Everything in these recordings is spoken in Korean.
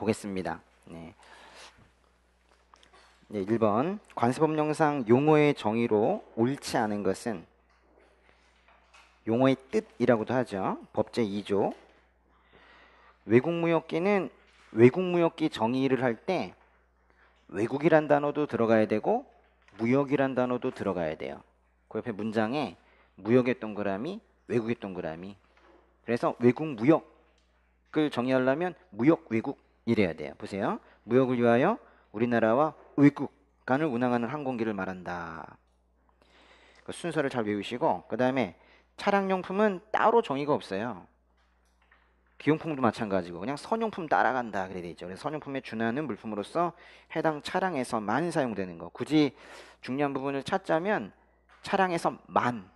보겠습니다. 네. 네, 1번 관세법령상 용어의 정의로 옳지 않은 것은 용어의 뜻이라고도 하죠. 법제 2조. 외국무역기는 외국무역기 정의를 할 때 외국이란 단어도 들어가야 되고 무역이란 단어도 들어가야 돼요. 그 옆에 문장에 무역의 동그라미, 외국의 동그라미. 그래서 외국 무역을 정의하려면 무역 외국 이래야 돼요. 보세요. 무역을 위하여 우리나라와 외국 간을 운항하는 항공기를 말한다. 그 순서를 잘 외우시고, 그 다음에 차량용품은 따로 정의가 없어요. 기용품도 마찬가지고 그냥 선용품 따라간다 그래야 되죠. 그래서 선용품에 준하는 물품으로서 해당 차량에서만 사용되는 거. 굳이 중요한 부분을 찾자면 차량에서만,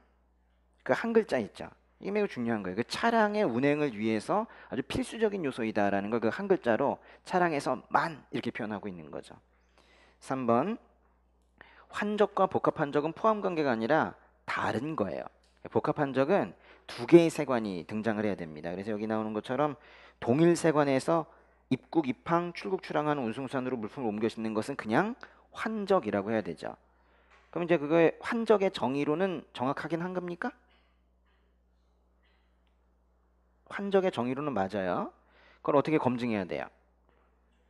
그 한 글자 있죠. 이게 매우 중요한 거예요. 그 차량의 운행을 위해서 아주 필수적인 요소이다라는 걸 그 한 글자로 차량에서만 이렇게 표현하고 있는 거죠. 3번 환적과 복합환적은 포함관계가 아니라 다른 거예요. 복합환적은 두 개의 세관이 등장을 해야 됩니다. 그래서 여기 나오는 것처럼 동일 세관에서 입국, 입항, 출국, 출항하는 운송수단으로 물품을 옮겨 싣는 것은 그냥 환적이라고 해야 되죠. 그럼 이제 그거의 환적의 정의로는 정확하긴 한 겁니까? 환적의 정의로는 맞아요. 그걸 어떻게 검증해야 돼요?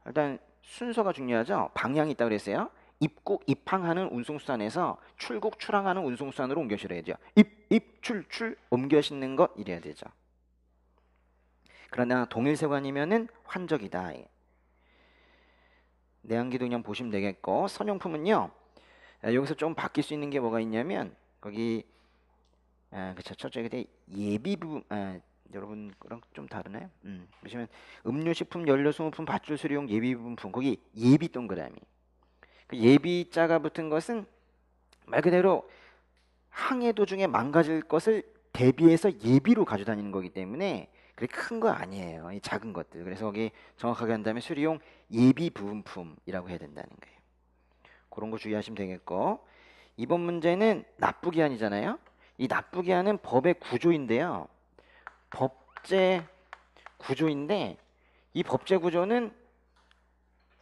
일단 순서가 중요하죠. 방향이 있다고 그랬어요. 입국, 입항하는 운송수단에서 출국, 출항하는 운송수단으로 옮겨 실어야죠. 출 옮겨 싣는 것 이래야 되죠. 그러나 동일세관이면은 환적이다. 내항기도 그냥 보시면 되겠고, 선용품은요. 여기서 좀 바뀔 수 있는 게 뭐가 있냐면 거기 그쵸, 저쪽에 예비 부분 여러분 그랑 좀 다르나요? 보시면 음료식품, 연료소모품, 밧줄 수리용 예비 부분품, 거기 예비 동그라미. 그 예비자가 붙은 것은 말 그대로 항해 도중에 망가질 것을 대비해서 예비로 가져다니는 거기 때문에 그렇게 큰 거 아니에요. 이 작은 것들. 그래서 거기 정확하게 한다면 수리용 예비 부분품이라고 해야 된다는 거예요. 그런 거 주의하시면 되겠고, 이번 문제는 납부기한이잖아요. 이 납부기한은 법의 구조인데요. 법제 구조인데 이 법제 구조는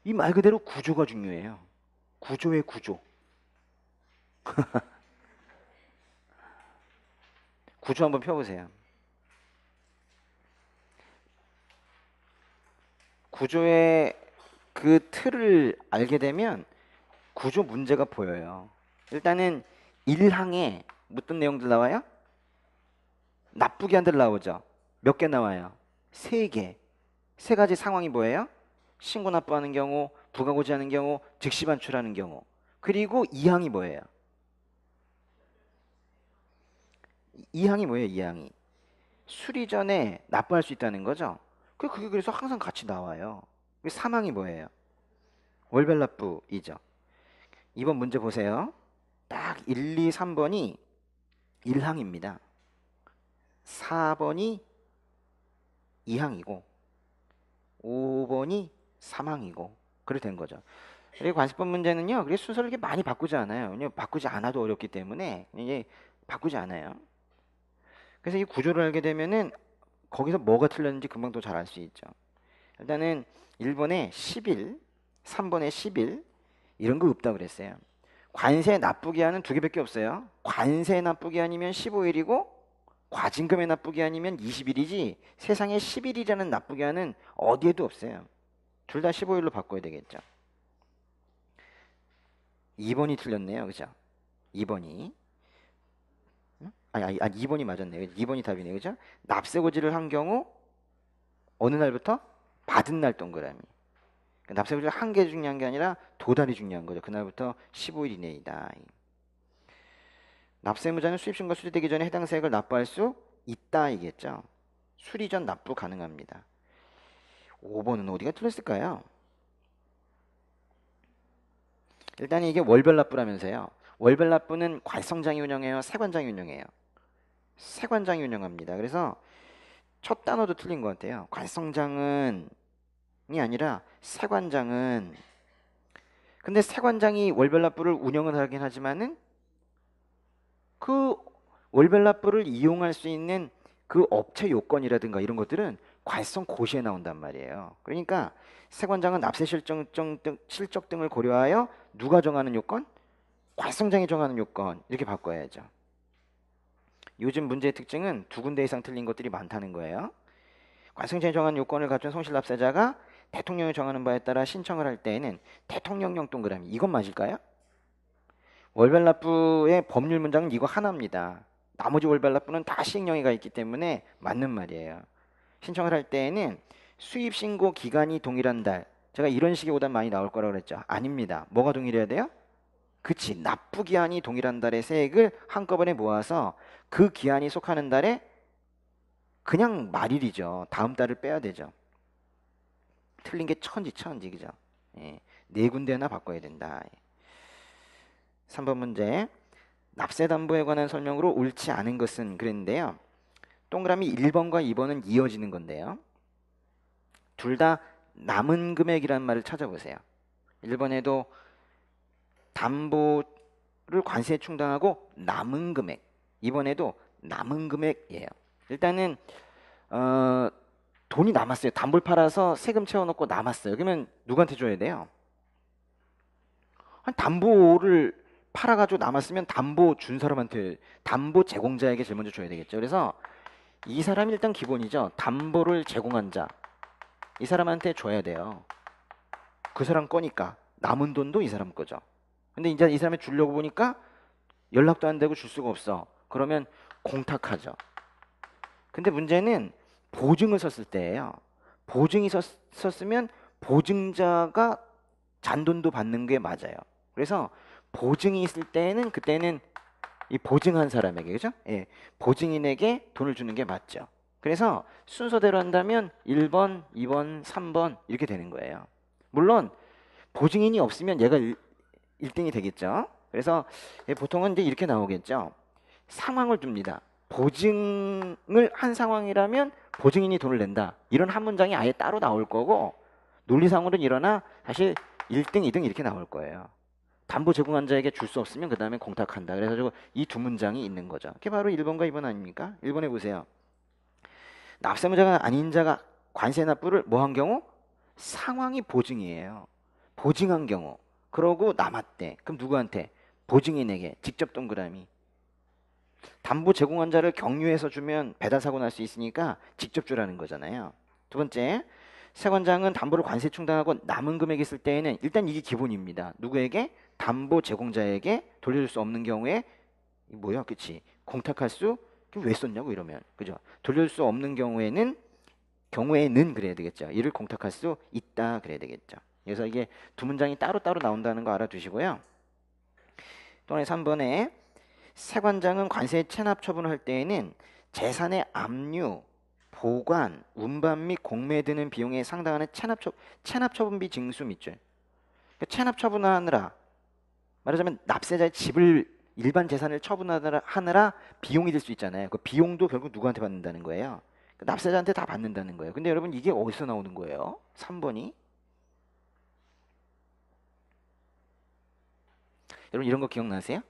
이 말 그대로 구조가 중요해요. 구조의 구조. 구조 한번 펴보세요. 구조의 그 틀을 알게 되면 구조 문제가 보여요. 일단은 1항에 어떤 내용들 나와요? 납부기한들 나오죠. 몇 개 나와요? 3개. 세 가지 상황이 뭐예요? 신고 납부하는 경우, 부가고지하는 경우, 즉시 반출하는 경우. 그리고 2항이 뭐예요? 2항이 뭐예요? 2항이 수리 전에 납부할 수 있다는 거죠. 그게 그래서 항상 같이 나와요. 3항이 뭐예요? 월별 납부이죠. 이번 문제 보세요. 딱 1, 2, 3번이 1항입니다. 4번이 2항이고 5번이 3항이고 그렇게 된 거죠. 그리고 관습법 문제는요. 그래서 순서를 이렇게 많이 바꾸지 않아요. 왜냐면 바꾸지 않아도 어렵기 때문에 이게 바꾸지 않아요. 그래서 이 구조를 알게 되면은 거기서 뭐가 틀렸는지 금방 또 잘 알 수 있죠. 일단은 1번에 10일, 3번에 10일 이런 거 없다고 그랬어요. 관세 납부기한은 두 개밖에 없어요. 관세 납부기한이면 15일이고 과징금의 납부기한이면 20일이지 세상에 10일이라는 납부기한은 어디에도 없어요. 둘 다 15일로 바꿔야 되겠죠. 2번이 틀렸네요. 그죠? 2번이. 아니, 2번이 맞았네요. 2번이 답이네요. 그죠? 납세고지를 한 경우 어느 날부터? 받은 날 동그라미. 납세고지가 한 개 중요한 게 아니라 도달이 중요한 거죠. 그날부터 15일 이내이다. 납세무자는 수입신고가 수리되기 전에 해당 세액을 납부할 수 있다 이겠죠. 수리 전 납부 가능합니다. 5번은 어디가 틀렸을까요? 일단 이게 월별 납부라면서요. 월별 납부는 관성장이 운영해요? 세관장이 운영해요? 세관장이 운영합니다. 그래서 첫 단어도 틀린 것 같아요. 관성장은 이 아니라 세관장은. 근데 세관장이 월별 납부를 운영을 하긴 하지만은 그 월별 납부를 이용할 수 있는 그 업체 요건이라든가 이런 것들은 관세성 고시에 나온단 말이에요. 그러니까 세관장은 납세 실적 등을 고려하여 누가 정하는 요건? 관세성장이 정하는 요건. 이렇게 바꿔야죠. 요즘 문제의 특징은 두 군데 이상 틀린 것들이 많다는 거예요. 관세성장이 정하는 요건을 갖춘 손실납세자가 대통령이 정하는 바에 따라 신청을 할 때에는 대통령령 동그라미 이건 맞을까요? 월별납부의 법률 문장은 이거 하나입니다. 나머지 월별납부는 다 시행령이 가 있기 때문에 맞는 말이에요. 신청을 할 때에는 수입 신고 기간이 동일한 달. 제가 이런 식의 오답 많이 나올 거라고 그랬죠. 아닙니다. 뭐가 동일해야 돼요? 그치. 납부 기한이 동일한 달의 세액을 한꺼번에 모아서 그 기한이 속하는 달에 그냥 말일이죠. 다음 달을 빼야 되죠. 틀린 게 천지 그죠? 예, 네 군데나 바꿔야 된다. 3번 문제. 납세담보에 관한 설명으로 옳지 않은 것은 그랬는데요. 동그라미 1번과 2번은 이어지는 건데요. 둘 다 남은 금액이라는 말을 찾아보세요. 1번에도 담보를 관세에 충당하고 남은 금액. 2번에도 남은 금액이에요. 일단은 돈이 남았어요. 담보를 팔아서 세금 채워놓고 남았어요. 그러면 누구한테 줘야 돼요? 담보를 팔아가지고 남았으면 담보 준 사람한테, 담보 제공자에게 제일 먼저 줘야 되겠죠. 그래서 이 사람이 일단 기본이죠. 담보를 제공한 자. 이 사람한테 줘야 돼요. 그 사람 거니까. 남은 돈도 이 사람 거죠. 근데 이제 이 사람이 주려고 보니까 연락도 안 되고 줄 수가 없어. 그러면 공탁하죠. 근데 문제는 보증을 썼을 때예요. 보증이 썼으면 보증자가 잔돈도 받는 게 맞아요. 그래서 보증이 있을 때는 그때는 이 보증한 사람에게, 그죠? 예, 보증인에게 돈을 주는 게 맞죠. 그래서 순서대로 한다면 1번, 2번, 3번 이렇게 되는 거예요. 물론 보증인이 없으면 얘가 1등이 되겠죠. 그래서 보통은 이제 이렇게 나오겠죠. 상황을 둡니다. 보증을 한 상황이라면 보증인이 돈을 낸다. 이런 한 문장이 아예 따로 나올 거고, 논리상으로는 일어나 사실 1등, 2등 이렇게 나올 거예요. 담보 제공한 자에게 줄 수 없으면 그 다음에 공탁한다. 그래가지고 이 두 문장이 있는 거죠. 그게 바로 1번과 2번 아닙니까? 1번에 보세요. 납세무자가 아닌 자가 관세 납부를 뭐 한 경우? 상황이 보증이에요. 보증한 경우. 그러고 남았대. 그럼 누구한테? 보증인에게. 직접 동그라미. 담보 제공한 자를 경유해서 주면 배달 사고 날 수 있으니까 직접 주라는 거잖아요. 두 번째, 세관장은 담보를 관세 충당하고 남은 금액이 있을 때에는 일단 이게 기본입니다. 누구에게? 담보 제공자에게 돌려줄 수 없는 경우에 뭐야, 그치? 공탁할 수? 왜 썼냐고 이러면, 그죠? 돌려줄 수 없는 경우에는 그래야 되겠죠. 이를 공탁할 수 있다 그래야 되겠죠. 그래서 이게 두 문장이 따로따로 나온다는 거 알아두시고요. 또 하나 3번에 세관장은 관세 체납 처분을 할 때에는 재산의 압류, 보관, 운반 및 공매에 드는 비용에 상당하는 체납 처분비 징수 밑줄. 그러니까 체납 처분하느라, 말하자면 납세자의 집을 일반 재산을 처분하느라 비용이 들 수 있잖아요. 그 비용도 결국 누구한테 받는다는 거예요? 납세자한테 다 받는다는 거예요. 근데 여러분 이게 어디서 나오는 거예요? 3번이. 여러분 이런 거 기억나세요?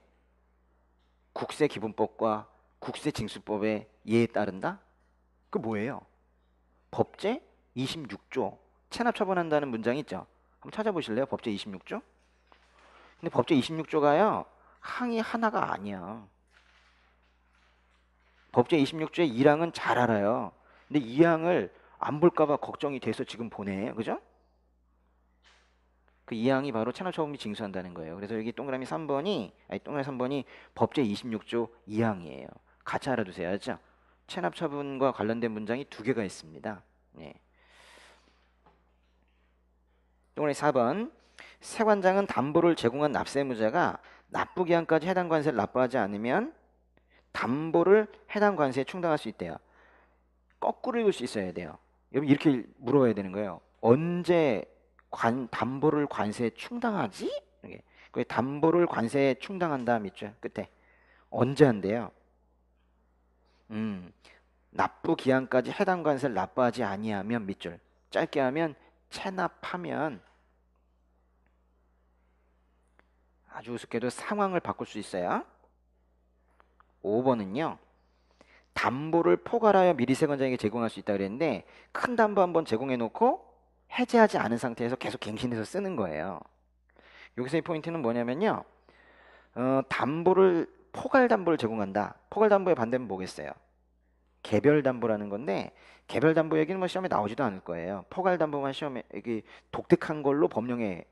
국세기본법과 국세징수법의 예에 따른다? 그 뭐예요? 법제 26조 체납 처분한다는 문장이 있죠. 한번 찾아보실래요? 법제 26조? 근데 법제 26조가요. 항이 하나가 아니야. 법제 26조의 2항은 잘 알아요. 근데 2항을 안 볼까봐 걱정이 돼서 지금 보내. 그죠? 그 2항이 바로 체납처분비 징수한다는 거예요. 그래서 여기 동그라미 3번이 법제 26조 2항이에요. 같이 알아두세요. 알죠? 체납처분과 관련된 문장이 두 개가 있습니다. 네. 동그라미 4번. 세관장은 담보를 제공한 납세무자가 납부기한까지 해당 관세를 납부하지 않으면 담보를 해당 관세에 충당할 수 있대요. 거꾸로 읽을 수 있어야 돼요. 여러분 이렇게 물어야 되는 거예요. 언제 담보를 관세에 충당하지? 그 담보를 관세에 충당한다 밑줄 끝에 언제 한대요? 납부 기한까지 해당 관세를 납부하지 아니하면 밑줄 짧게 하면 체납하면 아주 우습게도 상황을 바꿀 수 있어요. 5번은요. 담보를 포괄하여 미리 세관장에게 제공할 수 있다 그랬는데 큰 담보 한번 제공해 놓고 해제하지 않은 상태에서 계속 갱신해서 쓰는 거예요. 여기서의 포인트는 뭐냐면요. 담보를 포괄 담보를 제공한다. 포괄 담보의 반대는 뭐겠어요? 개별 담보라는 건데 개별 담보 얘기는 뭐 시험에 나오지도 않을 거예요. 포괄 담보만 시험에 이게 독특한 걸로 법령에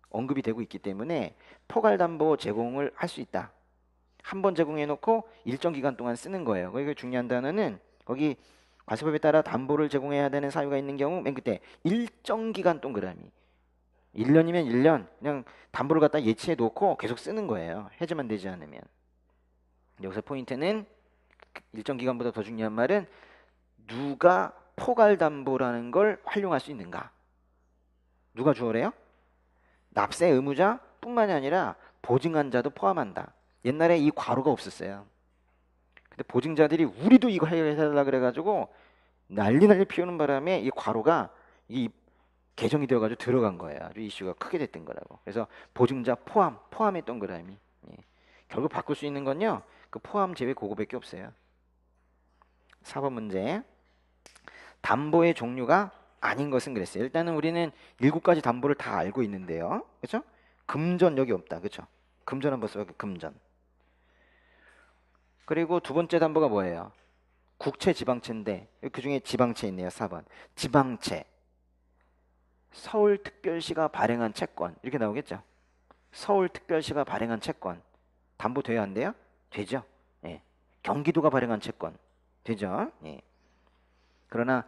언급이 되고 있기 때문에 포괄 담보 제공을 할 수 있다. 한 번 제공해 놓고 일정 기간 동안 쓰는 거예요. 거기 중요한 단어는 거기 과세법에 따라 담보를 제공해야 되는 사유가 있는 경우 맨 그때 일정 기간 동그라미 1년이면 1년 그냥 담보를 갖다 예치해 놓고 계속 쓰는 거예요. 해제만 되지 않으면. 여기서 포인트는 일정 기간보다 더 중요한 말은 누가 포괄 담보라는 걸 활용할 수 있는가? 누가 주어래요? 납세 의무자 뿐만이 아니라 보증한 자도 포함한다. 옛날에 이 괄호가 없었어요. 근데 보증자들이 우리도 이거 해달라 그래가지고 난리 피우는 바람에 이 괄호가 이 개정이 되어가지고 들어간 거예요. 아주 이슈가 크게 됐던 거라고. 그래서 보증자 포함의 동그라미. 예. 결국 바꿀 수 있는 건요. 그 포함 제외 그거밖에 없어요. 4번 문제. 담보의 종류가 아닌 것은 그랬어요. 일단은 우리는 7가지 담보를 다 알고 있는데요. 그렇죠? 금전 여기 없다. 그렇죠? 금전 한번 써볼게요. 금전. 그리고 두 번째 담보가 뭐예요? 국채 지방채인데 그 중에 지방채 있네요. 4번. 지방채. 서울특별시가 발행한 채권. 이렇게 나오겠죠? 서울특별시가 발행한 채권. 담보 돼야 안 돼요? 되죠. 예. 경기도가 발행한 채권. 되죠. 예. 그러나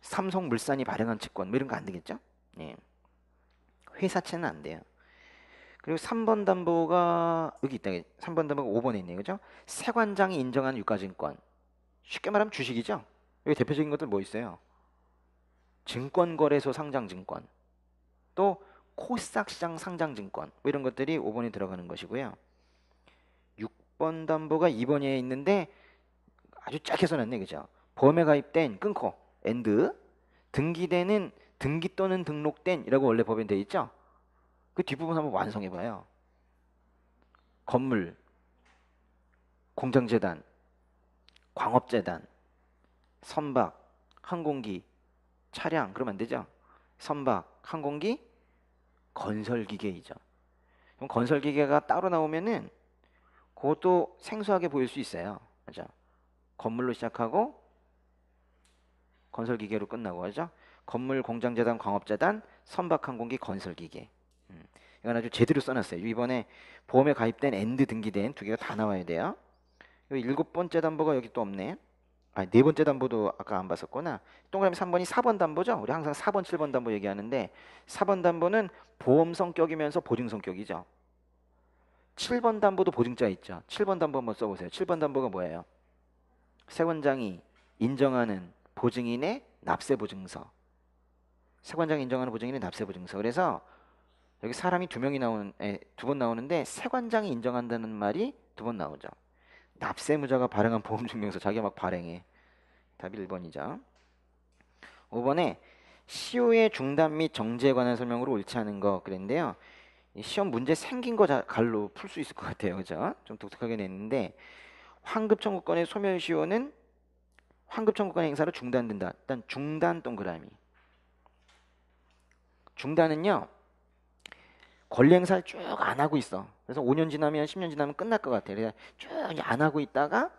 삼성물산이 발행한 채권 뭐 이런 거 안 되겠죠? 예. 회사채는 안 돼요. 그리고 3번 담보가 여기 있다. 3번 담보가 5번에 있네요. 그죠? 세관장이 인정한 유가증권. 쉽게 말하면 주식이죠. 여기 대표적인 것들 뭐 있어요? 증권거래소 상장증권. 또 코스닥시장 상장증권. 뭐 이런 것들이 5번에 들어가는 것이고요. 6번 담보가 2번에 있는데 아주 짧게 써놨네. 그죠? 보험에 가입된 끊고 엔드 등기되는 등기 또는 등록된 이라고 원래 법에 되어 있죠. 그 뒷부분 한번 완성해 봐요. 건물, 공장재단, 광업재단, 선박, 항공기, 차량 그러면 안 되죠. 선박, 항공기, 건설기계이죠. 그럼 건설기계가 따로 나오면은 그것도 생소하게 보일 수 있어요. 맞죠? 건물로 시작하고 건설기계로 끝나고 하죠. 건물, 공장재단, 광업재단, 선박항공기, 건설기계. 이건 아주 제대로 써놨어요. 이번에 보험에 가입된 엔드 등기된 두 개가 다 나와야 돼요. 7번째 담보가 여기 또 없네. 아, 4번째 담보도 아까 안 봤었구나. 동그라미 3번이 4번 담보죠. 우리 항상 4번, 7번 담보 얘기하는데 4번 담보는 보험 성격이면서 보증 성격이죠. 7번 담보도 보증자 있죠. 7번 담보 한번 써보세요. 7번 담보가 뭐예요? 세관장이 인정하는 보증인의 납세보증서. 세관장이 인정하는 보증인의 납세보증서. 그래서 여기 사람이 2명이 나오는, 2번 나오는데 세관장이 인정한다는 말이 2번 나오죠. 납세무자가 발행한 보험증명서 자기가 막 발행해. 답이 1번이죠. 5번에 시효의 중단 및 정지에 관한 설명으로 옳지 않은 거 그랬는데요. 시험 문제 생긴 거 갈로 풀 수 있을 것 같아요. 그죠? 좀 독특하게 냈는데 환급 청구권의 소멸시효는 환급 청구권 행사로 중단된다. 일단 중단 동그라미. 중단은요. 권리 행사를 쭉 안 하고 있어. 그래서 5년 지나면 10년 지나면 끝날 것 같아. 그래서 쭉 안 하고 있다가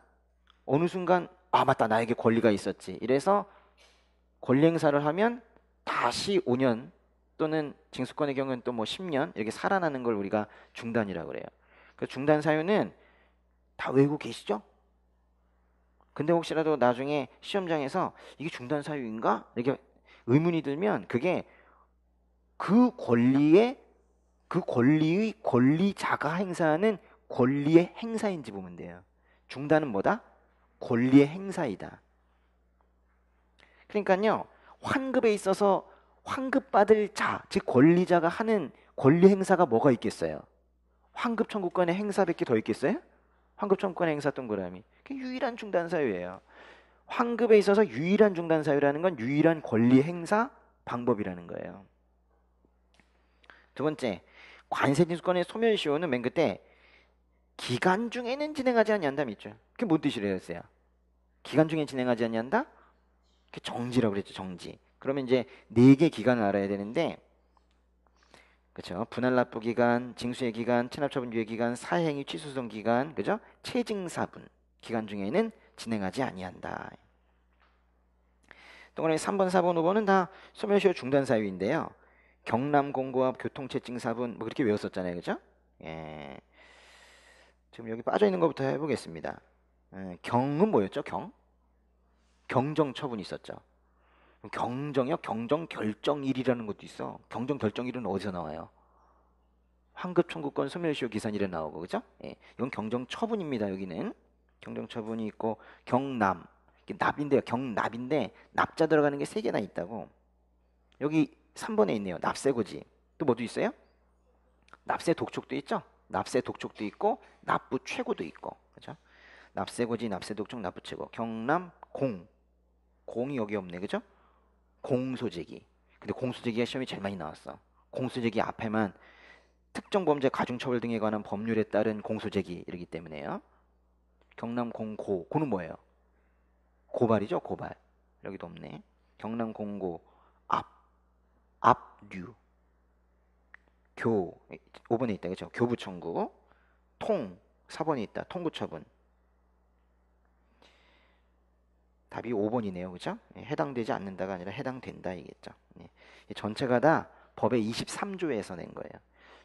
어느 순간 아 맞다 나에게 권리가 있었지. 이래서 권리 행사를 하면 다시 5년 또는 징수권의 경우는 또 뭐 10년 이렇게 살아나는 걸 우리가 중단이라고 그래요. 그 중단 사유는 다 외우고 계시죠? 근데 혹시라도 나중에 시험장에서 이게 중단 사유인가? 이렇게 의문이 들면 그게 그 권리의 권리자가 행사하는 권리의 행사인지 보면 돼요. 중단은 뭐다? 권리의 행사이다. 그러니까요. 환급에 있어서 환급받을 자, 즉 권리자가 하는 권리 행사가 뭐가 있겠어요? 환급 청구권의 행사밖에 더 있겠어요? 환급 청구권의 행사 동그라미. 그게 유일한 중단 사유예요. 환급에 있어서 유일한 중단 사유라는 건 유일한 권리 행사 방법이라는 거예요. 두 번째, 관세징수권의 소멸시효는 맨 끝에 기간 중에는 진행하지 않는다면 있죠. 그게 뭔 뜻이래요? 기간 중에 진행하지 않는다? 정지라고 그랬죠. 정지. 그러면 이제 4개 기간을 알아야 되는데, 그렇죠? 분할 납부 기간, 징수의 기간, 체납처분 유예 기간, 사행위 취소성 기간, 그죠? 체증사분 기간 중에는 진행하지 아니한다. 동그라미 3번, 4번, 5번은 다 소멸시효 중단 사유인데요. 경남 공고합 교통체증사분 뭐 그렇게 외웠었잖아요, 그죠? 예. 지금 여기 빠져 있는 것부터 해보겠습니다. 경은 뭐였죠? 경정 처분이 있었죠. 경정이요? 경정 결정일이라는 것도 있어. 경정 결정일은 어디서 나와요? 환급 청구권 소멸시효 기산일에 나오고, 그죠? 예, 이건 경정 처분입니다. 여기는 경정 처분이 있고 경남 이게 납인데요. 경납인데 납자 들어가는 게 3개나 있다고. 여기 3번에 있네요. 납세고지. 또 뭐도 있어요? 납세 독촉도 있죠. 납세 독촉도 있고 납부 최고도 있고, 그죠? 납세고지, 납세 독촉, 납부 최고. 경남 공이 여기 없네, 그죠? 공소제기. 근데 공소제기가 시험이 제일 많이 나왔어. 공소제기 앞에만 특정 범죄 가중처벌 등에 관한 법률에 따른 공소제기 이러기 때문에요. 경남 고는 뭐예요? 고발이죠, 고발. 여기도 없네. 경남 공고 압류 5번에 있다, 그죠? 교부 청구. 4번에 있다, 통구 처분. 답이 5번이네요, 그죠? 예, 해당되지 않는다가 아니라 해당된다 이겠죠. 예, 전체가 다 법의 23조에서 낸 거예요.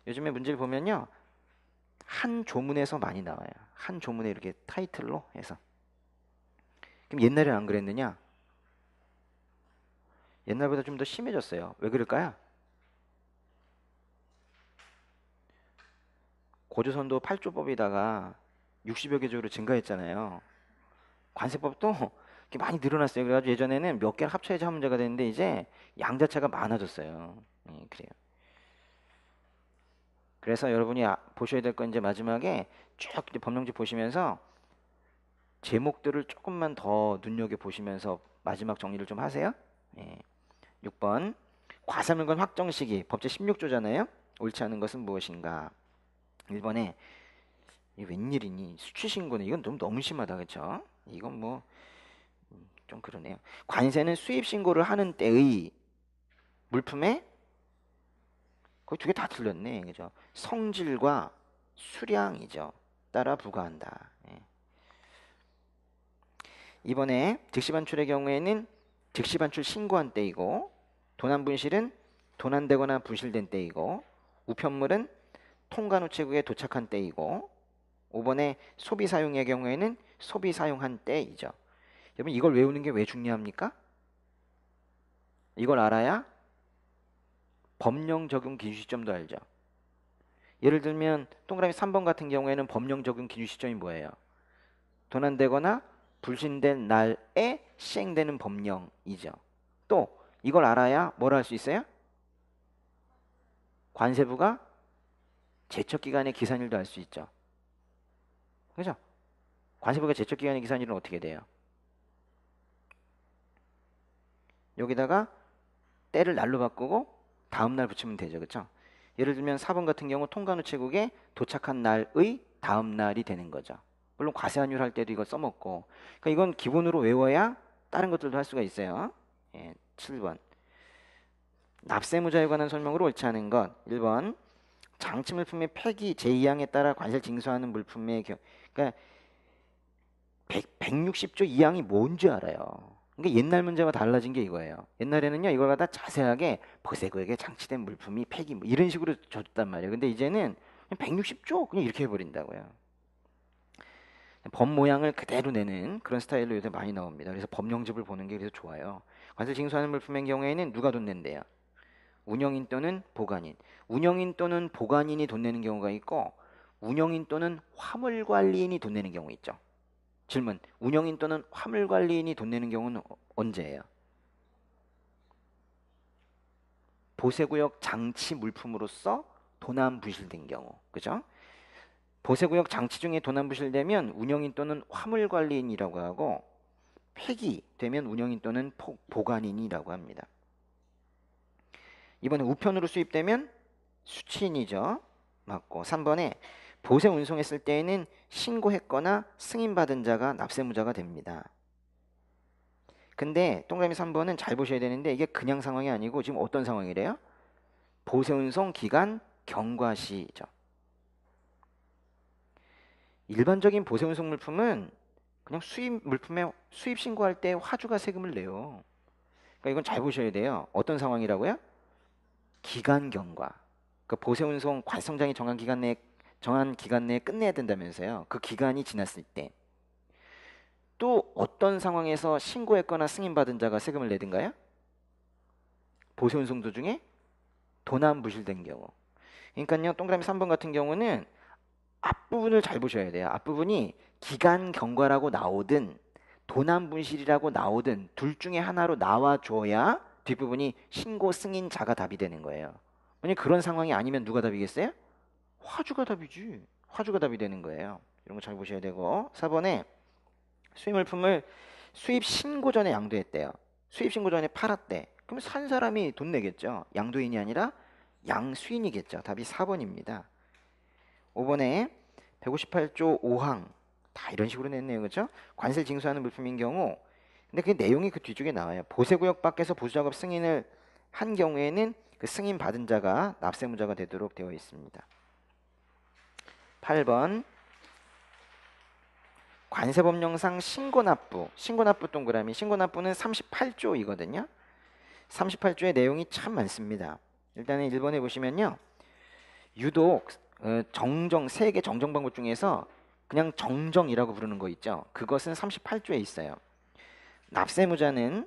요즘에 문제를 보면요, 한 조문에서 많이 나와요. 한 조문에 이렇게 타이틀로 해서. 그럼 옛날에는 안 그랬느냐? 옛날보다 좀 더 심해졌어요. 왜 그럴까요? 고조선도 8조법이다가 60여 개 조로 증가했잖아요. 관세법도 이렇게 많이 늘어났어요. 그래가지고 예전에는 몇 개를 합쳐야지 한 문제가 되는데 이제 양자차가 많아졌어요. 그래요. 그래서 여러분이 보셔야 될 건 이제 마지막에 쭉 법령집 보시면서 제목들을 조금만 더 눈여겨 보시면서 마지막 정리를 좀 하세요. 6번 과세물건 확정 시기 법제 16조잖아요. 옳지 않은 것은 무엇인가? 1번에 이 웬일이니? 수취신고는 이건 너무 심하다, 그렇죠? 이건 뭐 좀 그러네요. 관세는 수입 신고를 하는 때의 물품에 거의 2개 다 틀렸네, 그죠? 성질과 수량이죠. 따라 부과한다. 이번에 즉시 반출의 경우에는 즉시 반출 신고한 때이고, 도난분실은 도난되거나 분실된 때이고, 우편물은 통관 우체국에 도착한 때이고, 5번에 소비 사용의 경우에는 소비 사용한 때이죠. 여러분 이걸 외우는 게 왜 중요합니까? 이걸 알아야 법령 적용 기준 시점도 알죠. 예를 들면 동그라미 3번 같은 경우에는 법령 적용 기준 시점이 뭐예요? 도난되거나 불신된 날에 시행되는 법령이죠. 또 이걸 알아야 뭘 할 수 있어요? 관세부가 제척기간의 기산일도 알 수 있죠. 그죠? 관세부가 제척기간의 기산일은 어떻게 돼요? 여기다가 때를 날로 바꾸고 다음 날 붙이면 되죠. 그렇죠? 예를 들면 4번 같은 경우 통관우체국에 도착한 날의 다음 날이 되는 거죠. 물론 과세환율 할 때도 이걸 써먹고, 그러니까 이건 기본으로 외워야 다른 것들도 할 수가 있어요. 7번 납세무자에 관한 설명으로 옳지 않은 것. 1번 장치 물품의 폐기 제2항에 따라 관세를 징수하는 물품의 그러니까 160조 2항이 뭔지 알아요. 그러니까 옛날 문제와 달라진 게 이거예요. 옛날에는요 이걸 갖다 자세하게 보세구역에 장치된 물품이 폐기 뭐 이런 식으로 줬단 말이에요. 근데 이제는 그냥 160조 그냥 이렇게 해버린다고요. 법 모양을 그대로 내는 그런 스타일로 요새 많이 나옵니다. 그래서 법령집을 보는 게 그래서 좋아요. 관세 징수하는 물품의 경우에는 누가 돈 낸대요? 운영인 또는 보관인. 운영인 또는 보관인이 돈 내는 경우가 있고, 운영인 또는 화물관리인이 돈 내는 경우 있죠. 질문, 운영인 또는 화물관리인이 돈 내는 경우는 언제예요? 보세구역 장치 물품으로서 도난 부실된 경우, 그죠? 보세구역 장치 중에 도난 부실되면 운영인 또는 화물관리인이라고 하고, 폐기되면 운영인 또는 보관인이라고 합니다. 이번에 우편으로 수입되면 수취인이죠. 맞고. 3번에 보세 운송했을 때에는 신고했거나 승인받은 자가 납세무자가 됩니다. 근데 동그라미 3번은 잘 보셔야 되는데 이게 그냥 상황이 아니고 지금 어떤 상황이래요? 보세운송 기간 경과시죠. 일반적인 보세운송 물품은 그냥 수입 물품에 수입 신고할 때 화주가 세금을 내요. 그러니까 이건 잘 보셔야 돼요. 어떤 상황이라고요? 기간 경과. 그 보세운송 관성장이 정한 기간 내에 끝내야 된다면서요. 그 기간이 지났을 때. 또 어떤 상황에서 신고했거나 승인받은 자가 세금을 내든가요? 보세운송 도중에 도난 부실된 경우. 그러니까요. 동그라미 3번 같은 경우는 앞부분을 잘 보셔야 돼요. 앞부분이 기간 경과라고 나오든 도난 분실이라고 나오든 둘 중에 하나로 나와줘야 뒷부분이 신고 승인자가 답이 되는 거예요. 만약 그런 상황이 아니면 누가 답이겠어요? 화주가 답이지. 화주가 답이 되는 거예요. 이런 거 잘 보셔야 되고 4번에 수입 물품을 수입 신고 전에 양도했대요. 수입 신고 전에 팔았대. 그럼 산 사람이 돈 내겠죠. 양도인이 아니라 양수인이겠죠. 답이 4번입니다. 5번에 158조 5항 다 이런 식으로 냈네요. 그렇죠? 관세를 징수하는 물품인 경우 근데 그 내용이 그 뒤쪽에 나와요. 보세구역 밖에서 보수작업 승인을 한 경우에는 그 승인 받은 자가 납세무자가 되도록 되어 있습니다. 8번 관세법령상 신고납부 동그라미 신고납부는 38조이거든요. 38조의 내용이 참 많습니다. 일단은 1번에 보시면요. 유독 정정 세계 정정 방법 중에서 그냥 정정이라고 부르는 거 있죠. 그것은 38조에 있어요. 납세무자는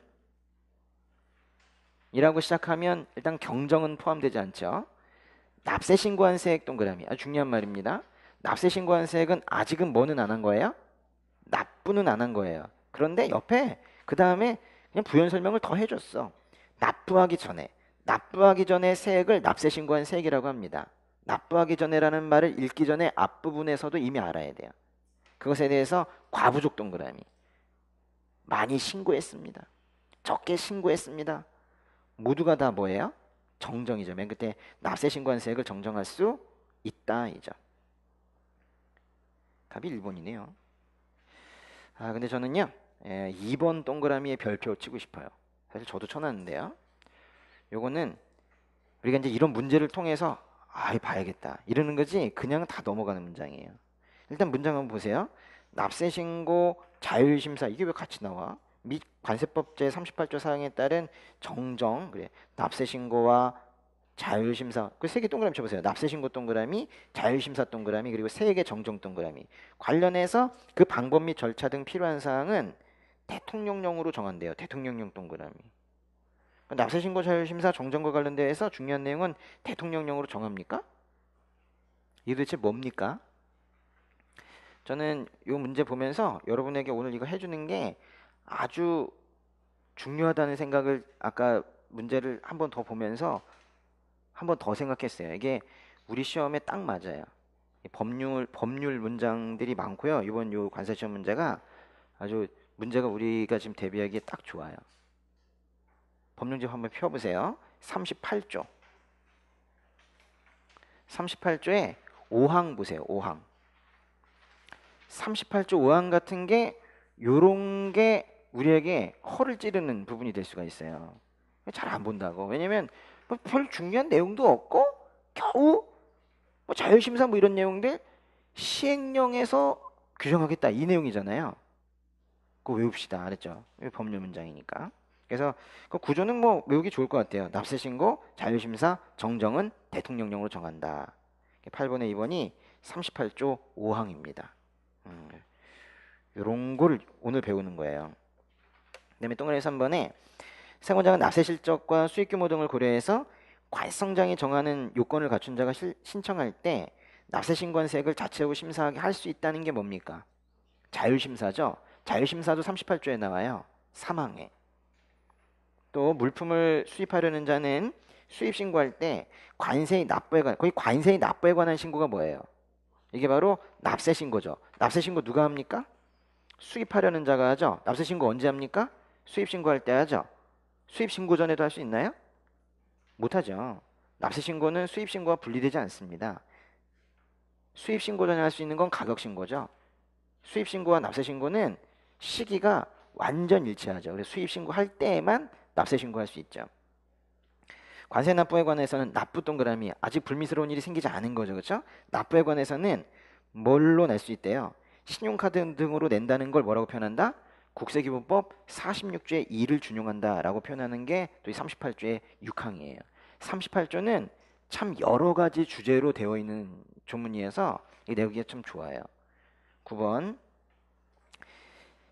이라고 시작하면 일단 경정은 포함되지 않죠. 납세 신고한 세액 동그라미 아주 중요한 말입니다. 납세 신고한 세액은 아직은 뭐는 안 한 거예요? 납부는 안 한 거예요. 그런데 옆에 그 다음에 그냥 부연 설명을 더 해줬어. 납부하기 전에 세액을 납세 신고한 세액이라고 합니다. 납부하기 전에라는 말을 읽기 전에 앞부분에서도 이미 알아야 돼요. 그것에 대해서 과부족 동그라미 많이 신고했습니다. 적게 신고했습니다. 모두가 다 뭐예요? 정정이죠. 맨 끝에 납세 신고한 세액을 정정할 수 있다 이죠. 답이 1번이네요. 근데 저는요 2번 동그라미에 별표 치고 싶어요. 사실 저도 쳐놨는데요. 요거는 우리가 이제 이런 문제를 통해서 봐야겠다 이러는 거지 그냥 다 넘어가는 문장이에요. 일단 문장 한번 보세요. 납세신고 자율심사 이게 왜 같이 나와? 및 관세법 제38조 사항에 따른 정정 그래 납세신고와 자율심사 그 세 개 동그라미 쳐보세요. 납세신고 동그라미 자율심사 동그라미 그리고 세개 정정 동그라미 관련해서 그 방법 및 절차 등 필요한 사항은 대통령령으로 정한대요. 대통령령 동그라미 납세신고 자율심사 정정과 관련돼서 중요한 내용은 대통령령으로 정합니까? 이게 도대체 뭡니까? 저는 이 문제 보면서 여러분에게 오늘 이거 해주는 게 아주 중요하다는 생각을 아까 문제를 한 번 더 보면서 한 번 더 생각했어요. 이게 우리 시험에 딱 맞아요. 법률 문장들이 많고요. 이번 요 관세시험 문제가 아주 문제가 우리가 지금 대비하기에 딱 좋아요. 법령집 한번 펴보세요. 38조 38조에 5항 보세요. 5항 38조 5항 같은 게 요런 게 우리에게 허를 찌르는 부분이 될 수가 있어요. 잘 안 본다고. 왜냐면 별 중요한 내용도 없고 겨우 자율심사 이런 내용들 시행령에서 규정하겠다 이 내용이잖아요. 그거 외웁시다. 알았죠? 법률 문장이니까. 그래서 그 구조는 외우기 좋을 것 같아요. 납세신고, 자율심사, 정정은 대통령령으로 정한다. 8번에 2번이 38조 5항입니다. 요런 걸 오늘 배우는 거예요. 그 다음에 동그라미 3번에 세무장은 납세 실적과 수익 규모 등을 고려해서 관성장이 정하는 요건을 갖춘 자가 신청할 때 납세 신고한 세액을 자체로 심사하게 할 수 있다는 게 뭡니까? 자율심사죠. 자율심사도 38조에 나와요. 3항에. 또 물품을 수입하려는 자는 수입 신고할 때 관세의 납부에 관한 거의 관세의 납부에 관한 신고가 뭐예요? 이게 바로 납세 신고죠. 납세 신고 누가 합니까? 수입하려는 자가 하죠. 납세 신고 언제 합니까? 수입 신고할 때 하죠. 수입 신고 전에도 할 수 있나요? 못하죠. 납세 신고는 수입 신고와 분리되지 않습니다. 수입 신고 전에 할 수 있는 건 가격 신고죠. 수입 신고와 납세 신고는 시기가 완전 일치하죠. 그래서 수입 신고할 때에만 납세 신고할 수 있죠. 관세 납부에 관해서는 납부 동그라미 아직 불미스러운 일이 생기지 않은 거죠. 그렇죠? 납부에 관해서는 뭘로 낼 수 있대요? 신용카드 등으로 낸다는 걸 뭐라고 표현한다? 국세기본법 46조의 2를 준용한다라고 표현하는 게 또 38조의 6항이에요. 38조는 참 여러 가지 주제로 되어 있는 조문이어서 내기가 참 좋아요. 9번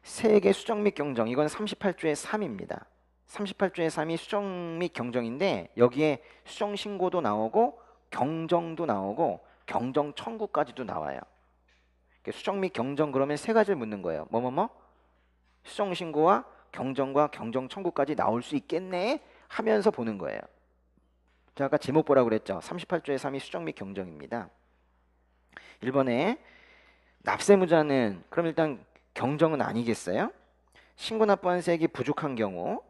세액의 수정 및 경정, 이건 38조의 3입니다. 38조의 3이 수정 및 경정인데 여기에 수정 신고도 나오고 경정도 나오고 경정 청구까지도 나와요. 수정 및 경정 그러면 세 가지를 묻는 거예요. 뭐뭐뭐? 수정 신고와 경정과 경정 청구까지 나올 수 있겠네 하면서 보는 거예요. 제가 아까 제목 보라고 그랬죠. 38조의 3이 수정 및 경정입니다. 1번에 납세무자는 그럼 일단 경정은 아니겠어요? 신고 납부한 세액이 부족한 경우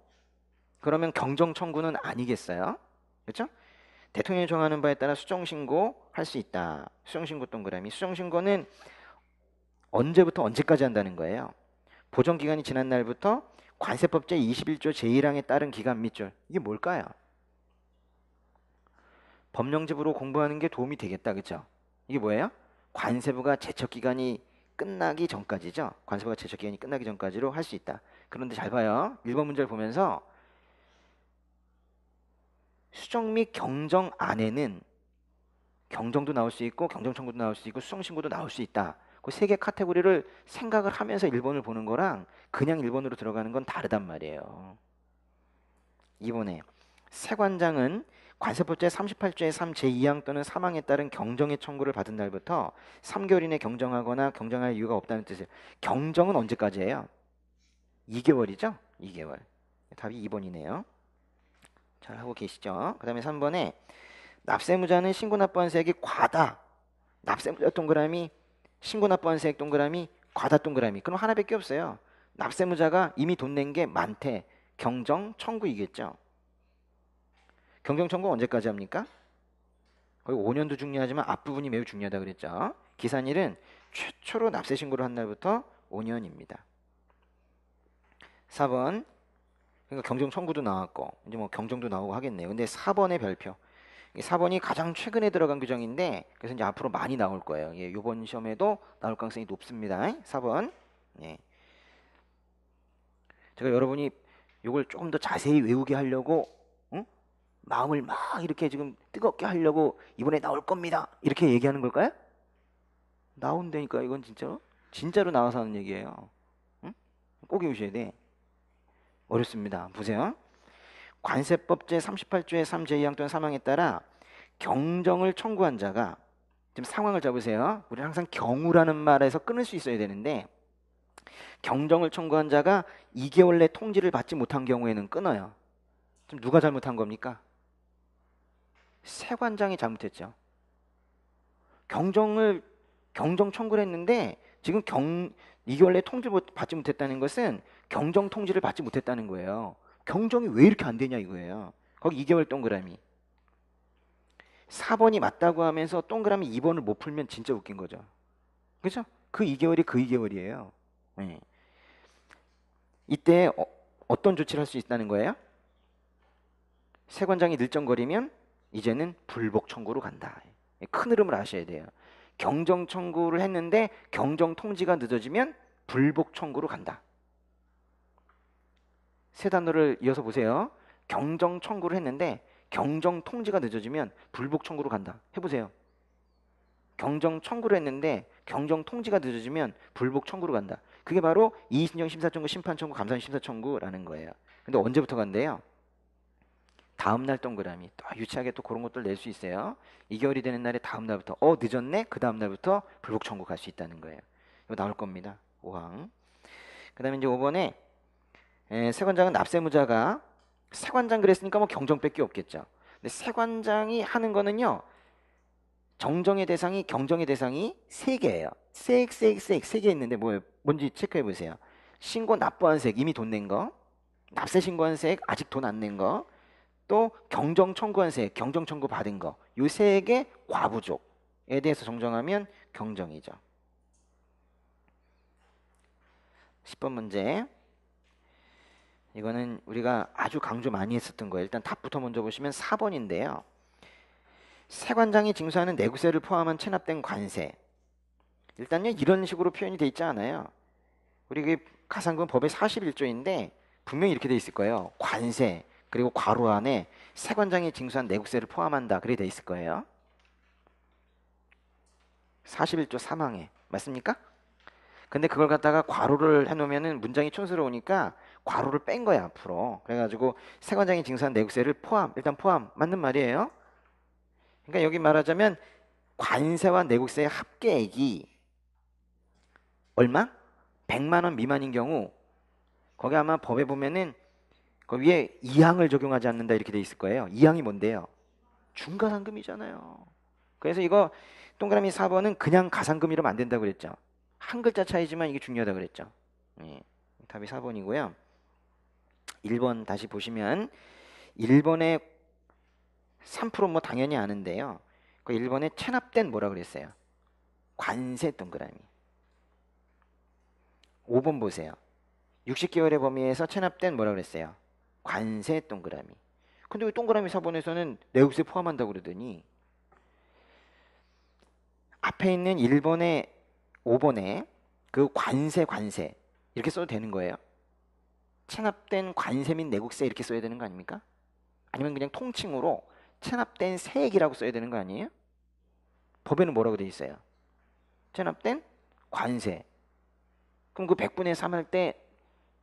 그러면 경정 청구는 아니겠어요? 그렇죠? 대통령이 정하는 바에 따라 수정 신고 할 수 있다. 수정 신고 동그라미. 수정 신고는 언제부터 언제까지 한다는 거예요? 보정 기간이 지난 날부터 관세법 제21조 제1항에 따른 기간 밑줄. 이게 뭘까요? 법령집으로 공부하는 게 도움이 되겠다. 그렇죠? 이게 뭐예요? 관세부가 제척 기간이 끝나기 전까지죠. 관세부가 제척 기간이 끝나기 전까지로 할 수 있다. 그런데 잘 봐요. 1번 문제를 보면서 수정 및 경정 안에는 경정도 나올 수 있고 경정 청구도 나올 수 있고 수정 신고도 나올 수 있다. 그 세 개 카테고리를 생각을 하면서 1번을 보는 거랑 그냥 1번으로 들어가는 건 다르단 말이에요. 2번에 세관장은 관세법 제38조의 3 제2항 또는 3항에 따른 경정의 청구를 받은 날부터 3개월 이내 경정하거나 경정할 이유가 없다는 뜻이에요. 경정은 언제까지예요? 2개월이죠? 2개월. 답이 2번이네요. 잘 하고 계시죠? 그 다음에 3번에 납세무자는 신고 납부한 세액이 과다. 납세무자 동그라미, 신고 납부한 세액 동그라미, 과다 동그라미. 그럼 하나밖에 없어요. 납세무자가 이미 돈 낸 게 많대. 경정 청구이겠죠. 경정 청구 언제까지 합니까? 거의 5년도 중요하지만 앞부분이 매우 중요하다 그랬죠. 기산일은 최초로 납세 신고를 한 날부터 5년입니다. 4번 그러니까 경정 청구도 나왔고 이제 뭐 경정도 나오고 하겠네요. 근데 4번의 별표. 4번이 가장 최근에 들어간 규정인데 그래서 이제 앞으로 많이 나올 거예요. 예, 이번 시험에도 나올 가능성이 높습니다. 4번. 예. 제가 여러분이 이걸 조금 더 자세히 외우게 하려고 마음을 막 이렇게 지금 뜨겁게 하려고 이번에 나올 겁니다. 이렇게 얘기하는 걸까요? 나온다니까 이건 진짜로 나와서 하는 얘기예요. 응? 꼭 외우셔야 돼. 어렵습니다. 보세요. 관세법 제38조의 3 제2항 또는 3항에 따라 경정을 청구한 자가 지금 상황을 잡으세요. 우리는 항상 경우라는 말에서 끊을 수 있어야 되는데 경정을 청구한 자가 2개월 내 통지를 받지 못한 경우에는 끊어요. 지금 누가 잘못한 겁니까? 세관장이 잘못했죠. 경정 청구를 했는데 지금 2개월 내 통지를 받지 못했다는 것은 경정 통지를 받지 못했다는 거예요. 경정이 왜 이렇게 안 되냐 이거예요. 거기 2개월 동그라미. 4번이 맞다고 하면서 동그라미 2번을 못 풀면 진짜 웃긴 거죠. 그렇죠? 그 2개월이 그 2개월이에요. 네. 이때 어떤 조치를 할 수 있다는 거예요? 세관장이 늘정거리면 이제는 불복 청구로 간다. 큰 흐름을 아셔야 돼요. 경정 청구를 했는데 경정 통지가 늦어지면 불복 청구로 간다. 세 단어를 이어서 보세요. 경정 청구를 했는데 경정 통지가 늦어지면 불복 청구로 간다. 해보세요. 경정 청구를 했는데 경정 통지가 늦어지면 불복 청구로 간다. 그게 바로 이의신청 심사청구, 심판청구, 감사원 심사청구라는 거예요. 근데 언제부터 간대요? 다음날 동그라미. 또 유치하게 또 그런 것들 낼 수 있어요. 2개월이 되는 날에 다음 날부터 늦었네? 그 다음 날부터 불복 청구 갈 수 있다는 거예요. 이거 나올 겁니다. 5항. 그 다음에 이제 5번에 세관장은 납세무자가 세관장 그랬으니까 뭐 경정밖에 없겠죠. 근데 세관장이 하는 거는요. 정정의 대상이 경정의 대상이 3개예요. 세액 3개 있는데 뭔지 체크해 보세요. 신고 납부한 세액 이미 돈 낸 거, 납세 신고한 세액 아직 돈 안 낸 거, 또 경정 청구한 세액, 경정 청구 받은 거. 요 세액의 과부족에 대해서 정정하면 경정이죠. 10번 문제. 이거는 우리가 아주 강조 많이 했었던 거예요. 일단 답부터 먼저 보시면 4번인데요. 세관장이 징수하는 내구세를 포함한 체납된 관세. 일단요 이런 식으로 표현이 돼 있지 않아요. 우리 그 가상금 법의 41조인데 분명히 이렇게 돼 있을 거예요. 관세 그리고 괄호 안에 세관장이 징수한 내국세를 포함한다. 그렇게 돼 있을 거예요. 41조 3항에 맞습니까? 근데 그걸 갖다가 괄호를 해놓으면은 문장이 촌스러우니까 괄호를 뺀 거야 앞으로. 그래가지고 세관장이 징수한 내국세를 일단 포함 맞는 말이에요. 그러니까 여기 말하자면 관세와 내국세의 합계액이 얼마? 100만 원 미만인 경우 거기 아마 법에 보면은 그 위에 2항을 적용하지 않는다 이렇게 돼 있을 거예요. 2항이 뭔데요? 중과상금이잖아요. 그래서 이거 동그라미 4번은 그냥 가상금이라면 안 된다고 그랬죠. 한 글자 차이지만 이게 중요하다고 그랬죠. 예, 답이 4번이고요. 1번 다시 보시면 1번에 3% 뭐 당연히 아는데요. 그 1번에 체납된 뭐라 그랬어요? 관세 동그라미. 5번 보세요. 60개월의 범위에서 체납된 뭐라 그랬어요? 관세 동그라미. 근데 왜 동그라미 4번에서는 내국세 포함한다고 그러더니 앞에 있는 1번에 5번에 그 관세 이렇게 써도 되는 거예요? 체납된 관세 및 내국세 이렇게 써야 되는 거 아닙니까? 아니면 그냥 통칭으로 체납된 세액이라고 써야 되는 거 아니에요? 법에는 뭐라고 돼 있어요? 체납된 관세. 그럼 그 100분의 3 할 때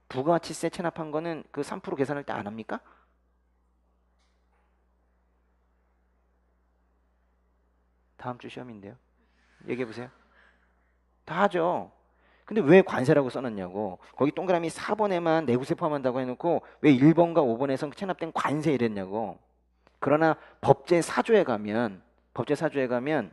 부가가치세 체납한 거는 그 3% 계산할 때 안 합니까? 다음 주 시험인데요. 얘기해 보세요. 다 하죠. 근데 왜 관세라고 써놨냐고. 거기 동그라미 4번에만 내구세 포함한다고 해놓고 왜 1번과 5번에선 체납된 관세 이랬냐고. 그러나 법제 4조에 가면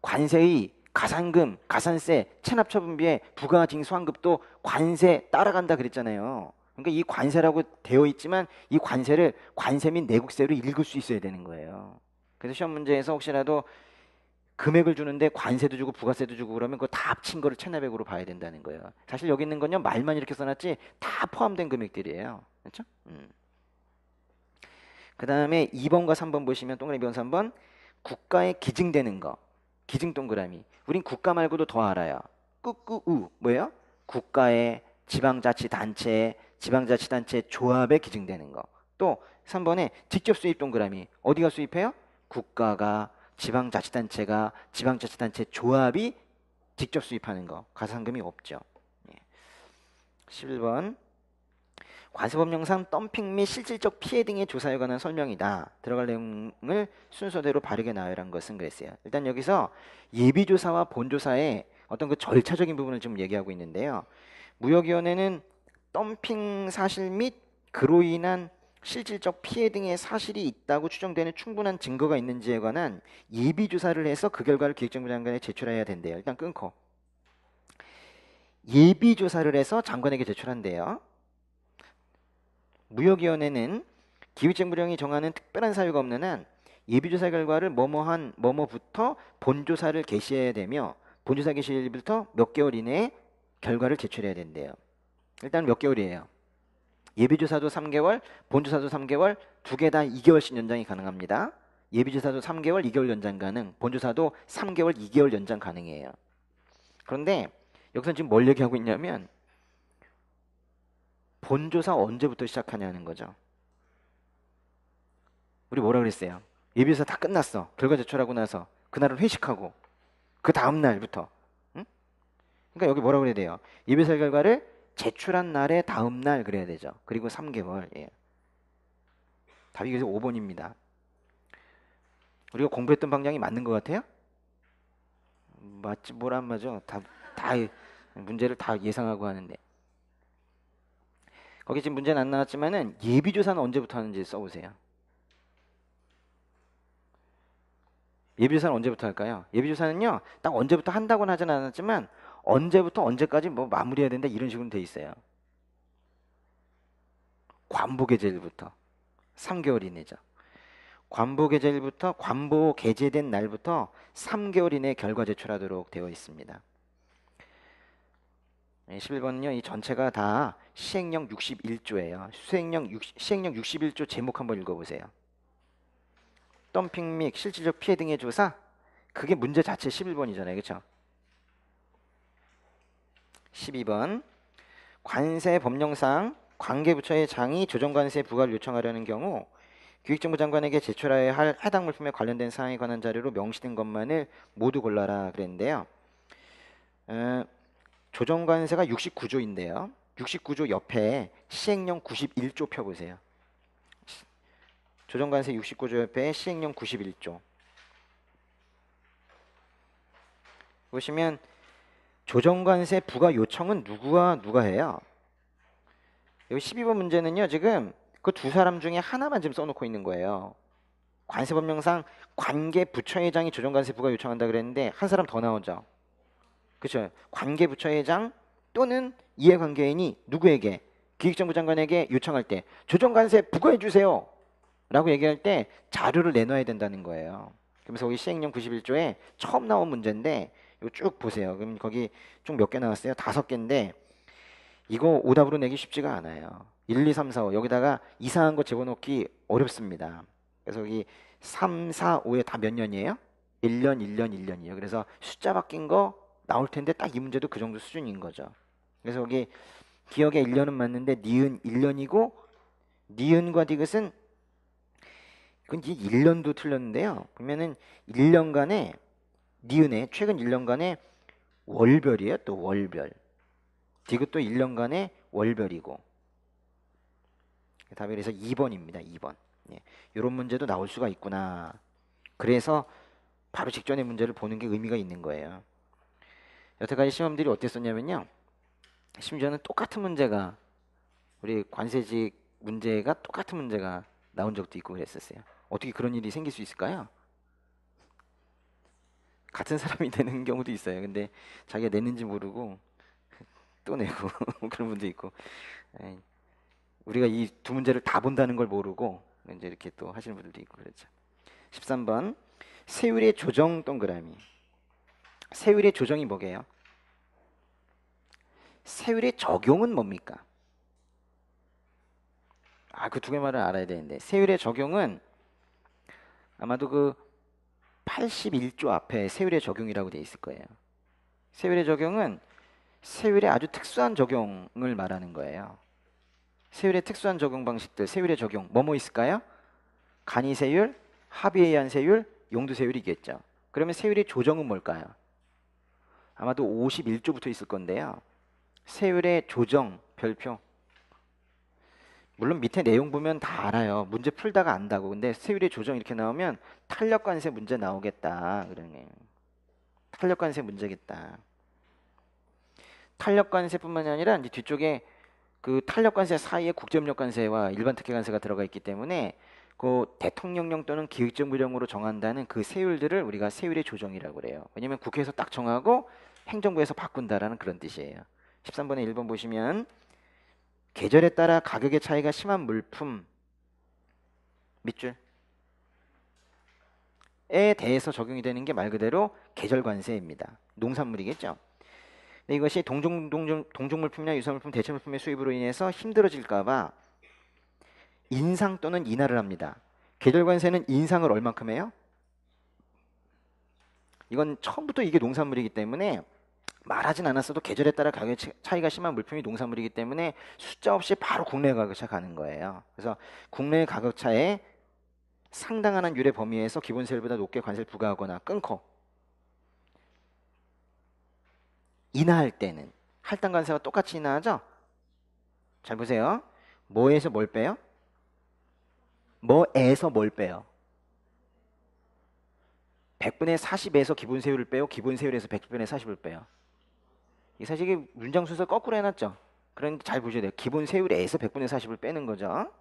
관세의 가산금, 가산세, 체납처분비에 부가징수환급도 관세 따라간다 그랬잖아요. 그러니까 이 관세라고 되어 있지만 이 관세를 관세 및 내국세로 읽을 수 있어야 되는 거예요. 그래서 시험 문제에서 혹시라도 금액을 주는데 관세도 주고 부가세도 주고 그러면 그거 다 합친 거를 체납액으로 봐야 된다는 거예요. 사실 여기 있는 건요 말만 이렇게 써놨지 다 포함된 금액들이에요. 그렇죠? 그 다음에 2번과 3번 보시면 동그라미 2번 3번 국가에 기증되는 거 기증 동그라미. 우린 국가 말고도 더 알아요. 꾸꾸우 뭐예요? 국가의 지방자치단체 조합에 기증되는 거. 또 3번에 직접 수입 동그라미. 어디가 수입해요? 국가가 지방자치단체 조합이 직접 수입하는 거. 가산금이 없죠. 11번 관세법령상 덤핑 및 실질적 피해 등의 조사에 관한 설명이다. 들어갈 내용을 순서대로 바르게 나열한 것은 그랬어요. 일단 여기서 예비조사와 본조사의 어떤 그 절차적인 부분을 좀 얘기하고 있는데요. 무역위원회는 덤핑 사실 및 그로 인한 실질적 피해 등의 사실이 있다고 추정되는 충분한 증거가 있는지에 관한 예비조사를 해서 그 결과를 기획정부 장관에 제출해야 된대요. 일단 끊고 예비조사를 해서 장관에게 제출한대요. 무역위원회는 기획재무령이 정하는 특별한 사유가 없는 한 예비조사 결과를 뭐뭐부터 본조사를 개시해야 되며 본조사 개시일부터 몇 개월 이내에 결과를 제출해야 된대요. 일단 몇 개월이에요? 예비조사도 3개월, 본조사도 3개월, 두 개 다 2개월씩 연장이 가능합니다. 예비조사도 3개월, 2개월 연장 가능, 본조사도 3개월, 2개월 연장 가능해요. 그런데 여기서 지금 뭘 얘기하고 있냐면 본조사 언제부터 시작하냐는 거죠. 우리 뭐라 그랬어요? 예비조사 다 끝났어. 결과 제출하고 나서 그날은 회식하고 그 다음 날부터. 응? 그러니까 여기 뭐라 그래야 돼요? 예비조사 결과를 제출한 날의 다음 날 그래야 되죠. 그리고 3개월. 예. 답이 그래서 5번입니다. 우리가 공부했던 방향이 맞는 것 같아요? 맞지 뭘 안 맞아. 다 문제를 다 예상하고 하는데. 거기 지금 문제는 안 나왔지만은 예비조사는 언제부터 하는지 써보세요. 예비조사는 언제부터 할까요? 예비조사는요 딱 언제부터 한다고는 하진 않았지만 언제부터 언제까지 뭐 마무리해야 된다 이런 식으로 돼 있어요. 관보 게재일부터 3개월 이내죠. 관보 게재된 날부터 3개월 이내 결과 제출하도록 되어 있습니다. 11번은요. 이 전체가 다 시행령 61조예요. 시행령 61조 제목 한번 읽어보세요. 덤핑 및 실질적 피해 등의 조사. 그게 문제 자체 11번이잖아요. 그렇죠? 12번. 관세 법령상 관계부처의 장이 조정관세 부과를 요청하려는 경우 기획정부 장관에게 제출해야 할 해당 물품에 관련된 사항에 관한 자료로 명시된 것만을 모두 골라라 그랬는데요. 조정관세가 69조인데요. 69조 옆에 시행령 91조 펴보세요. 조정관세 69조 옆에 시행령 91조. 보시면 조정관세 부과 요청은 누가 해요? 여기 12번 문제는요. 지금 그 두 사람 중에 하나만 지금 써놓고 있는 거예요. 관세법령상 관계부처회장이 조정관세 부과 요청한다 그랬는데 한 사람 더 나오죠. 그렇죠. 관계부처회장 또는 이해관계인이 누구에게? 기획정부 장관에게 요청할 때 조정관세 부과해 주세요 라고 얘기할 때 자료를 내놔야 된다는 거예요. 그러면서 거기 시행령 91조에 처음 나온 문제인데 이거 쭉 보세요. 그럼 거기 쭉 몇 개 나왔어요? 5개인데 이거 오답으로 내기 쉽지가 않아요. 1, 2, 3, 4, 5 여기다가 이상한 거 집어넣기 어렵습니다. 그래서 여기 3, 4, 5에 다 몇 년이에요? 1년, 1년, 1년이에요. 그래서 숫자 바뀐 거 나올 텐데 딱 이 문제도 그 정도 수준인 거죠. 그래서 여기 기억에 1년은 맞는데 니은 1년이고 니은과 디귿은 이건 이제 1년도 틀렸는데요. 보면은 1년간에 니은에 최근 1년간에 월별이에요. 또 월별. 디귿도 1년간의 월별이고 답이 그래서 2번입니다. 2번. 예, 이런 문제도 나올 수가 있구나. 그래서 바로 직전의 문제를 보는 게 의미가 있는 거예요. 여태까지 시험들이 어땠었냐면요. 심지어는 똑같은 문제가 우리 관세직 문제가 똑같은 문제가 나온 적도 있고 그랬었어요. 어떻게 그런 일이 생길 수 있을까요? 같은 사람이 내는 경우도 있어요. 근데 자기가 냈는지 모르고 또 내고 그런 분도 있고 우리가 이 두 문제를 다 본다는 걸 모르고 이제 이렇게 또 하시는 분들도 있고 그렇죠. 13번 세율의 조정 동그라미. 세율의 조정이 뭐게요? 세율의 적용은 뭡니까? 그 두 개 말을 알아야 되는데 세율의 적용은 아마도 그 81조 앞에 세율의 적용이라고 돼 있을 거예요. 세율의 적용은 세율의 아주 특수한 적용을 말하는 거예요. 세율의 특수한 적용 방식들, 세율의 적용 뭐뭐 있을까요? 간이세율, 합의에 의한 세율, 용도세율이겠죠. 그러면 세율의 조정은 뭘까요? 아마도 51조부터 있을 건데요. 세율의 조정 별표. 물론 밑에 내용 보면 다 알아요. 문제 풀다가 안다고. 근데 세율의 조정 이렇게 나오면 탄력관세 문제 나오겠다. 그러네. 탄력관세 문제겠다. 탄력관세뿐만이 아니라 이제 뒤쪽에 그 탄력관세 사이에 국제협력관세와 일반 특혜관세가 들어가 있기 때문에 그 대통령령 또는 기획정부령으로 정한다는 그 세율들을 우리가 세율의 조정이라고 그래요. 왜냐면 국회에서 딱 정하고 행정부에서 바꾼다라는 그런 뜻이에요. 13번에 1번 보시면 계절에 따라 가격의 차이가 심한 물품 밑줄에 대해서 적용이 되는 게 말 그대로 계절관세입니다. 농산물이겠죠. 근데 이것이 동종물품이나 유사물품, 대체물품의 수입으로 인해서 힘들어질까봐 인상 또는 인하를 합니다. 계절관세는 인상을 얼만큼 해요? 이건 처음부터 이게 농산물이기 때문에 말하진 않았어도 계절에 따라 가격 차이가 심한 물품이 농산물이기 때문에 숫자 없이 바로 국내 가격차 가는 거예요. 그래서 국내 가격차에 상당한 한 유례 범위에서 기본세율보다 높게 관세를 부과하거나 끊고 인하할 때는 할당 관세와 똑같이 인하하죠? 잘 보세요. 뭐에서 뭘 빼요? 뭐에서 뭘 빼요? 100분의 40에서 기본세율을 빼요? 기본세율에서 100분의 40을 빼요? 이 사실 이게 문장 순서 거꾸로 해놨죠? 그런데 잘 보셔야 돼요. 기본세율에서 100분의 40을 빼는 거죠.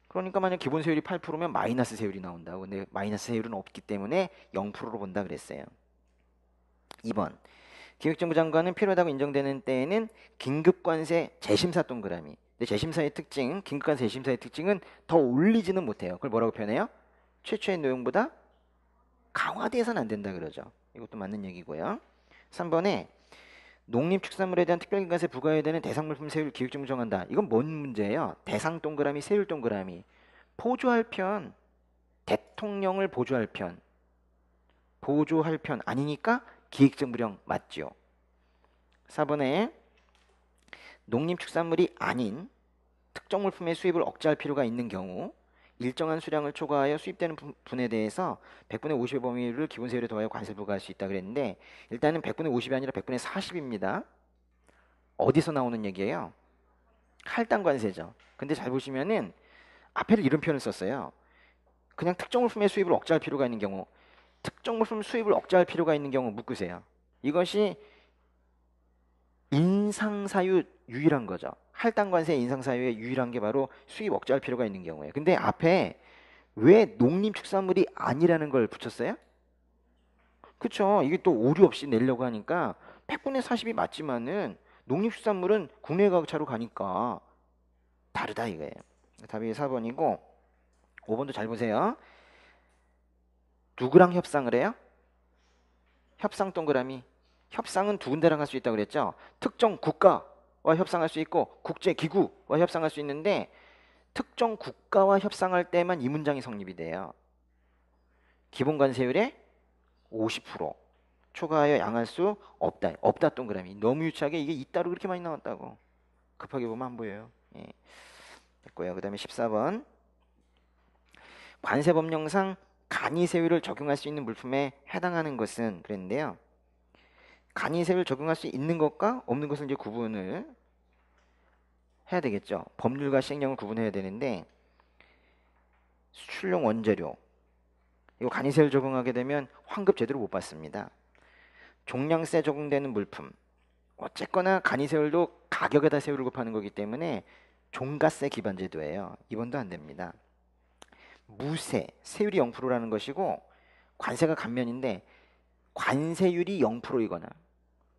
그러니까 만약 기본세율이 8%면 마이너스 세율이 나온다고. 근데 마이너스 세율은 없기 때문에 0%로 본다 그랬어요. 2번 기획정부 장관은 필요하다고 인정되는 때에는 긴급관세 재심사 동그라미. 근데 재심사의 특징, 긴급관세 재심사의 특징은 더 올리지는 못해요. 그걸 뭐라고 표현해요? 최초의 내용보다 강화돼서는 안 된다 그러죠. 이것도 맞는 얘기고요. 3번에 농림축산물에 대한 특별기간세 부과해야 되는 대상물품 세율 기획적 정한다. 이건 뭔 문제예요? 대상 동그라미, 세율 동그라미. 보조할 편, 대통령을 보조할 편. 보조할 편 아니니까 기획적 무령 맞죠. 4번에 농림축산물이 아닌 특정 물품의 수입을 억제할 필요가 있는 경우 일정한 수량을 초과하여 수입되는 분에 대해서 100분의 50의 범위를 기본세율에 더하여 관세를 부과할 수 있다 그랬는데 일단은 100분의 50이 아니라 100분의 40입니다. 어디서 나오는 얘기예요? 할당 관세죠. 근데 잘 보시면은 앞에를 이런 표현을 썼어요. 그냥 특정 물품의 수입을 억제할 필요가 있는 경우 특정 물품 수입을 억제할 필요가 있는 경우 묶으세요. 이것이 인상사유 유일한 거죠. 할당관세의 인상사유의 유일한 게 바로 수입 억제할 필요가 있는 경우에. 근데 앞에 왜 농림축산물이 아니라는 걸 붙였어요? 그쵸. 이게 또 오류 없이 내려고 하니까 100분의 40이 맞지만은 농림축산물은 국내 가격차로 가니까 다르다 이거예요. 답이 4번이고 5번도 잘 보세요. 누구랑 협상을 해요? 협상 동그라미. 협상은 두 군데랑 할 수 있다고 그랬죠. 특정 국가와 협상할 수 있고 국제기구와 협상할 수 있는데 특정 국가와 협상할 때만 이 문장이 성립이 돼요. 기본관세율의 50% 초과하여 양할 수 없다. 없다 동그라미. 너무 유치하게 이게 있다로 그렇게 많이 나왔다고. 급하게 보면 안 보여요. 예. 됐고요. 그 다음에 14번 관세법령상 간이세율을 적용할 수 있는 물품에 해당하는 것은 그랬는데요. 간이세율을 적용할 수 있는 것과 없는 것을 이제 구분을 해야 되겠죠. 법률과 시행령을 구분해야 되는데 수출용 원재료 이거 간이세율 적용하게 되면 환급 제대로 못 받습니다. 종량세 적용되는 물품 어쨌거나 간이세율도 가격에다 세율을 곱하는 거기 때문에 종가세 기반 제도예요. 이번도 안 됩니다. 무세 세율이 0%라는 것이고 관세가 감면인데 관세율이 0%이거나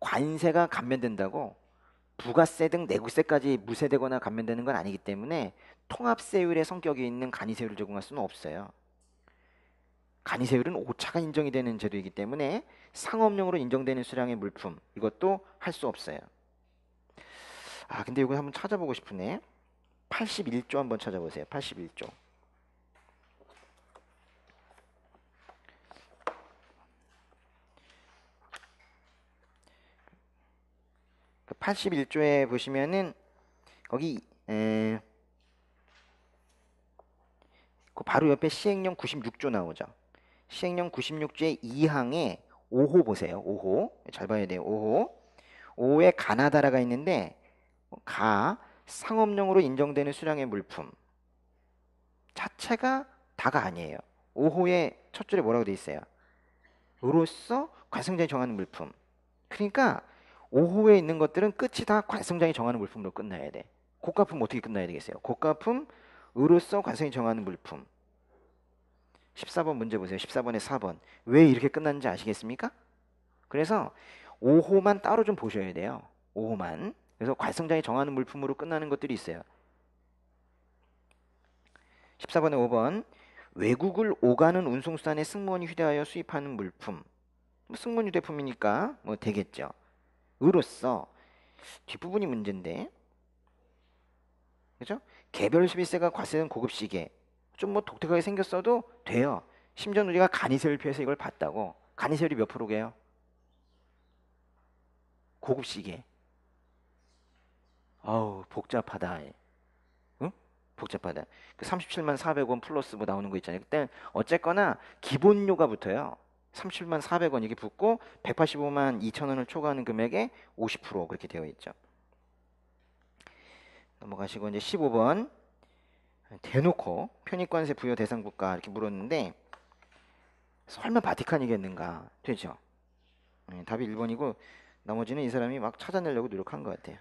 관세가 감면된다고 부가세 등 내구세까지 무세되거나 감면되는 건 아니기 때문에 통합세율의 성격이 있는 간이세율을 적용할 수는 없어요. 간이세율은 오차가 인정이 되는 제도이기 때문에 상업용으로 인정되는 수량의 물품 이것도 할 수 없어요. 아 근데 이거 한번 찾아보고 싶으네. 81조 한번 찾아보세요. 81조. 81조에 보시면은 거기 그 바로 옆에 시행령 96조 나오죠. 시행령 96조의 2항에 5호 보세요. 5호 잘 봐야 돼요. 5호 5호에 가나다라가 있는데 가 상업용으로 인정되는 수량의 물품 자체가 다가 아니에요. 5호의 첫 줄에 뭐라고 돼 있어요? 으로써 관성장이 정하는 물품. 그러니까 5호에 있는 것들은 끝이 다 관성장이 정하는 물품으로 끝나야 돼. 고가품 어떻게 끝나야 되겠어요? 고가품 으로써 관성이 정하는 물품. 14번 문제 보세요. 14번에 4번. 왜 이렇게 끝났는지 아시겠습니까? 그래서 5호만 따로 좀 보셔야 돼요. 5호만. 그래서 관성장이 정하는 물품으로 끝나는 것들이 있어요. 14번에 5번. 외국을 오가는 운송수단에 승무원이 휴대하여 수입하는 물품. 승무원 휴대품이니까 뭐 되겠죠. 으로써 뒷부분이 문제인데. 그죠? 개별 수비세가 과세된 고급 시계. 좀 뭐 독특하게 생겼어도 돼요. 심지어 우리가 간이세율 표에서 이걸 봤다고. 간이세율이 몇 프로게요? 고급 시계. 아우 복잡하다. 응? 복잡하다. 그 37만 400원 플러스 뭐 나오는 거 있잖아요. 그때 어쨌거나 기본료가 붙어요. 37만 400원 이게 붙고 185만 2천 원을 초과하는 금액에 50% 그렇게 되어 있죠. 넘어가시고 이제 15번 대놓고 편입관세 부여 대상 국가 이렇게 물었는데 설마 바티칸이겠는가? 되죠. 답이 1번이고 나머지는 이 사람이 막 찾아내려고 노력한 것 같아요.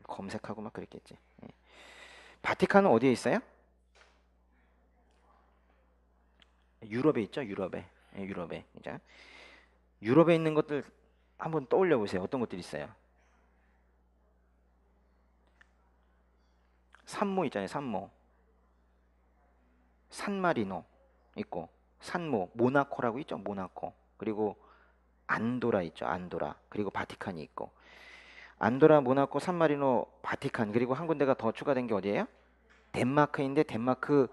검색하고 막 그랬겠지. 바티칸은 어디에 있어요? 유럽에 있죠. 유럽에. 유럽에. 이제 유럽에 있는 것들 한번 떠올려 보세요. 어떤 것들이 있어요? 산모 있잖아요. 산모. 산마리노 있고 산모 모나코라고 있죠. 모나코. 그리고 안도라 있죠. 안도라. 그리고 바티칸이 있고. 안도라, 모나코, 산마리노, 바티칸, 그리고 한 군데가 더 추가된 게 어디예요? 덴마크인데 덴마크,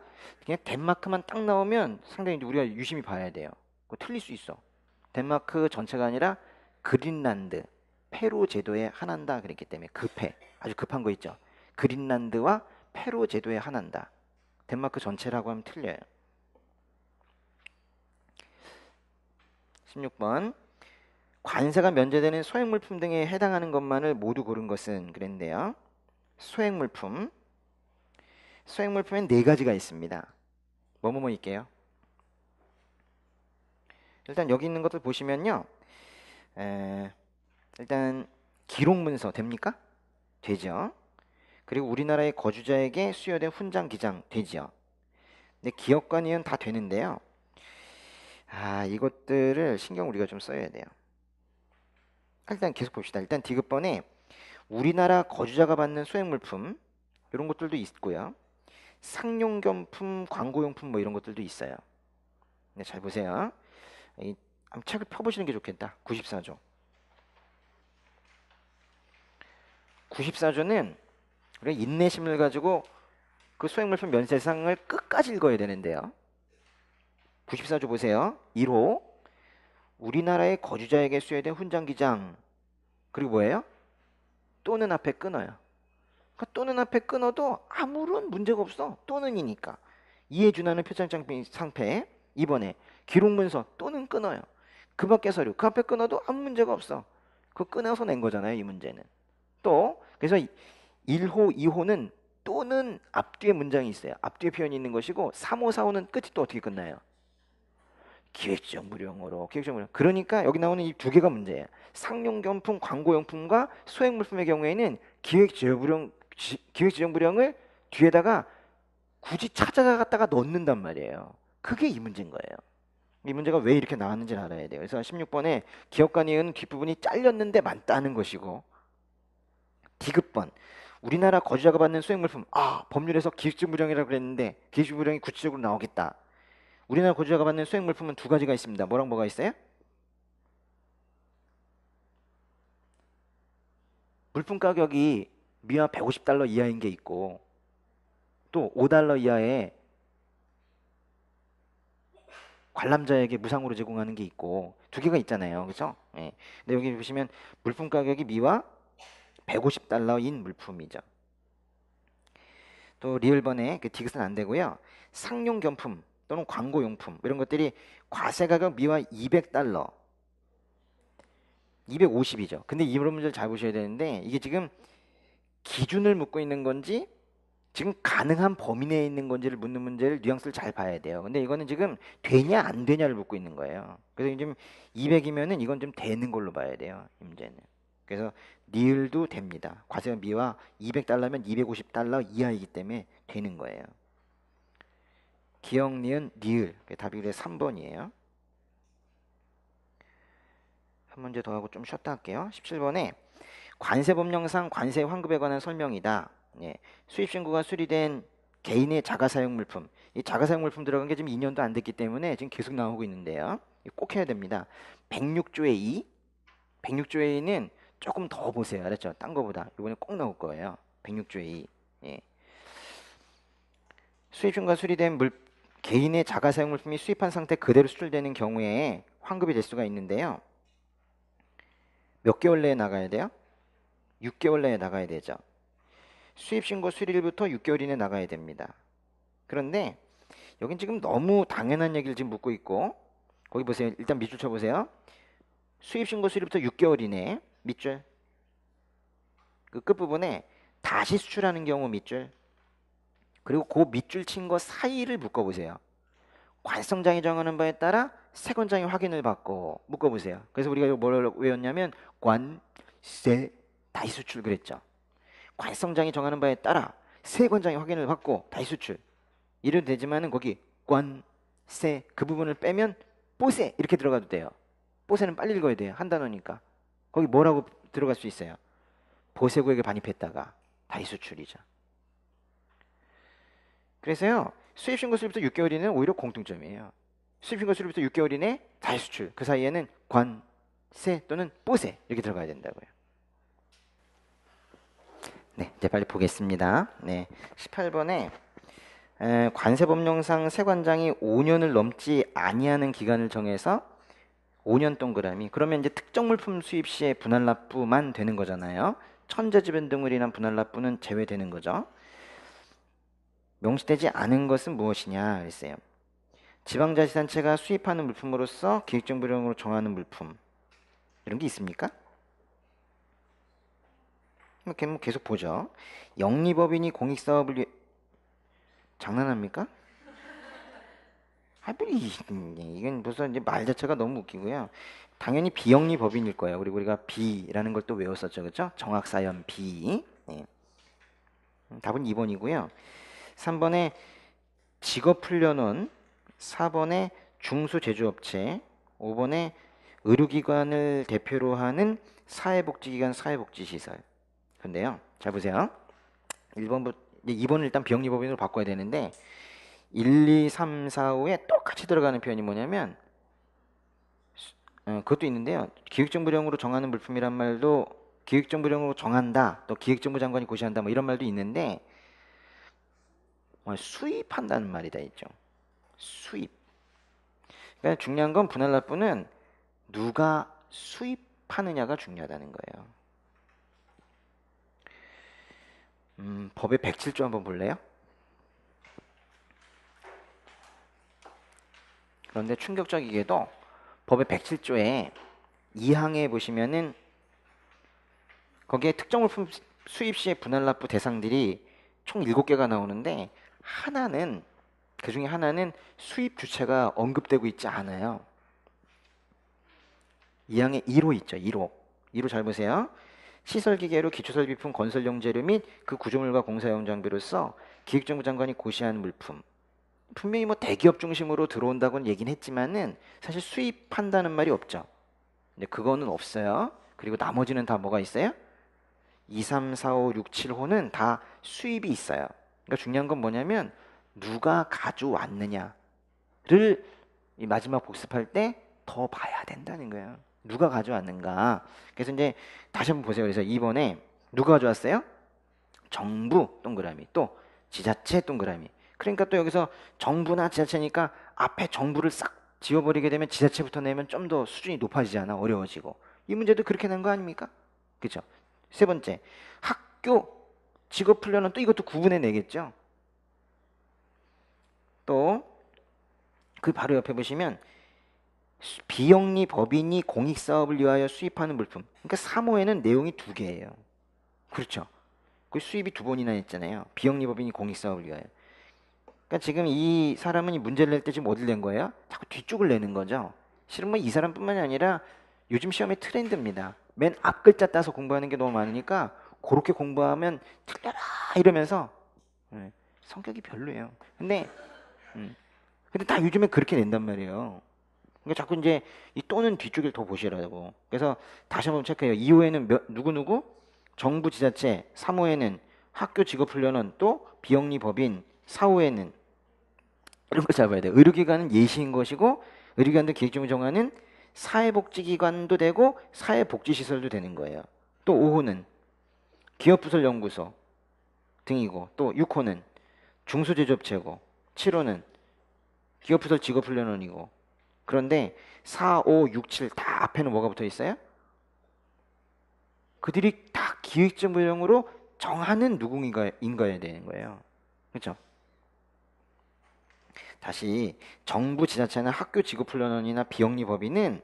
그냥 덴마크만 딱 나오면 상당히 우리가 유심히 봐야 돼요. 그거 틀릴 수 있어. 덴마크 전체가 아니라 그린란드, 페루 제도에 한한다 그랬기 때문에 급해. 아주 급한 거 있죠. 그린란드와 페루 제도에 한한다. 덴마크 전체라고 하면 틀려요. 16번. 관세가 면제되는 소액물품 등에 해당하는 것만을 모두 고른 것은 그랬는데요. 소액물품. 소액물품엔 네 가지가 있습니다. 뭐뭐뭐 있게요. 일단 여기 있는 것들 보시면요. 일단 기록문서 됩니까? 되죠. 그리고 우리나라의 거주자에게 수여된 훈장, 기장 되죠. 근데 기업과 니은 다 되는데요. 이것들을 신경 우리가 좀 써야 돼요. 일단 계속 봅시다. 일단 디귿번에 우리나라 거주자가 받는 소액물품 이런 것들도 있고요. 상용경품, 광고용품 뭐 이런 것들도 있어요. 네, 잘 보세요. 한번 책을 펴보시는 게 좋겠다. 94조. 94조는 우리가 인내심을 가지고 그 소액물품 면세상을 끝까지 읽어야 되는데요. 94조 보세요. 1호 우리나라의 거주자에게 수여된 훈장기장 그리고 뭐예요? 또는 앞에 끊어요. 그러니까 또는 앞에 끊어도 아무런 문제가 없어. 또는이니까. 이에 준하는 표창장 상패 2번에 기록문서 또는 끊어요. 그 밖에 서류 그 앞에 끊어도 아무 문제가 없어. 그거 끊어서 낸 거잖아요. 이 문제는. 또 그래서 1호, 2호는 또는 앞뒤에 문장이 있어요. 앞뒤에 표현이 있는 것이고 3호, 4호는 끝이 또 어떻게 끝나요? 기획적 무령으로. 기획적 무령. 그러니까 여기 나오는 이 두 개가 문제예요. 상용경품, 광고용품과 소액물품의 경우에는 기획지정 무령을 뒤에다가 굳이 찾아갔다가 넣는단 말이에요. 그게 이 문제인 거예요. 이 문제가 왜 이렇게 나왔는지를 알아야 돼요. 그래서 16번에 기업과 니은 뒷부분이 잘렸는데 맞다는 것이고 디귿번 우리나라 거주자가 받는 소액물품 법률에서 기획지무령이라고 그랬는데 기획지무령이 구체적으로 나오겠다. 우리나라 거주자가 받는 소액물품은 두 가지가 있습니다. 뭐랑 뭐가 있어요? 물품 가격이 미화 150달러 이하인 게 있고 또 5달러 이하의 관람자에게 무상으로 제공하는 게 있고 두 개가 있잖아요. 그렇죠? 예. 근데 여기 보시면 물품 가격이 미화 150달러인 물품이죠. 또 리을번에 그 디귿은 안 되고요. 상용경품 또는 광고용품 이런 것들이 과세 가격 미화 200달러 250이죠. 근데 이런 문제를 잘 보셔야 되는데 이게 지금 기준을 묻고 있는 건지 지금 가능한 범위 내에 있는 건지를 묻는 문제를 뉘앙스를 잘 봐야 돼요. 근데 이거는 지금 되냐 안 되냐를 묻고 있는 거예요. 그래서 지금 200이면은 이건 좀 되는 걸로 봐야 돼요. 이 문제는. 그래서 니을도 됩니다. 과세가 미화 200달러면 250달러 이하이기 때문에 되는 거예요. 기억, 니은, 니을. 답이 그래서 3번이에요. 한 문제 더 하고 좀 쉬었다 할게요. 17번에 관세법령상 관세 환급에 관한 설명이다. 수입신고가 수리된 개인의 자가사용물품. 이 자가사용물품 들어간 게 지금 2년도 안 됐기 때문에 지금 계속 나오고 있는데요. 꼭 해야 됩니다. 106조의 2. 106조의 2는 조금 더 보세요. 알았죠? 딴 거보다. 이번에 꼭 나올 거예요. 106조의 2. 수입신고가 수리된 개인의 자가사용물품이 수입한 상태 그대로 수출되는 경우에 환급이 될 수가 있는데요. 몇 개월 내에 나가야 돼요? 6개월 내에 나가야 되죠. 수입신고 수리일부터 6개월 이내에 나가야 됩니다. 그런데 여긴 지금 너무 당연한 얘기를 지금 묻고 있고 거기 보세요. 일단 밑줄 쳐보세요. 수입신고 수리부터 6개월 이내 밑줄 그 끝부분에 다시 수출하는 경우 밑줄 그리고 그 밑줄 친 거 사이를 묶어보세요. 관성장이 정하는 바에 따라 세관장이 확인을 받고 묶어보세요. 그래서 우리가 이거 뭘 외웠냐면 관세 다시 수출 그랬죠. 관성장이 정하는 바에 따라 세관장이 확인을 받고 다시 수출 이래도 되지만은 거기 관세 그 부분을 빼면 뽀세 이렇게 들어가도 돼요. 뽀세는 빨리 읽어야 돼요. 한 단어니까. 거기 뭐라고 들어갈 수 있어요? 보세고에게 반입했다가 다시 수출이죠. 그래서요. 수입신고 수리부터 6개월 이내는 오히려 공통점이에요. 수입신고 수리부터 6개월 이내 다시 수출 그 사이에는 관세 세 또는 뽀세 이렇게 들어가야 된다고요. 네, 이제 빨리 보겠습니다. 네, 18번에 관세법령상 세관장이 5년을 넘지 아니하는 기간을 정해서 5년 동그라미. 그러면 이제 특정 물품 수입 시에 분할납부만 되는 거잖아요. 천재지변 등으로 인한 분할납부는 제외되는 거죠. 명시되지 않은 것은 무엇이냐 그랬어요. 지방자치단체가 수입하는 물품으로서 기획정부령으로 정하는 물품 이런 게 있습니까? 이렇게 뭐 계속 보죠. 영리법인이 공익사업을 장난합니까? 이건 벌써 이제 말 자체가 너무 웃기고요. 당연히 비영리 법인일 거예요. 그리고 우리가 비라는 걸 또 외웠었죠, 그렇죠? 정확사연 비. 네. 답은 2번이고요. 3번에 직업훈련원, 4번에 중소제조업체, 5번에 의료기관을 대표로 하는 사회복지기관 사회복지시설. 근데요, 잘 보세요. 1번부터 2번을 일단 비영리 법인으로 바꿔야 되는데 1, 2, 3, 4, 5에 똑같이 들어가는 표현이 뭐냐면 그것도 있는데요. 기획정부령으로 정하는 물품이란 말도 기획정부령으로 정한다, 또 기획정부 장관이 고시한다 뭐 이런 말도 있는데 수입한다는 말이 다 있죠. 수입. 그러니까 중요한 건 분할납부는 누가 수입하느냐가 중요하다는 거예요. 법의 107조 한번 볼래요? 그런데 충격적이게도 법의 107조에 2항에 보시면은 거기에 특정 물품 수입 시의 분할납부 대상들이 총 7개가 나오는데 하나는 그 중에 하나는 수입 주체가 언급되고 있지 않아요. 2항에 1호 있죠. 1호. 1호 잘 보세요. 시설기계로 기초설비품 건설용재료 및 그 구조물과 공사용 장비로서 기획정부 장관이 고시한 물품. 분명히 뭐 대기업 중심으로 들어온다고는 얘기는 했지만은 사실 수입한다는 말이 없죠. 근데 그거는 없어요. 그리고 나머지는 다 뭐가 있어요? 2, 3, 4, 5, 6, 7호는 다 수입이 있어요. 그러니까 중요한 건 뭐냐면 누가 가져왔느냐를 이 마지막 복습할 때 더 봐야 된다는 거예요. 누가 가져왔는가. 그래서 이제 다시 한번 보세요. 그래서 2번에 누가 가져왔어요? 정부 동그라미, 또 지자체 동그라미. 그러니까 또 여기서 정부나 지자체니까 앞에 정부를 싹 지워버리게 되면 지자체부터 내면 좀 더 수준이 높아지잖아. 어려워지고. 이 문제도 그렇게 낸 거 아닙니까? 그렇죠? 세 번째, 학교 직업훈련은 또 이것도 구분해 내겠죠. 또 그 바로 옆에 보시면 비영리 법인이 공익사업을 위하여 수입하는 물품. 그러니까 3호에는 내용이 2개예요. 그렇죠? 그 수입이 2번이나 했잖아요. 비영리 법인이 공익사업을 위하여. 그러니까 지금 이 사람은 이 문제를 낼 때 지금 어딜 낸 거예요? 자꾸 뒤쪽을 내는 거죠. 실은 뭐 이 사람뿐만이 아니라 요즘 시험의 트렌드입니다. 맨 앞 글자 따서 공부하는 게 너무 많으니까 그렇게 공부하면 틀려라 이러면서 성격이 별로예요. 근데 다 요즘에 그렇게 낸단 말이에요. 그러니까 자꾸 이제 이 또는 뒤쪽을 더 보시라고. 그래서 다시 한번 체크해요. 2호에는 누구누구? 정부 지자체, 3호에는 학교 직업훈련원, 또 비영리 법인, 4호에는 이런 거 잡아야 돼요. 의료기관은 예시인 것이고 의료기관도 기획정부 정하는 사회복지기관도 되고 사회복지시설도 되는 거예요. 또 5호는 기업부설연구소 등이고, 또 6호는 중소제조업체고, 7호는 기업부설 직업훈련원이고. 그런데 4, 5, 6, 7 다 앞에는 뭐가 붙어 있어요? 그들이 다 기획정부령으로 정하는 누군가여야 되는 거예요. 그렇죠? 다시 정부 지자체나 학교 직업훈련원이나 비영리 법인은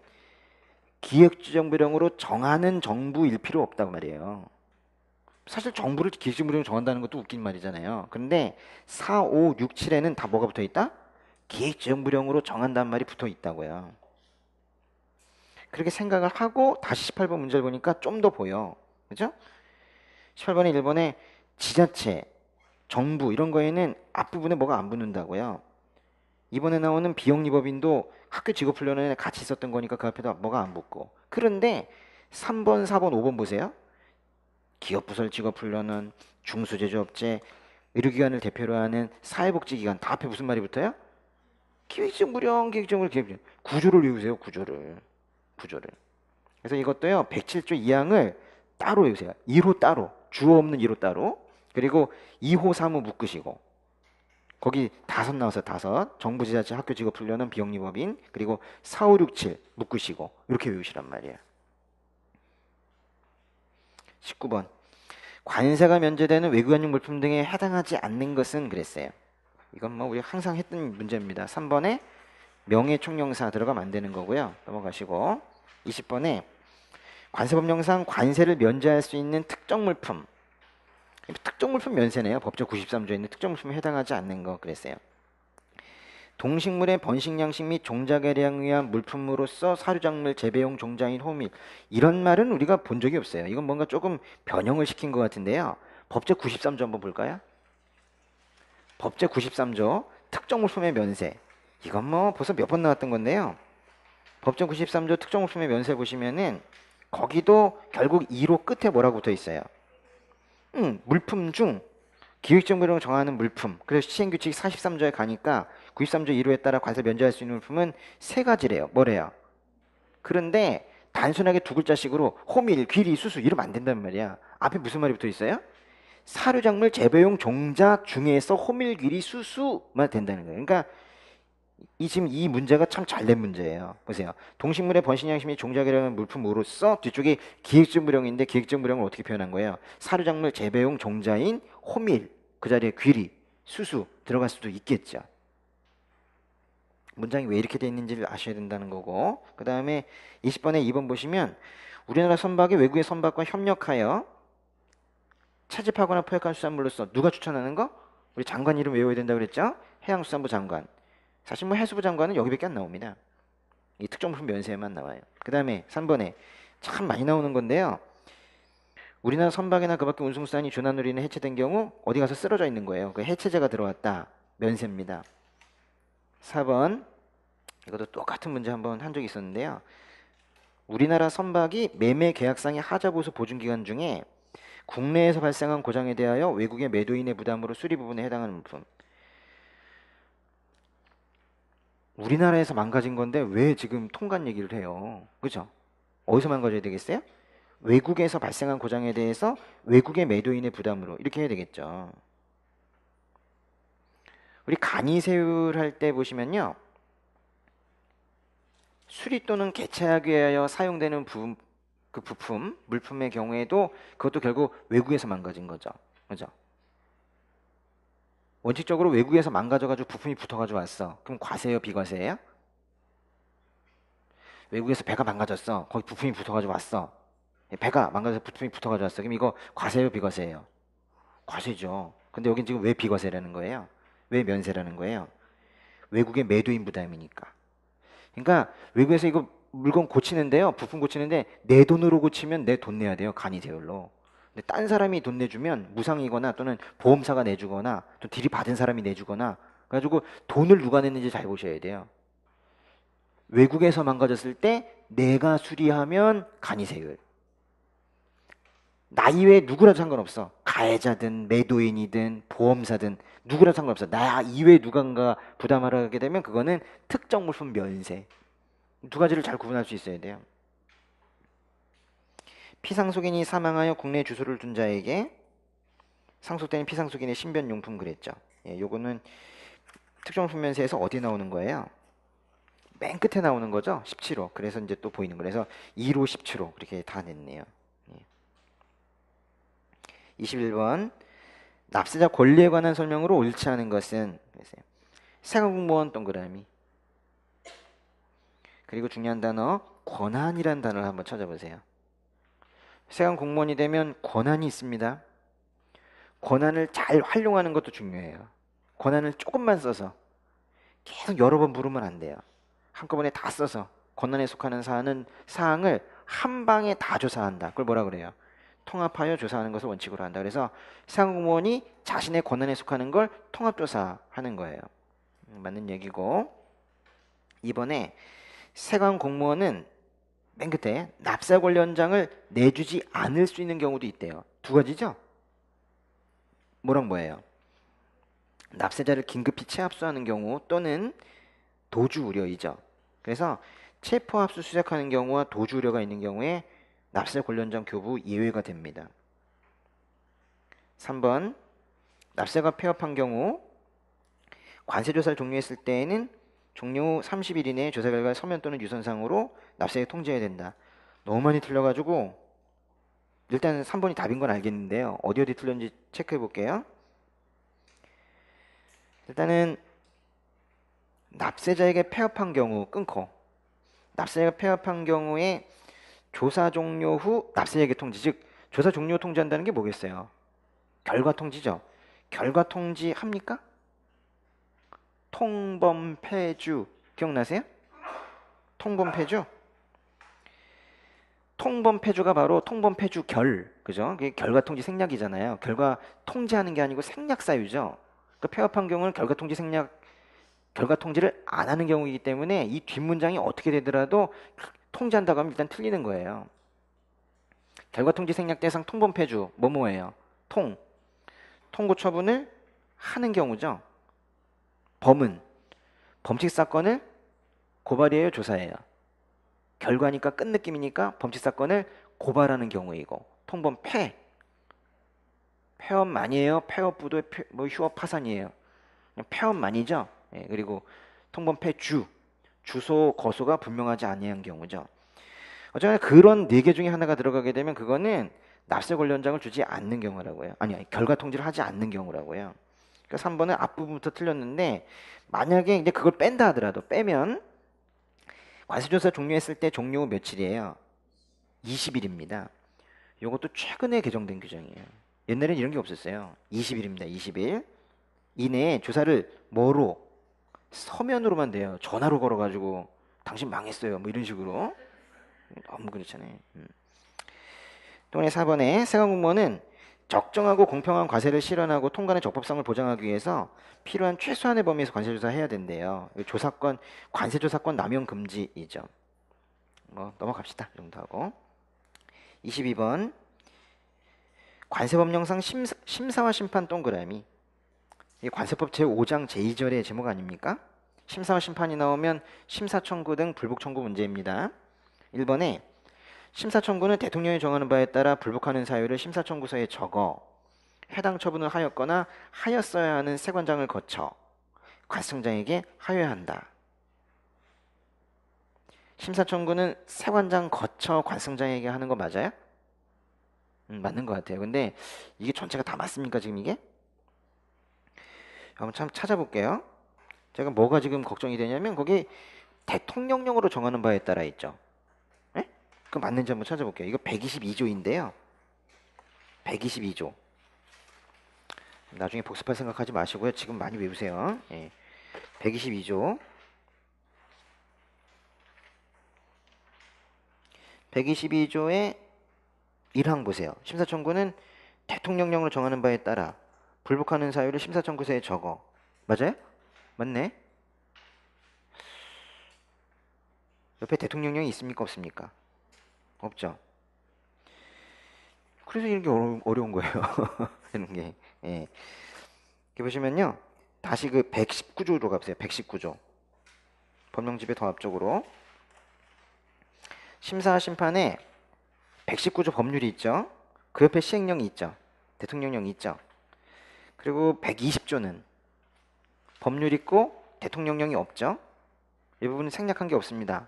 기획정부령으로 정하는 정부일 필요 없다고 말이에요. 사실 정부를 기획정부령으로 정한다는 것도 웃긴 말이잖아요. 그런데 4, 5, 6, 7에는 다 뭐가 붙어 있다? 기획정부령으로 정한다는 말이 붙어 있다고요. 그렇게 생각을 하고 다시 18번 문제를 보니까 좀 더 보여. 그죠? 18번에 1번에 지자체, 정부 이런 거에는 앞부분에 뭐가 안 붙는다고요. 이번에 나오는 비영리법인도 학교 직업훈련에 같이 있었던 거니까 그 앞에다 뭐가 안 붙고. 그런데 3번, 4번, 5번 보세요. 기업부설 직업훈련은 중소제조업체, 의료기관을 대표로 하는 사회복지기관 다 앞에 무슨 말이 붙어요? 기획정부령, 기획정부령. 구조를 외우세요. 구조를. 그래서 이것도요 107조 2항을 따로 외우세요. 1호 따로, 주어 없는 1호 따로, 그리고 2호 3호 묶으시고, 거기 다섯 나와서 다섯, 정부 지자체 학교 직업 훈련은 비영리법인, 그리고 4, 5, 6, 7 묶으시고 이렇게 외우시란 말이에요. 19번 관세가 면제되는 외국환용 물품 등에 해당하지 않는 것은 그랬어요. 이건 뭐 우리 항상 했던 문제입니다. 3번에 명예총영사 들어가면 안 되는 거고요. 넘어가시고 20번에 관세법령상 관세를 면제할 수 있는 특정 물품, 특정 물품 면세네요. 법조 93조에 있는 특정 물품에 해당하지 않는 거 그랬어요. 동식물의 번식 양식 및 종자 개량을 위한 물품으로서 사료작물 재배용 종자인 호밀, 이런 말은 우리가 본 적이 없어요. 이건 뭔가 조금 변형을 시킨 것 같은데요. 법제 93조 한번 볼까요? 법제 93조 특정 물품의 면세, 이건 뭐 벌써 몇 번 나왔던 건데요. 법제 93조 특정 물품의 면세 보시면은 거기도 결국 2로 끝에 뭐라고 붙어 있어요? 물품 중 기획정보를 정하는 물품. 그래서 시행규칙 43조에 가니까 93조 1호에 따라 관세 면제할 수 있는 물품은 세 가지래요. 뭐래요? 그런데 단순하게 두 글자식으로 호밀, 귀리, 수수 이러면 안 된단 말이야. 앞에 무슨 말이 붙어 있어요? 사료작물 재배용 종자 중에서 호밀, 귀리, 수수만 된다는 거예요. 그러니까 지금 이 문제가 참 잘된 문제예요. 보세요. 동식물의 번식양식이 종자개량한 물품으로서 뒤쪽에 기획정부령인데 기획정부령을 어떻게 표현한 거예요? 사료작물 재배용 종자인 호밀, 그 자리에 귀리, 수수 들어갈 수도 있겠죠. 문장이 왜 이렇게 돼 있는지를 아셔야 된다는 거고, 그 다음에 20번에 2번 보시면 우리나라 선박이 외국의 선박과 협력하여 차집하거나 포획한 수산물로서 누가 추천하는 거? 우리 장관 이름 외워야 된다고 그랬죠? 해양수산부 장관. 사실 뭐 해수부 장관은 여기밖에 안 나옵니다. 이 특정물품 면세에만 나와요. 그 다음에 3번에 참 많이 나오는 건데요. 우리나라 선박이나 그 밖에 운송수단이 조난으로 인해 해체된 경우 어디 가서 쓰러져 있는 거예요. 그 해체제가 들어왔다. 면세입니다. 4번 이것도 똑같은 문제 한번 한 적이 있었는데요. 우리나라 선박이 매매 계약상의 하자보수 보증기간 중에 국내에서 발생한 고장에 대하여 외국의 매도인의 부담으로 수리 부분에 해당하는 물품. 우리나라에서 망가진 건데 왜 지금 통관 얘기를 해요? 그죠? 어디서 망가져야 되겠어요? 외국에서 발생한 고장에 대해서 외국의 매도인의 부담으로 이렇게 해야 되겠죠. 우리 간이세율 할 때 보시면요. 수리 또는 개체하기 위하여 사용되는 그 부품, 물품의 경우에도 그것도 결국 외국에서 망가진 거죠. 그죠? 원칙적으로 외국에서 망가져가지고 부품이 붙어가지고 왔어. 그럼 과세예요, 비과세예요? 외국에서 배가 망가졌어. 거기 부품이 붙어가지고 왔어. 배가 망가져서 부품이 붙어가지고 왔어. 그럼 이거 과세예요, 비과세예요? 과세죠. 근데 여긴 지금 왜 비과세라는 거예요? 왜 면세라는 거예요? 외국의 매도인 부담이니까. 그러니까 외국에서 이거 물건 고치는데요. 부품 고치는데 내 돈으로 고치면 내 돈 내야 돼요. 간이세율로. 근데 딴 사람이 돈 내주면 무상이거나 또는 보험사가 내주거나 또 딜이 받은 사람이 내주거나 그래가지고 돈을 누가 냈는지 잘 보셔야 돼요. 외국에서 망가졌을 때 내가 수리하면 간이세율. 나 이외에 누구라도 상관없어. 가해자든 매도인이든 보험사든 누구라도 상관없어. 나 이외에 누군가 부담하게 되면 그거는 특정 물품 면세. 두 가지를 잘 구분할 수 있어야 돼요. 피상속인이 사망하여 국내 주소를 둔 자에게 상속되는 피상속인의 신변용품 그랬죠. 예, 요거는 특정물품 면세에서 어디 나오는 거예요? 맨 끝에 나오는 거죠. 17호. 그래서 이제 또 보이는 거예요. 그래서 2로 17호 그렇게 다 냈네요. 21번 납세자 권리에 관한 설명으로 옳지 않은 것은 세관공무원 동그라미. 그리고 중요한 단어 권한이라는 단어를 한번 찾아보세요. 세관공무원이 되면 권한이 있습니다. 권한을 잘 활용하는 것도 중요해요. 권한을 조금만 써서 계속 여러 번 부르면 안 돼요. 한꺼번에 다 써서 권한에 속하는 사항을 한 방에 다 조사한다. 그걸 뭐라 그래요? 통합하여 조사하는 것을 원칙으로 한다. 그래서 세관공무원이 자신의 권한에 속하는 걸 통합조사하는 거예요. 맞는 얘기고, 이번에 세관공무원은 맨 끝에 납세 관련장을 내주지 않을 수 있는 경우도 있대요. 두 가지죠? 뭐랑 뭐예요? 납세자를 긴급히 체압수하는 경우 또는 도주 우려이죠. 그래서 체포합수수색하는 경우와 도주 우려가 있는 경우에 납세 관련장 교부 예외가 됩니다. 3번 납세가 폐업한 경우 관세조사를 종료했을 때에는 종료 후 30일 이내에 조사 결과 서면 또는 유선상으로 납세에 통지해야 된다. 너무 많이 틀려가지고 일단 3번이 답인 건 알겠는데요. 어디 틀렸는지 체크해 볼게요. 일단은 납세자에게 폐업한 경우 끊고 납세자가 폐업한 경우에 조사 종료 후 납세자에게 통지, 즉 조사 종료 후 통지한다는 게 뭐겠어요? 결과 통지죠. 결과 통지 합니까? 통범 폐주 기억나세요? 통범 폐주? 통범 폐주가 바로 통범 폐주 그죠? 그게 결과 통지 생략이잖아요. 결과 통지하는 게 아니고 생략 사유죠. 그러니까 폐업한 경우는 결과 통지를 안 하는 경우이기 때문에 이 뒷문장이 어떻게 되더라도 통지한다고 하면 일단 틀리는 거예요. 결과 통지 생략 대상 통범 폐주 뭐뭐예요? 통고 처분을 하는 경우죠. 범은 범칙 사건을 고발이에요, 조사예요. 결과니까 끝 느낌이니까 범칙 사건을 고발하는 경우이고 통범 폐업만이에요. 폐업부도 뭐 휴업 파산이에요. 그냥 폐업만이죠. 예, 그리고 통범 주소 거소가 분명하지 아니한 경우죠. 어쨌거나 그런 4개 중에 하나가 들어가게 되면 그거는 납세 관련장을 주지 않는 경우라고요. 아니 결과 통지를 하지 않는 경우라고요. 그러니까 3번은 앞부분부터 틀렸는데 만약에 이제 그걸 뺀다 하더라도 빼면 관세조사 종료했을 때 종료 후 며칠이에요? 20일입니다. 이것도 최근에 개정된 규정이에요. 옛날엔 이런 게 없었어요. 20일입니다. 20일 이내에 조사를 뭐로? 서면으로만 돼요. 전화로 걸어가지고 당신 망했어요. 뭐 이런 식으로. 너무 그렇잖아요. 또 4번에 세관공무원은 적정하고 공평한 과세를 실현하고 통관의 적법성을 보장하기 위해서 필요한 최소한의 범위에서 관세조사해야 된대요. 관세조사권 남용 금지이죠. 뭐 넘어갑시다. 이 정도 하고 22번 관세법령상 심사와 심판 동그라미. 이 관세법 제5장 제2절의 제목 아닙니까? 심사와 심판이 나오면 심사 청구 등 불복 청구 문제입니다. 1번에 심사 청구는 대통령이 정하는 바에 따라 불복하는 사유를 심사 청구서에 적어 해당 처분을 하였거나 하였어야 하는 세관장을 거쳐 관청장에게 하여야 한다. 심사 청구는 세관장 거쳐 관청장에게 하는 거 맞아요? 맞는 것 같아요. 근데 이게 전체가 다 맞습니까 지금 이게? 한번 참 찾아볼게요. 제가 뭐가 지금 걱정이 되냐면 거기 대통령령으로 정하는 바에 따라 있죠. 예? 그거 맞는지 한번 찾아볼게요. 이거 122조인데요. 122조. 나중에 복습할 생각하지 마시고요. 지금 많이 외우세요. 예. 122조. 122조의 1항 보세요. 심사청구는 대통령령으로 정하는 바에 따라 불복하는 사유를 심사청구서에 적어. 맞아요? 맞네. 옆에 대통령령이 있습니까? 없습니까? 없죠. 그래서 이렇게 어려운 거예요. 이런 게. 예. 이렇게 보시면요. 다시 그 119조로 가보세요. 119조. 법령집의 더 앞쪽으로. 심사와 심판에 119조 법률이 있죠. 그 옆에 시행령이 있죠. 대통령령이 있죠. 그리고 120조는 법률 있고 대통령령이 없죠. 이 부분은 생략한 게 없습니다.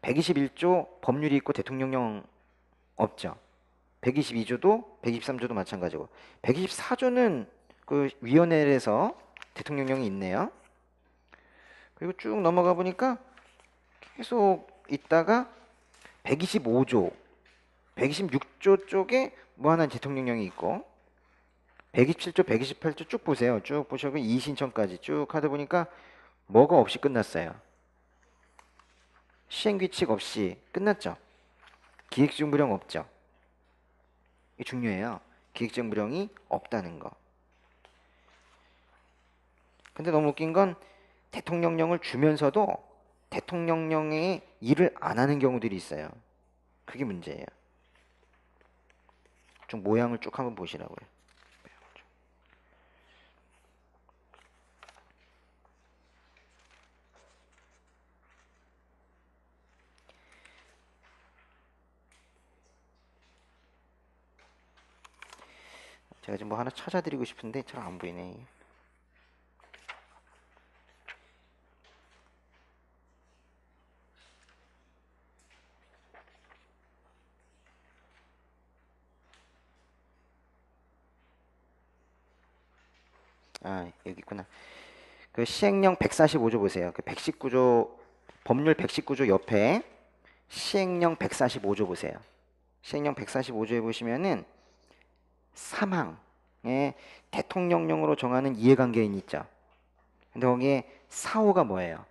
121조 법률이 있고 대통령령 없죠. 122조도 123조도 마찬가지고 124조는 그 위원회에서 대통령령이 있네요. 그리고 쭉 넘어가 보니까 계속 있다가 125조 126조 쪽에 뭐 하나 대통령령이 있고 127조 128조 쭉 보세요. 쭉 보시고 이의신청까지 쭉 하다 보니까 뭐가 없이 끝났어요. 시행규칙 없이 끝났죠. 기획시정부령 없죠. 이게 중요해요. 기획시정부령이 없다는 거. 근데 너무 웃긴 건 대통령령을 주면서도 대통령령의 일을 안 하는 경우들이 있어요. 그게 문제예요. 좀 모양을 쭉 한번 보시라고요. 제가 지금 뭐 하나 찾아드리고 싶은데 잘 안 보이네. 아, 여기 있구나. 그 시행령 145조 보세요. 그 119조 법률 119조 옆에 시행령 145조 보세요. 시행령 145조에 보시면은 사망에 대통령령으로 정하는 이해관계인 있죠. 근데 거기에 사호가 뭐예요?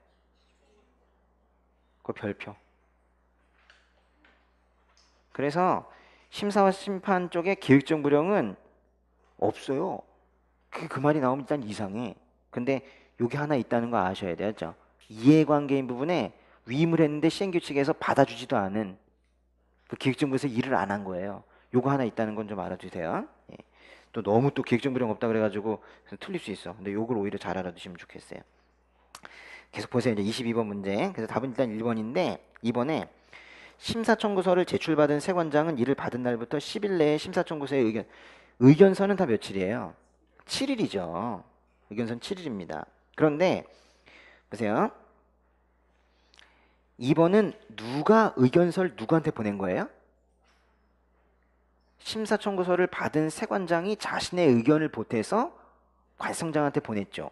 그 별표. 그래서 심사와 심판 쪽에 계획정부령은 없어요. 그 말이 나오면 일단 이상해. 근데 요게 하나 있다는 거 아셔야 되죠. 이해관계인 부분에 위임을 했는데 시행규칙에서 받아주지도 않은 그 기획정부에서 일을 안 한 거예요. 요거 하나 있다는 건 좀 알아두세요. 예. 또 너무 또 기획정부령 없다 그래가지고 틀릴 수 있어. 근데 요걸 오히려 잘 알아두시면 좋겠어요. 계속 보세요. 이제 22번 문제. 그래서 답은 일단 1번인데 2번에 심사청구서를 제출받은 세관장은 이를 받은 날부터 10일 내에 심사청구서의 의견서는 다 며칠이에요? 7일이죠. 의견서는 7일입니다. 그런데 보세요. 2번은 누가 의견서를 누구한테 보낸 거예요? 심사청구서를 받은 세관장이 자신의 의견을 보태서 관성장한테 보냈죠.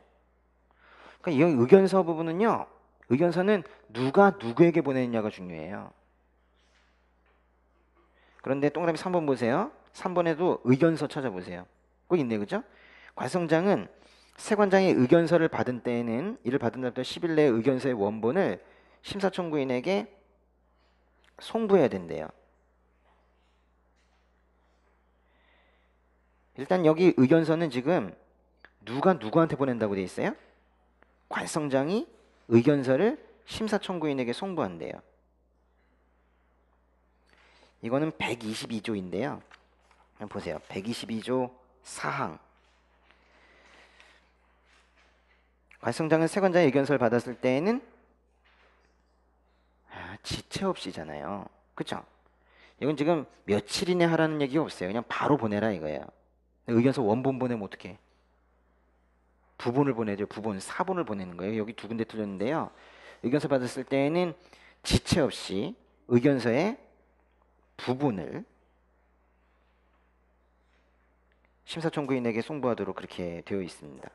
그러니까 이 의견서 부분은요. 의견서는 누가 누구에게 보냈냐가 중요해요. 그런데 동그라미 3번 보세요. 3번에도 의견서 찾아보세요. 꼭 있네, 그죠? 관성장은 세관장의 의견서를 받은 때에는 이를 받은 날부터 10일 내에 의견서의 원본을 심사청구인에게 송부해야 된대요. 일단 여기 의견서는 지금 누가 누구한테 보낸다고 돼 있어요? 관성장이 의견서를 심사청구인에게 송부한대요. 이거는 122조인데요. 보세요. 122조 4항. 관성장은 세관장의 의견서를 받았을 때에는 지체 없이잖아요. 그쵸? 이건 지금 며칠 이내 하라는 얘기가 없어요. 그냥 바로 보내라 이거예요. 의견서 원본 보내면 어떡해? 부본을 보내죠. 부본, 사본을 보내는 거예요. 여기 두 군데 틀렸는데요. 의견서 받았을 때에는 지체 없이 의견서의 부분을 심사청구인에게 송부하도록 그렇게 되어 있습니다.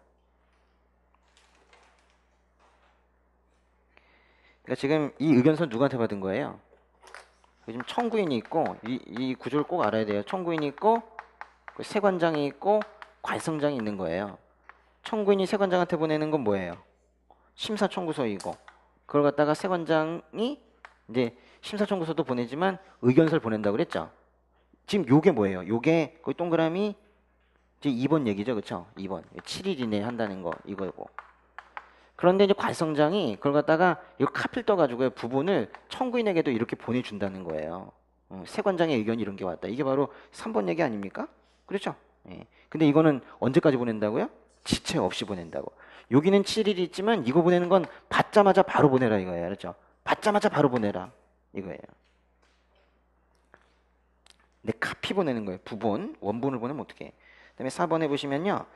그러니까 지금 이 의견서 누구한테 받은 거예요? 지금 청구인이 있고 이 구조를 꼭 알아야 돼요. 청구인이 있고 세관장이 있고 관성장이 있는 거예요. 청구인이 세관장한테 보내는 건 뭐예요? 심사청구서이고 그걸 갖다가 세관장이 이제 심사청구서도 보내지만 의견서를 보낸다고 그랬죠. 지금 요게 뭐예요? 요게 거기 동그라미 이제 2번 얘기죠. 그쵸? 2번 7일 이내에 한다는 거 이거고. 그런데 이제 관성장이 그걸 갖다가 이거 카피를 떠가지고 부분을 청구인에게도 이렇게 보내준다는 거예요. 세관장의 의견이 이런 게 왔다. 이게 바로 3번 얘기 아닙니까? 그렇죠? 예. 근데 이거는 언제까지 보낸다고요? 지체 없이 보낸다고. 여기는 7일이 있지만 이거 보내는 건 받자마자 바로 보내라 이거예요. 그렇죠? 받자마자 바로 보내라 이거예요. 근데 카피 보내는 거예요. 부본, 원본을 보내면 어떻게? 그다음에 4번에 보시면요.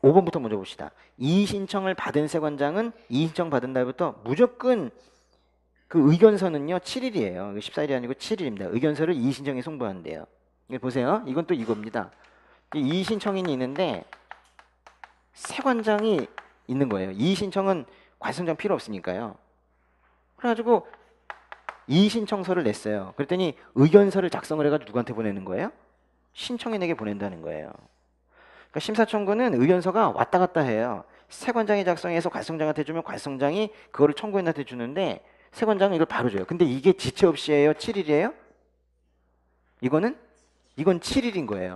5번부터 먼저 봅시다. 이의 신청을 받은 세관장은 이의 신청 받은 날부터 무조건 그 의견서는요 7일이에요. 14일이 아니고 7일입니다. 의견서를 이의 신청에 송부한대요. 보세요. 이건 또 이겁니다. 이의 신청인이 있는데 세관장이 있는 거예요. 이의 신청은 관성장 필요 없으니까요. 그래가지고 이의 신청서를 냈어요. 그랬더니 의견서를 작성을 해가지고 누구한테 보내는 거예요? 신청인에게 보낸다는 거예요. 그러니까 심사청구는 의견서가 왔다 갔다 해요. 세관장이 작성해서 관성장한테 주면 관성장이 그거를 청구인한테 주는데 세관장은 이걸 바로 줘요. 근데 이게 지체 없이 해요? 7일이에요? 이건 7일인 거예요.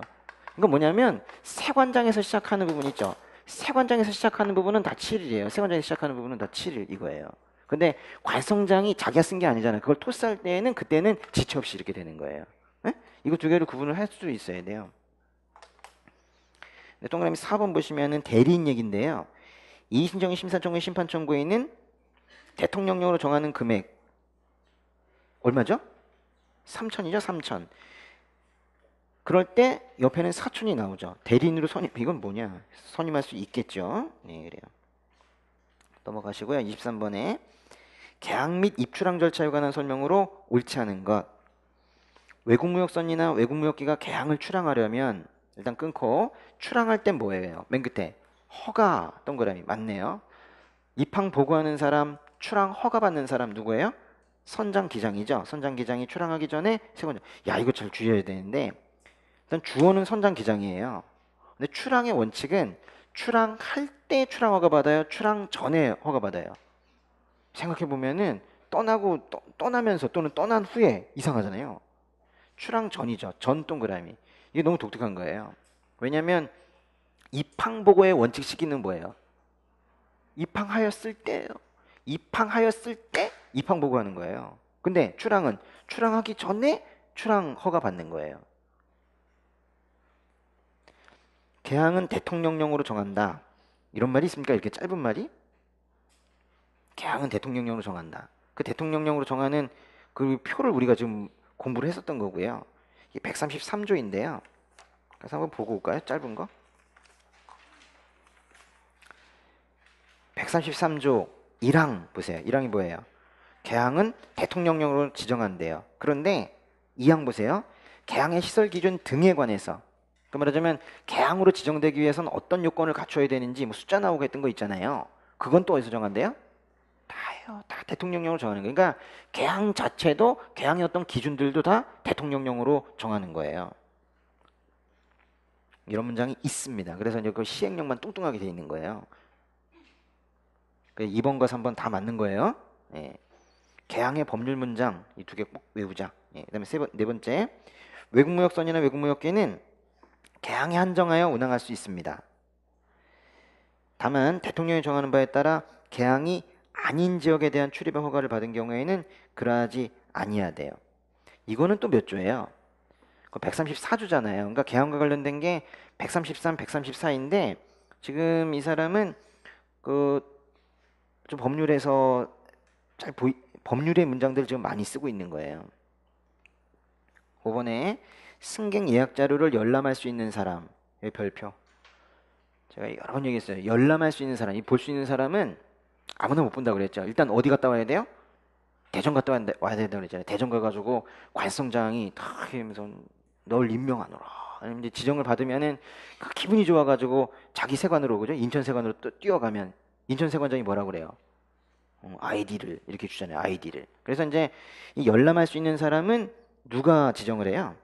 이건 뭐냐면 세관장에서 시작하는 부분 있죠. 세관장에서 시작하는 부분은 다 7일이에요. 세관장에서 시작하는 부분은 다 7일 이거예요. 근데 관성장이 자기가 쓴 게 아니잖아요. 그걸 토스할 때에는 그때는 지체 없이 이렇게 되는 거예요. 네? 이거 두 개를 구분을 할 수 있어야 돼요. 동그라미 4번 보시면은 대리인 얘기인데요. 이의신청인 심사청구인 심판청구인은 대통령령으로 정하는 금액 얼마죠? 3천이죠. 3천. 그럴 때 옆에는 사촌이 나오죠. 대리인으로 선임, 이건 뭐냐? 선임할 수 있겠죠. 네, 그래요. 넘어가시고요. 23번에 계약 및 입출항 절차에 관한 설명으로 옳지 않은 것. 외국무역선이나 외국무역기가 계약을 출항하려면 일단 끊고 출항할 땐 뭐예요? 맨 끝에 허가 동그라미 맞네요. 입항 보고하는 사람, 출항 허가 받는 사람 누구예요? 선장 기장이죠. 선장 기장이 출항하기 전에 세관장. 야, 이거 잘 주의해야 되는데 일단 주어는 선장 기장이에요. 근데 출항의 원칙은 출항할 때 출항 허가 받아요? 출항 전에 허가 받아요? 생각해 보면은 떠나면서 또는 떠난 후에 이상하잖아요. 출항 전이죠. 전 동그라미. 이게 너무 독특한 거예요. 왜냐하면 입항 보고의 원칙 시기는 뭐예요? 입항하였을 때예요. 입항하였을 때 입항 보고하는 거예요. 근데 출항은 출항하기 전에 출항 허가 받는 거예요. 개항은 대통령령으로 정한다. 이런 말이 있습니까? 이렇게 짧은 말이? 개항은 대통령령으로 정한다. 그 대통령령으로 정하는 그 표를 우리가 지금 공부를 했었던 거고요. 이게 133조인데요. 그래서 한번 보고 올까요? 짧은 거. 133조 1항 보세요. 1항이 뭐예요? 개항은 대통령령으로 지정한대요. 그런데 2항 보세요. 개항의 시설 기준 등에 관해서. 그 말하자면 개항으로 지정되기 위해서는 어떤 요건을 갖춰야 되는지 뭐 숫자 나오고 했던 거 있잖아요. 그건 또 어디서 정한대요? 다요. 다 대통령령으로 정하는 거예요. 그러니까 개항 자체도 개항의 어떤 기준들도 다 대통령령으로 정하는 거예요. 이런 문장이 있습니다. 그래서 이제 그 시행령만 뚱뚱하게 돼 있는 거예요. 2번과 3번 다 맞는 거예요. 예. 개항의 법률 문장 이 두 개 꼭 외우자. 예. 그다음에 네 번째 외국무역선이나 외국무역기는 개항에 한정하여 운항할 수 있습니다. 다만 대통령이 정하는 바에 따라 개항이 아닌 지역에 대한 출입의 허가를 받은 경우에는 그러하지 아니하대요. 이거는 또 몇 조예요? 134조잖아요. 그러니까 개항과 관련된 게 133, 134인데 지금 이 사람은 좀 법률에서 법률의 문장들을 지금 많이 쓰고 있는 거예요. 5번에 승객 예약 자료를 열람할 수 있는 사람. 여기 별표. 제가 여러 번 얘기했어요. 열람할 수 있는 사람. 이 볼 수 있는 사람은 아무나 못 본다고 그랬죠. 일단 어디 갔다 와야 돼요? 대전 갔다 와야 된다고 그랬잖아요. 대전 가가지고 관성장이 탁 하면서 널 임명하노라. 아니면 이제 지정을 받으면은 기분이 좋아가지고 자기 세관으로 그죠? 인천 세관으로 또 뛰어가면 인천 세관장이 뭐라고 그래요? 아이디를 이렇게 주잖아요. 아이디를. 그래서 이제 이 열람할 수 있는 사람은 누가 지정을 해요?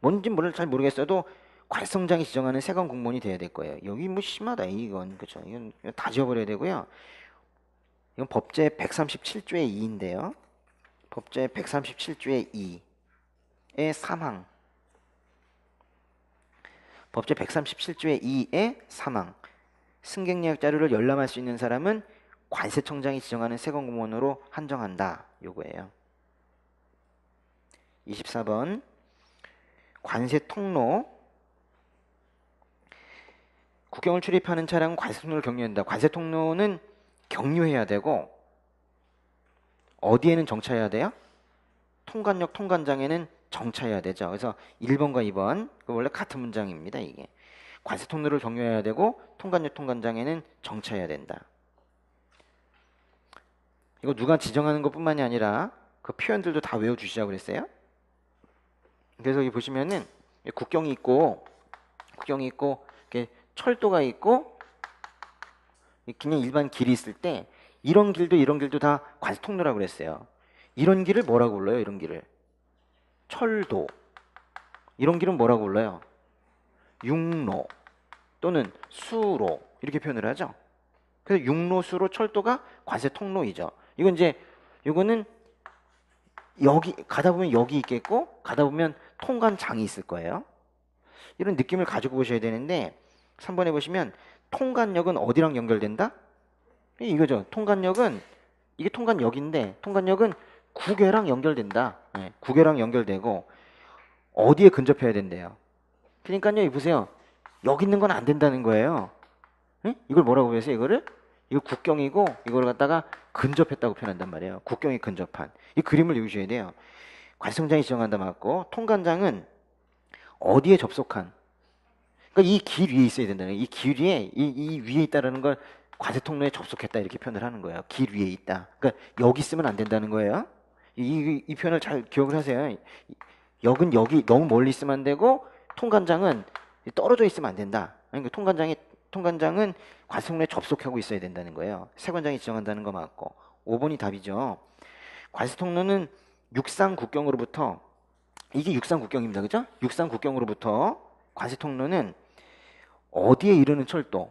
뭔지 잘 모르겠어도 관성장이 지정하는 세관 공무원이 돼야 될 거예요. 여기 뭐 심하다 이건 그죠? 이건 다 지워버려야 되고요. 이건 법제 137조의 2인데요. 법제 137조의 2의 3항. 법제 137조의 2의 3항. 승객 예약 자료를 열람할 수 있는 사람은 관세청장이 지정하는 세관 공무원으로 한정한다. 요거예요. 24번 관세 통로. 국경을 출입하는 차량은 관세 통로를 경유한다. 관세 통로는 경유해야 되고 어디에는 정차해야 돼요? 통관역 통관장에는 정차해야 되죠. 그래서 1번과 2번 원래 같은 문장입니다. 이게 관세 통로를 경유해야 되고 통관역 통관장에는 정차해야 된다. 이거 누가 지정하는 것뿐만이 아니라 그 표현들도 다 외워주시라고 그랬어요. 그래서 여기 보시면은 국경이 있고 이렇게 철도가 있고 그냥 일반 길이 있을 때 이런 길도 다 관세 통로라고 그랬어요. 이런 길을 뭐라고 불러요? 이런 길을 철도. 이런 길은 뭐라고 불러요? 육로 또는 수로 이렇게 표현을 하죠. 그래서 육로, 수로, 철도가 관세 통로이죠. 이거는 여기 가다 보면 여기 있겠고 가다 보면 통관장이 있을 거예요. 이런 느낌을 가지고 보셔야 되는데 3번에 보시면 통관역은 어디랑 연결된다? 이거죠. 통관역은 이게 통관역인데 통관역은 국외랑 연결된다. 네, 국외랑 연결되고 어디에 근접해야 된대요. 그러니까요. 여기 보세요. 여기 있는 건 안 된다는 거예요. 네? 이걸 뭐라고 그랬어요? 이거 국경이고 이걸 갖다가 근접했다고 표현한단 말이에요. 국경에 근접한. 이 그림을 외우셔야 돼요. 관세통장이 지정한다 맞고, 통관장은 어디에 접속한, 그러니까 이 길 위에 있어야 된다는 거예요. 이 길 위에 이 위에 있다라는 걸 관세통로에 접속했다 이렇게 표현을 하는 거예요. 길 위에 있다. 그러니까 여기 쓰면 안 된다는 거예요. 이 표현을 잘 기억을 하세요. 역은 여기 너무 멀리 있으면 안 되고, 통관장은 떨어져 있으면 안 된다. 그러니까 통관장은 관세통로에 접속하고 있어야 된다는 거예요. 세관장이 지정한다는 거 맞고. 5번이 답이죠. 관세통로는 육상국경으로부터, 이게 육상국경입니다. 그죠? 육상국경으로부터 관세통로는 어디에 이르는 철도,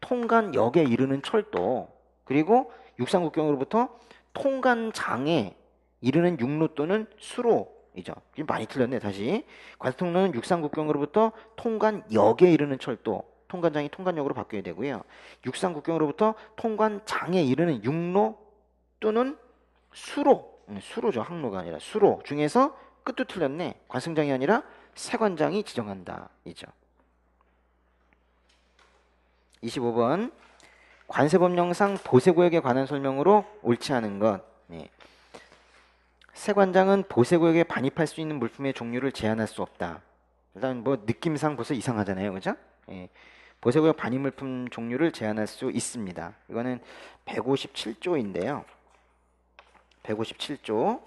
통관역에 이르는 철도, 그리고 육상국경으로부터 통관장에 이르는 육로 또는 수로이죠. 지금 많이 틀렸네. 다시. 관세통로는 육상국경으로부터 통관역에 이르는 철도, 통관장이 통관역으로 바뀌어야 되고요. 육상국경으로부터 통관장에 이르는 육로 또는 수로죠. 항로가 아니라 수로 중에서, 끝도 틀렸네. 관승장이 아니라 세관장이 지정한다 이죠. 25번 관세법령상 보세구역에 관한 설명으로 옳지 않은 것. 네. 세관장은 보세구역에 반입할 수 있는 물품의 종류를 제한할 수 없다. 일단 뭐 느낌상 벌써 이상하잖아요, 그죠? 예. 보세구역 반입 물품 종류를 제한할 수 있습니다. 이거는 157조인데요. 157조.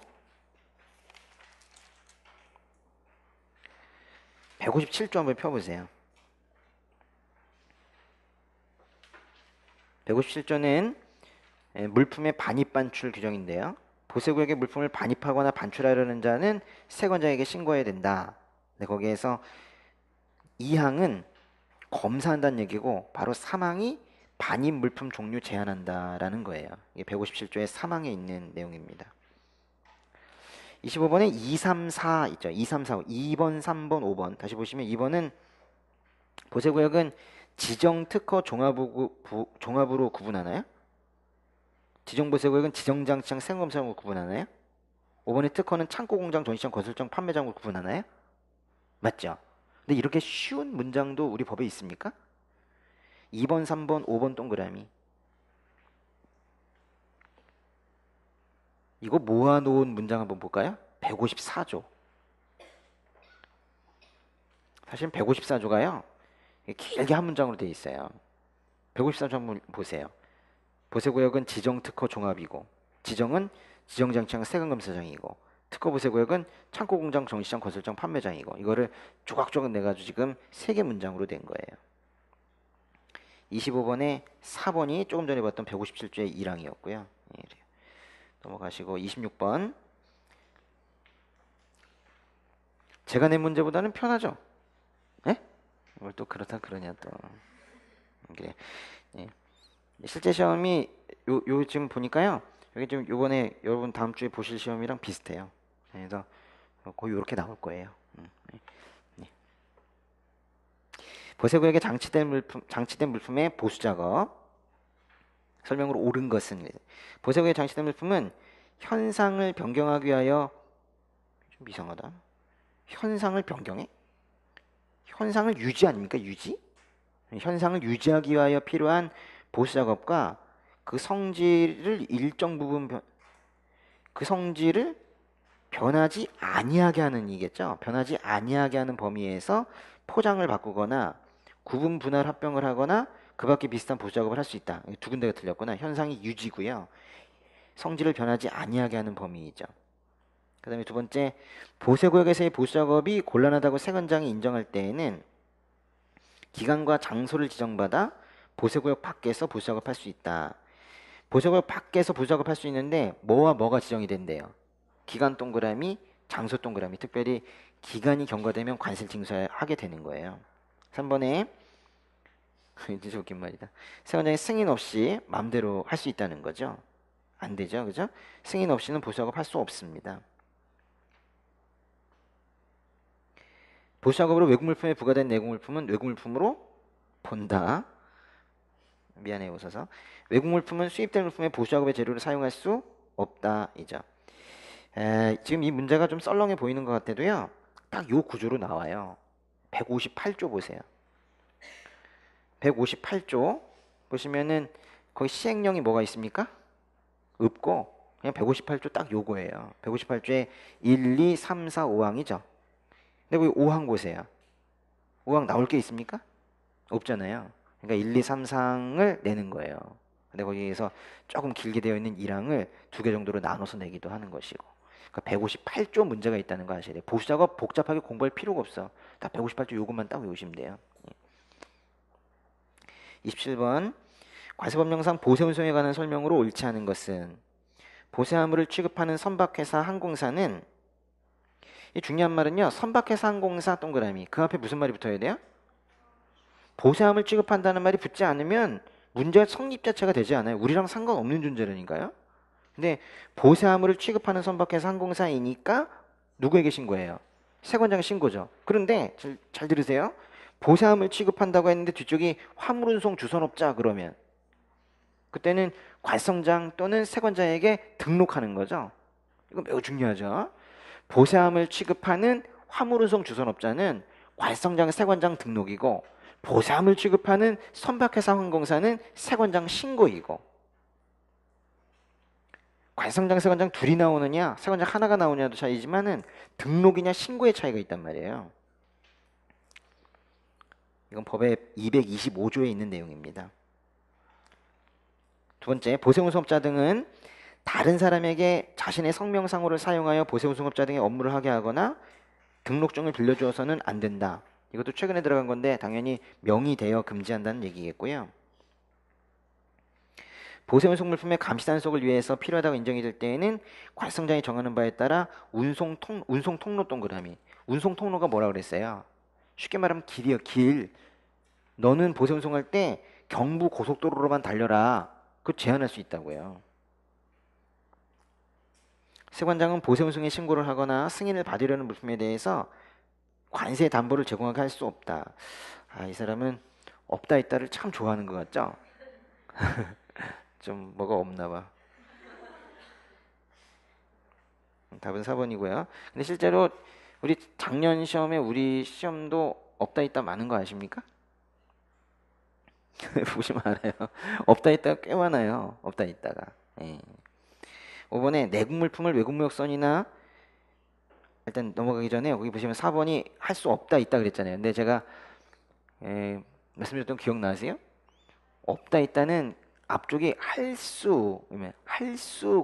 157조 한번 펴보세요. 157조는 물품의 반입 반출 규정인데요. 보세구역에 물품을 반입하거나 반출하려는 자는 세관장에게 신고해야 된다. 네, 거기에서 2항은 검사한다는 얘기고, 바로 3항이 반입 물품 종류 제한한다라는 거예요. 이게 157조의 3항에 있는 내용입니다. 25번에 2, 3, 4 있죠. 2, 3, 4, 2번, 3번, 5번. 다시 보시면 2번은 보세구역은 지정 특허 종합으로 구분하나요? 지정보세구역은 지정장치장 생검사장으로 구분하나요? 5번의 특허는 창고공장, 전시장, 건설장, 판매장으로 구분하나요? 맞죠? 근데 이렇게 쉬운 문장도 우리 법에 있습니까? 2번, 3번, 5번 동그라미. 이거 모아놓은 문장 한번 볼까요? 154조. 사실 154조가요. 길게 한 문장으로 되어 있어요. 154조 한번 보세요. 보세구역은 지정특허 종합이고, 지정은 지정장치장 세관검사장이고, 특허보세구역은 창고공장, 전시장, 건설장, 판매장이고, 이거를 조각조각 내가지고 지금 3개 문장으로 된 거예요. 25번에 4번이 조금 전에 봤던 157조의 1항이었고요. 넘어가시고 26번. 제가 낸 문제보다는 편하죠? 예? 뭘 또 그렇다 그러냐 또. 그래. 예. 실제 시험이 요 지금 보니까요. 여기 지금 요번에 여러분 다음 주에 보실 시험이랑 비슷해요. 그래서 거의 이렇게 나올 거예요. 네. 보세구역에 장치된 물품의 보수 작업. 설명으로 옳은 것은, 보세구역에 장치된 물품은 현상을 변경하기 위하여, 좀 이상하다. 현상을 변경해? 현상을 유지 아닙니까? 유지? 현상을 유지하기 위하여 필요한 보수 작업과 그 성질을 일정 부분 그 성질을 변하지 아니하게 하는 이겠죠. 변하지 아니하게 하는 범위에서 포장을 바꾸거나 구분 분할 합병을 하거나 그 밖에 비슷한 보수 작업을 할 수 있다. 두 군데가 틀렸구나. 현상이 유지고요. 성질을 변하지 아니하게 하는 범위이죠. 그 다음에 두 번째, 보세구역에서의 보수 작업이 곤란하다고 세관장이 인정할 때에는 기간과 장소를 지정받아 보세구역 밖에서 보수 작업할 수 있다. 보세구역 밖에서 보수 작업할 수 있는데 뭐와 뭐가 지정이 된대요. 기간 동그라미, 장소 동그라미. 특별히 기간이 경과되면 관세를 징수하게 되는 거예요. 3번에 진짜 웃긴 말이다. 세관장이 승인 없이 마음대로 할 수 있다는 거죠. 안 되죠, 그죠? 승인 없이는 보수 작업 할 수 없습니다. 보수 작업으로 외국 물품에 부과된 내국 물품은 외국 물품으로 본다. 미안해요, 웃어서. 외국 물품은 수입된 물품의 보수 작업의 재료를 사용할 수 없다이죠. 지금 이 문제가 좀 썰렁해 보이는 것 같아도요. 딱 요 구조로 나와요. 158조 보세요. 158조 보시면은 거기 시행령이 뭐가 있습니까? 없고 그냥 158조 딱 요거예요. 158조에 1, 2, 3, 4, 5항이죠. 근데 거기 5항 보세요. 5항 나올 게 있습니까? 없잖아요. 그러니까 1, 2, 3, 4항을 내는 거예요. 근데 거기에서 조금 길게 되어 있는 1항을 두 개 정도로 나눠서 내기도 하는 것이고. 그러니까 158조 문제가 있다는 거 아셔야 돼요. 보수작업 복잡하게 공부할 필요가 없어. 딱 158조 요것만 딱 외우시면 돼요. 27번 과세법령상 보세운송에 관한 설명으로 옳지 않은 것은 보세화물을 취급하는 선박회사 항공사는 이 중요한 말은요. 선박회사 항공사 동그라미 그 앞에 무슨 말이 붙어야 돼요? 보세함을 취급한다는 말이 붙지 않으면 문제 성립 자체가 되지 않아요. 우리랑 상관없는 존재라니까요. 근데 보세화물을 취급하는 선박회사 항공사이니까 누구에게 신고해요? 세관장 신고죠. 그런데 잘 들으세요. 보세함을 취급한다고 했는데 뒤쪽이 화물운송 주선업자 그러면 그때는 관성장 또는 세관장에게 등록하는 거죠. 이건 매우 중요하죠. 보세함을 취급하는 화물운송 주선업자는 관성장 세관장 등록이고 보세함을 취급하는 선박회사 항공사는 세관장 신고이고 관성장 세관장 둘이 나오느냐 세관장 하나가 나오냐도 차이지만은 등록이냐 신고의 차이가 있단 말이에요. 이건 법의 225조에 있는 내용입니다. 두 번째, 보세운송업자 등은 다른 사람에게 자신의 성명상호를 사용하여 보세운송업자 등의 업무를 하게 하거나 등록증을 빌려주어서는 안 된다. 이것도 최근에 들어간 건데 당연히 명의되어 금지한다는 얘기겠고요. 보세운송 물품의 감시단속을 위해서 필요하다고 인정이 될 때에는 관성장이 정하는 바에 따라 운송 통로 동그라미. 운송 통로가 뭐라 그랬어요? 쉽게 말하면 길이요, 길. 너는 보세운송할 때 경부 고속도로로만 달려라. 그거 제한할 수 있다고요. 세관장은 보세운송에 신고를 하거나 승인을 받으려는 물품에 대해서 관세 담보를 제공하게 할 수 없다. 아, 이 사람은 없다 있다를 참 좋아하는 것 같죠? 좀 뭐가 없나 봐. 답은 4번이고요. 근데 실제로 우리 작년 시험에 우리 시험도 없다 있다 많은 거 아십니까? 보시면 알아요. 없다 있다가 꽤 많아요. 없다 있다가. 예. 5번에 내국 물품을 외국 무역선이나 일단 넘어가기 전에 여기 보시면 4번이 할 수 없다 있다 그랬잖아요. 근데 제가 말씀드렸던 기억나세요? 없다 있다는 앞쪽이 할 수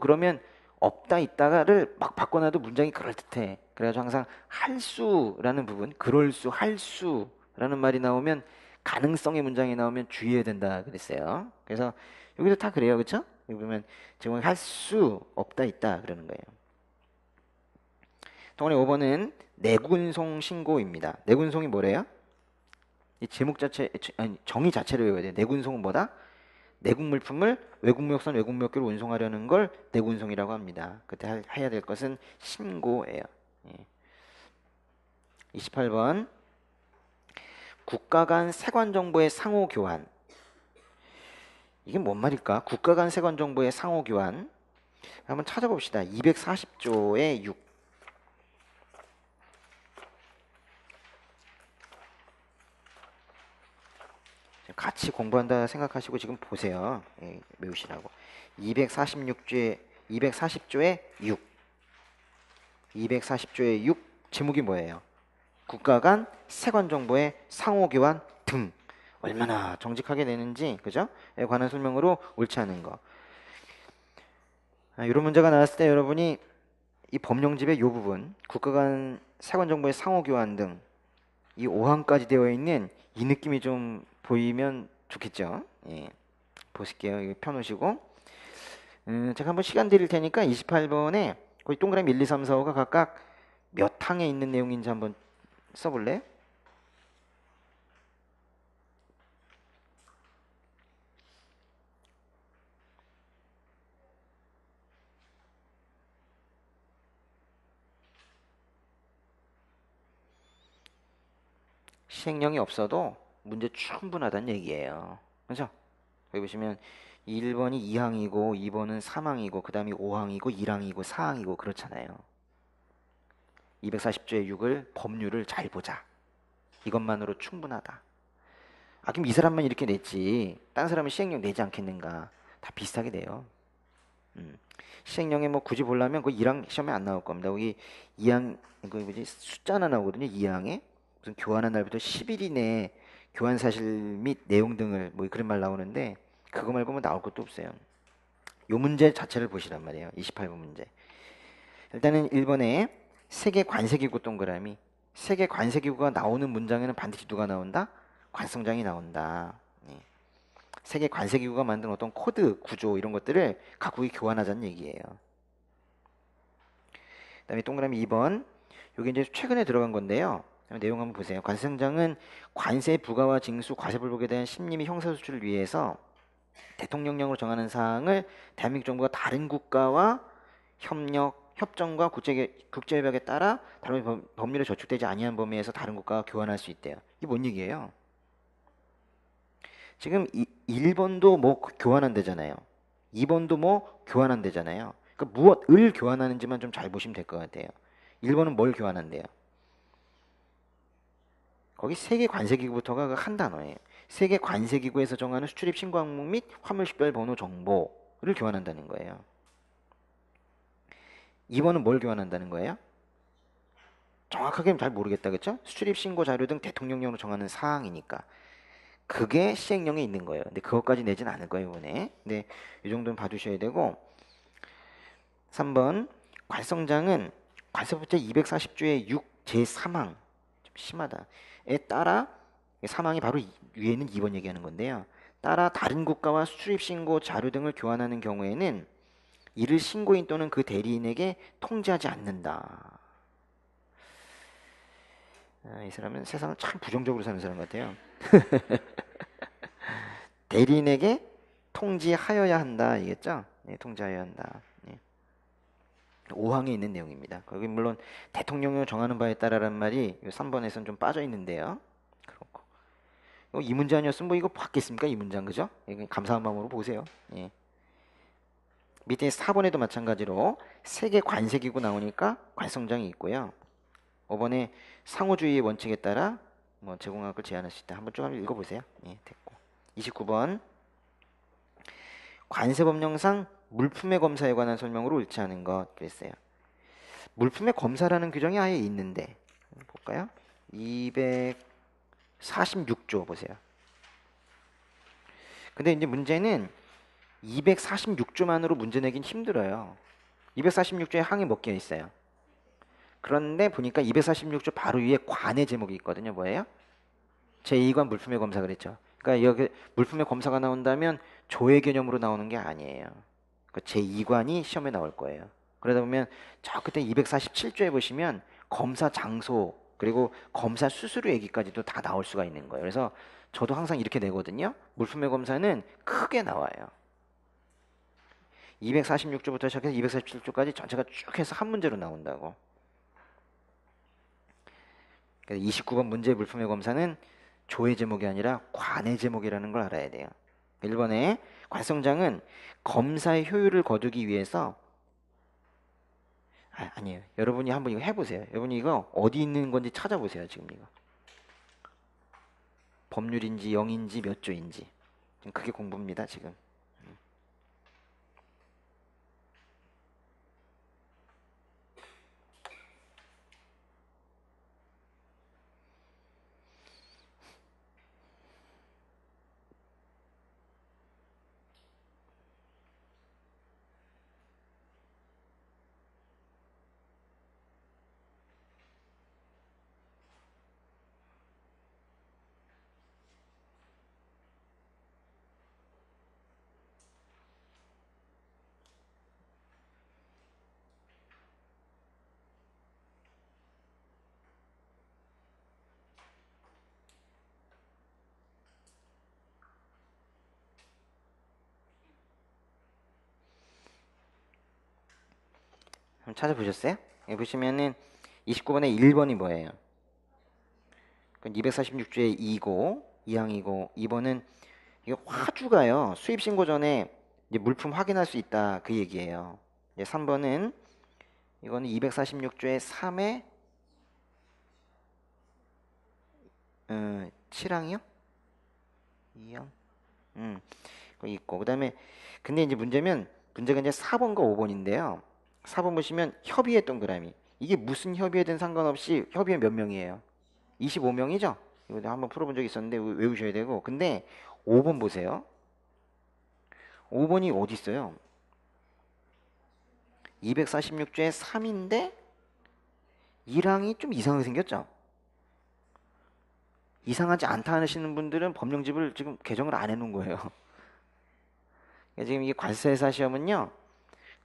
그러면 없다 있다가를 막 바꿔놔도 문장이 그럴듯해. 그래가지고 항상 할 수라는 부분, 그럴 수, 할 수라는 말이 나오면 가능성의 문장이 나오면 주의해야 된다 그랬어요. 그래서 여기도 다 그래요, 그렇죠? 여기 보면 제공을 할 수 없다 있다 그러는 거예요. 동원의 5번은 내군송 신고입니다. 내군송이 뭐래요? 이 제목 자체 아니 정의 자체를 외워야 돼요. 내군송은 뭐다? 내국 물품을 외국 무역선 외국 무역기로 운송하려는 걸 내군송이라고 합니다. 그때 해야 될 것은 신고예요. 예. 28번 국가 간 세관 정보의 상호 교환. 이게 뭔 말일까? 국가 간 세관 정보의 상호 교환. 한번 찾아봅시다. 240조의 6. 같이 공부한다 생각하시고 지금 보세요. 예, 외우시라고. 240조의 6. 240조의 6 제목이 뭐예요? 국가 간 세관 정보의 상호 교환 등. 얼마나 정직하게 내는지 그죠? 에 관한 설명으로 옳지 않은 거. 이런 문제가 나왔을 때 여러분이 이 법령집의 이 부분 국가 간 세관 정보의 상호 교환 등 이 5항까지 되어 있는 이 느낌이 좀 보이면 좋겠죠. 예. 보실게요. 이거 펴놓으시고 제가 한번 시간 드릴 테니까 28번에 거기 동그라미 1, 2, 3, 4, 5가 각각 몇 항에 있는 내용인지 한번 써볼래요? 시행령이 없어도 문제 충분하다는 얘기예요. 그렇죠? 여기 보시면 1번이 2항이고 2번은 3항이고 그 다음이 5항이고 1항이고 4항이고 그렇잖아요. 240조의 6을 법률을 잘 보자. 이것만으로 충분하다. 아 그럼 이 사람만 이렇게 냈지 딴 사람은 시행령 내지 않겠는가. 다 비슷하게 돼요. 시행령에 뭐 굳이 보려면 그 1항 시험에 안 나올 겁니다. 여기 2항 그 뭐지 숫자 하나 나오거든요. 2항에 무슨 교환한 날부터 10일 이내에 교환 사실 및 내용 등을 뭐 그런 말 나오는데 그거 말고 뭐 나올 것도 없어요. 요 문제 자체를 보시란 말이에요. 28번 문제. 일단은 1번에 세계 관세기구 동그라미. 세계 관세기구가 나오는 문장에는 반드시 누가 나온다? 관성장이 나온다. 네. 세계 관세기구가 만든 어떤 코드, 구조 이런 것들을 각국이 교환하자는 얘기예요. 그다음에 동그라미 2번. 여기 이제 최근에 들어간 건데요. 내용 한번 보세요. 관세청장은 관세 부과와 징수, 과세불복에 대한 심리 및 형사소출을 위해서 대통령령으로 정하는 사항을 대한민국 정부가 다른 국가와 협정과 국제협약에 따라 다른 법률에 저촉되지 아니한 범위에서 다른 국가와 교환할 수 있대요. 이게 뭔 얘기예요? 지금 1번도 뭐 교환한대잖아요. 2번도 뭐 교환한대잖아요. 그러니까 무엇을 교환하는지만 좀 잘 보시면 될 것 같아요. 1번은 뭘 교환한대요? 거기 세계 관세기구부터가 한 단어예요. 세계 관세기구에서 정하는 수출입 신고 항목 및 화물 식별 번호 정보를 교환한다는 거예요. 2번은 뭘 교환한다는 거예요? 정확하게는 잘 모르겠다, 그쵸? 수출입 신고 자료 등 대통령령으로 정하는 사항이니까 그게 시행령에 있는 거예요. 근데 그것까지 내진 않을 거예요, 이번에. 근데 이 정도는 봐두셔야 되고 3번 관성장은 관세법제 240조의 6 제3항 좀 심하다에 따라 3항이 바로 위에는 2번 얘기하는 건데요. 따라 다른 국가와 수출입 신고 자료 등을 교환하는 경우에는 이를 신고인 또는 그 대리인에게 통지하지 않는다. 이 사람은 세상을 참 부정적으로 사는 사람 같아요. 대리인에게 통지하여야 한다. 알겠죠? 네, 통지하여야 한다. 네. 5항에 있는 내용입니다. 거기 물론 대통령령을 정하는 바에 따라라는 말이 3번에서는 좀 빠져 있는데요. 그렇고 이 문제 아니었으면 뭐 이거 받겠습니까? 이 문장 그죠? 감사한 마음으로 보세요. 예. 밑에 4번에도 마찬가지로 세계 관세기구 나오니까 관성장이 있고요. 5번에 상호주의의 원칙에 따라 뭐 제공학을 제한할 수 있다. 한번 쭉 한번 읽어보세요. 예, 됐고. 29번 관세법령상 물품의 검사에 관한 설명으로 옳지 않은 것 그랬어요. 물품의 검사라는 규정이 아예 있는데 볼까요? 246조 보세요. 근데 이제 문제는 246조만으로 문제 내긴 힘들어요. 246조에 항이 몇 개 있어요? 그런데 보니까 246조 바로 위에 관의 제목이 있거든요. 뭐예요? 제2관 물품의 검사 그랬죠. 그러니까 여기 물품의 검사가 나온다면 조의 개념으로 나오는 게 아니에요. 그 제2관이 시험에 나올 거예요. 그러다 보면 저 그때 247조에 보시면 검사 장소 그리고 검사 수수료 얘기까지도 다 나올 수가 있는 거예요. 그래서 저도 항상 이렇게 내거든요. 물품의 검사는 크게 나와요. 246조부터 시작해서 247조까지 전체가 쭉 해서 한 문제로 나온다고. 29번 문제의 물품의 검사는 조의 제목이 아니라 관의 제목이라는 걸 알아야 돼요. 1번에 관성장은 검사의 효율을 거두기 위해서 아니에요. 여러분이 한번 이거 해보세요. 여러분이 이거 어디 있는 건지 찾아보세요. 지금 이거 법률인지 영인지 몇 조인지 지금 그게 공부입니다. 지금 한번 찾아보셨어요? 여기 보시면은 29번에 1번이 뭐예요? 246조의 2고 2항이고 2번은 이거 화주가요. 수입 신고 전에 이제 물품 확인할 수 있다 그 얘기예요. 이제 3번은 이거는 246조의 3의 7항이요? 2항? 거 있고 그다음에 근데 이제 문제면 문제가 이제 4번과 5번인데요. 4번 보시면 협의의 동그라미. 이게 무슨 협의에든 상관없이 협의회 몇 명이에요? 25명이죠? 이거 한번 풀어본 적이 있었는데 외우셔야 되고. 근데 5번 보세요. 5번이 어디 있어요? 246조의 3인데 1항이 좀 이상하게 생겼죠? 이상하지 않다 하시는 분들은 법령집을 지금 개정을 안 해놓은 거예요. 지금 이게 관세사 시험은요,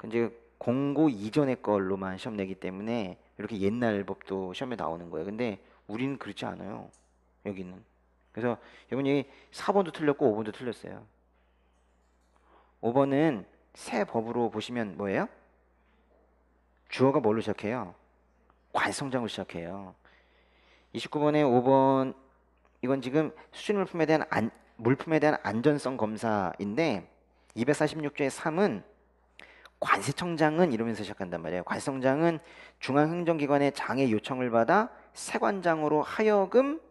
이제 공고 이전의 걸로만 시험 내기 때문에 이렇게 옛날 법도 시험에 나오는 거예요. 근데 우리는 그렇지 않아요. 여기는. 그래서 여러분이 4번도 틀렸고 5번도 틀렸어요. 5번은 새 법으로 보시면 뭐예요? 주어가 뭘로 시작해요? 관성장으로 시작해요. 29번에 5번 이건 지금 물품에 대한 안전성 검사인데 246조의 3은 관세청장은 이러면서 시작한단 말이에요. 관세청장은 중앙행정기관의 장의 요청을 받아 세관장으로 하여금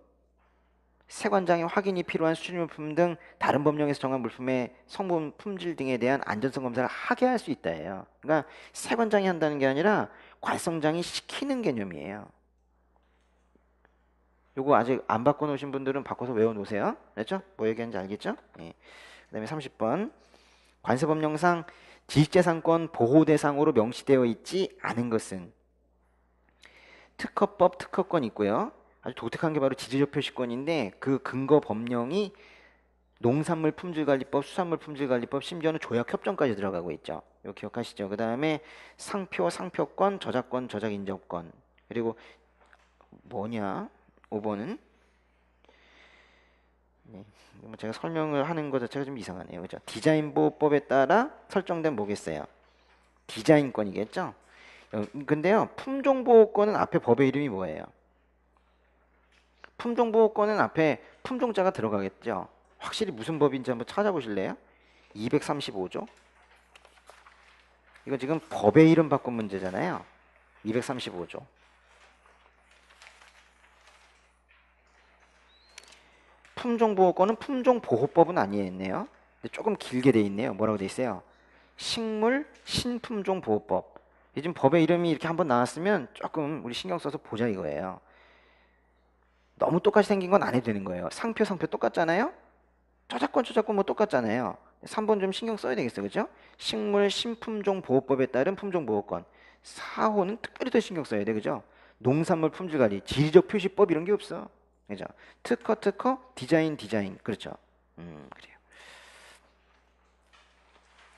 세관장의 확인이 필요한 수출물품 등 다른 법령에서 정한 물품의 성분, 품질 등에 대한 안전성 검사를 하게 할 수 있다예요. 그러니까 세관장이 한다는 게 아니라 관세청장이 시키는 개념이에요. 요거 아직 안 바꿔놓으신 분들은 바꿔서 외워놓으세요. 그렇죠? 뭐 얘기하는지 알겠죠? 예. 그 다음에 30번 관세법령상 지식재산권 보호 대상으로 명시되어 있지 않은 것은 특허법 특허권 있고요. 아주 독특한 게 바로 지질적 표시권인데 그 근거 법령이 농산물 품질관리법, 수산물 품질관리법, 심지어는 조약협정까지 들어가고 있죠. 이거 기억하시죠? 그 다음에 상표, 상표권, 저작권, 저작인정권. 그리고 뭐냐? 5번은 네, 제가 설명을 하는 것 자체가 좀 이상하네요. 그죠? 디자인보호법에 따라 설정된 뭐겠어요? 디자인권이겠죠? 근데요, 품종보호권은 앞에 법의 이름이 뭐예요? 품종보호권은 앞에 품종자가 들어가겠죠? 확실히 무슨 법인지 한번 찾아보실래요? 235조. 이거 지금 법의 이름 바꾼 문제잖아요. 235조. 품종보호권은 품종보호법은 아니었네요. 근데 조금 길게 돼 있네요. 뭐라고 돼 있어요? 식물 신품종보호법. 요즘 법의 이름이 이렇게 한번 나왔으면 조금 우리 신경 써서 보자 이거예요. 너무 똑같이 생긴 건 안 해도 되는 거예요. 상표 똑같잖아요. 저작권 뭐 똑같잖아요. 3번 좀 신경 써야 되겠어요. 그죠? 식물 신품종보호법에 따른 품종보호권. 4호는 특별히 더 신경 써야 돼. 그죠? 농산물 품질관리, 지리적 표시법 이런 게 없어. 그죠? 특허, 디자인. 그렇죠? 그래요.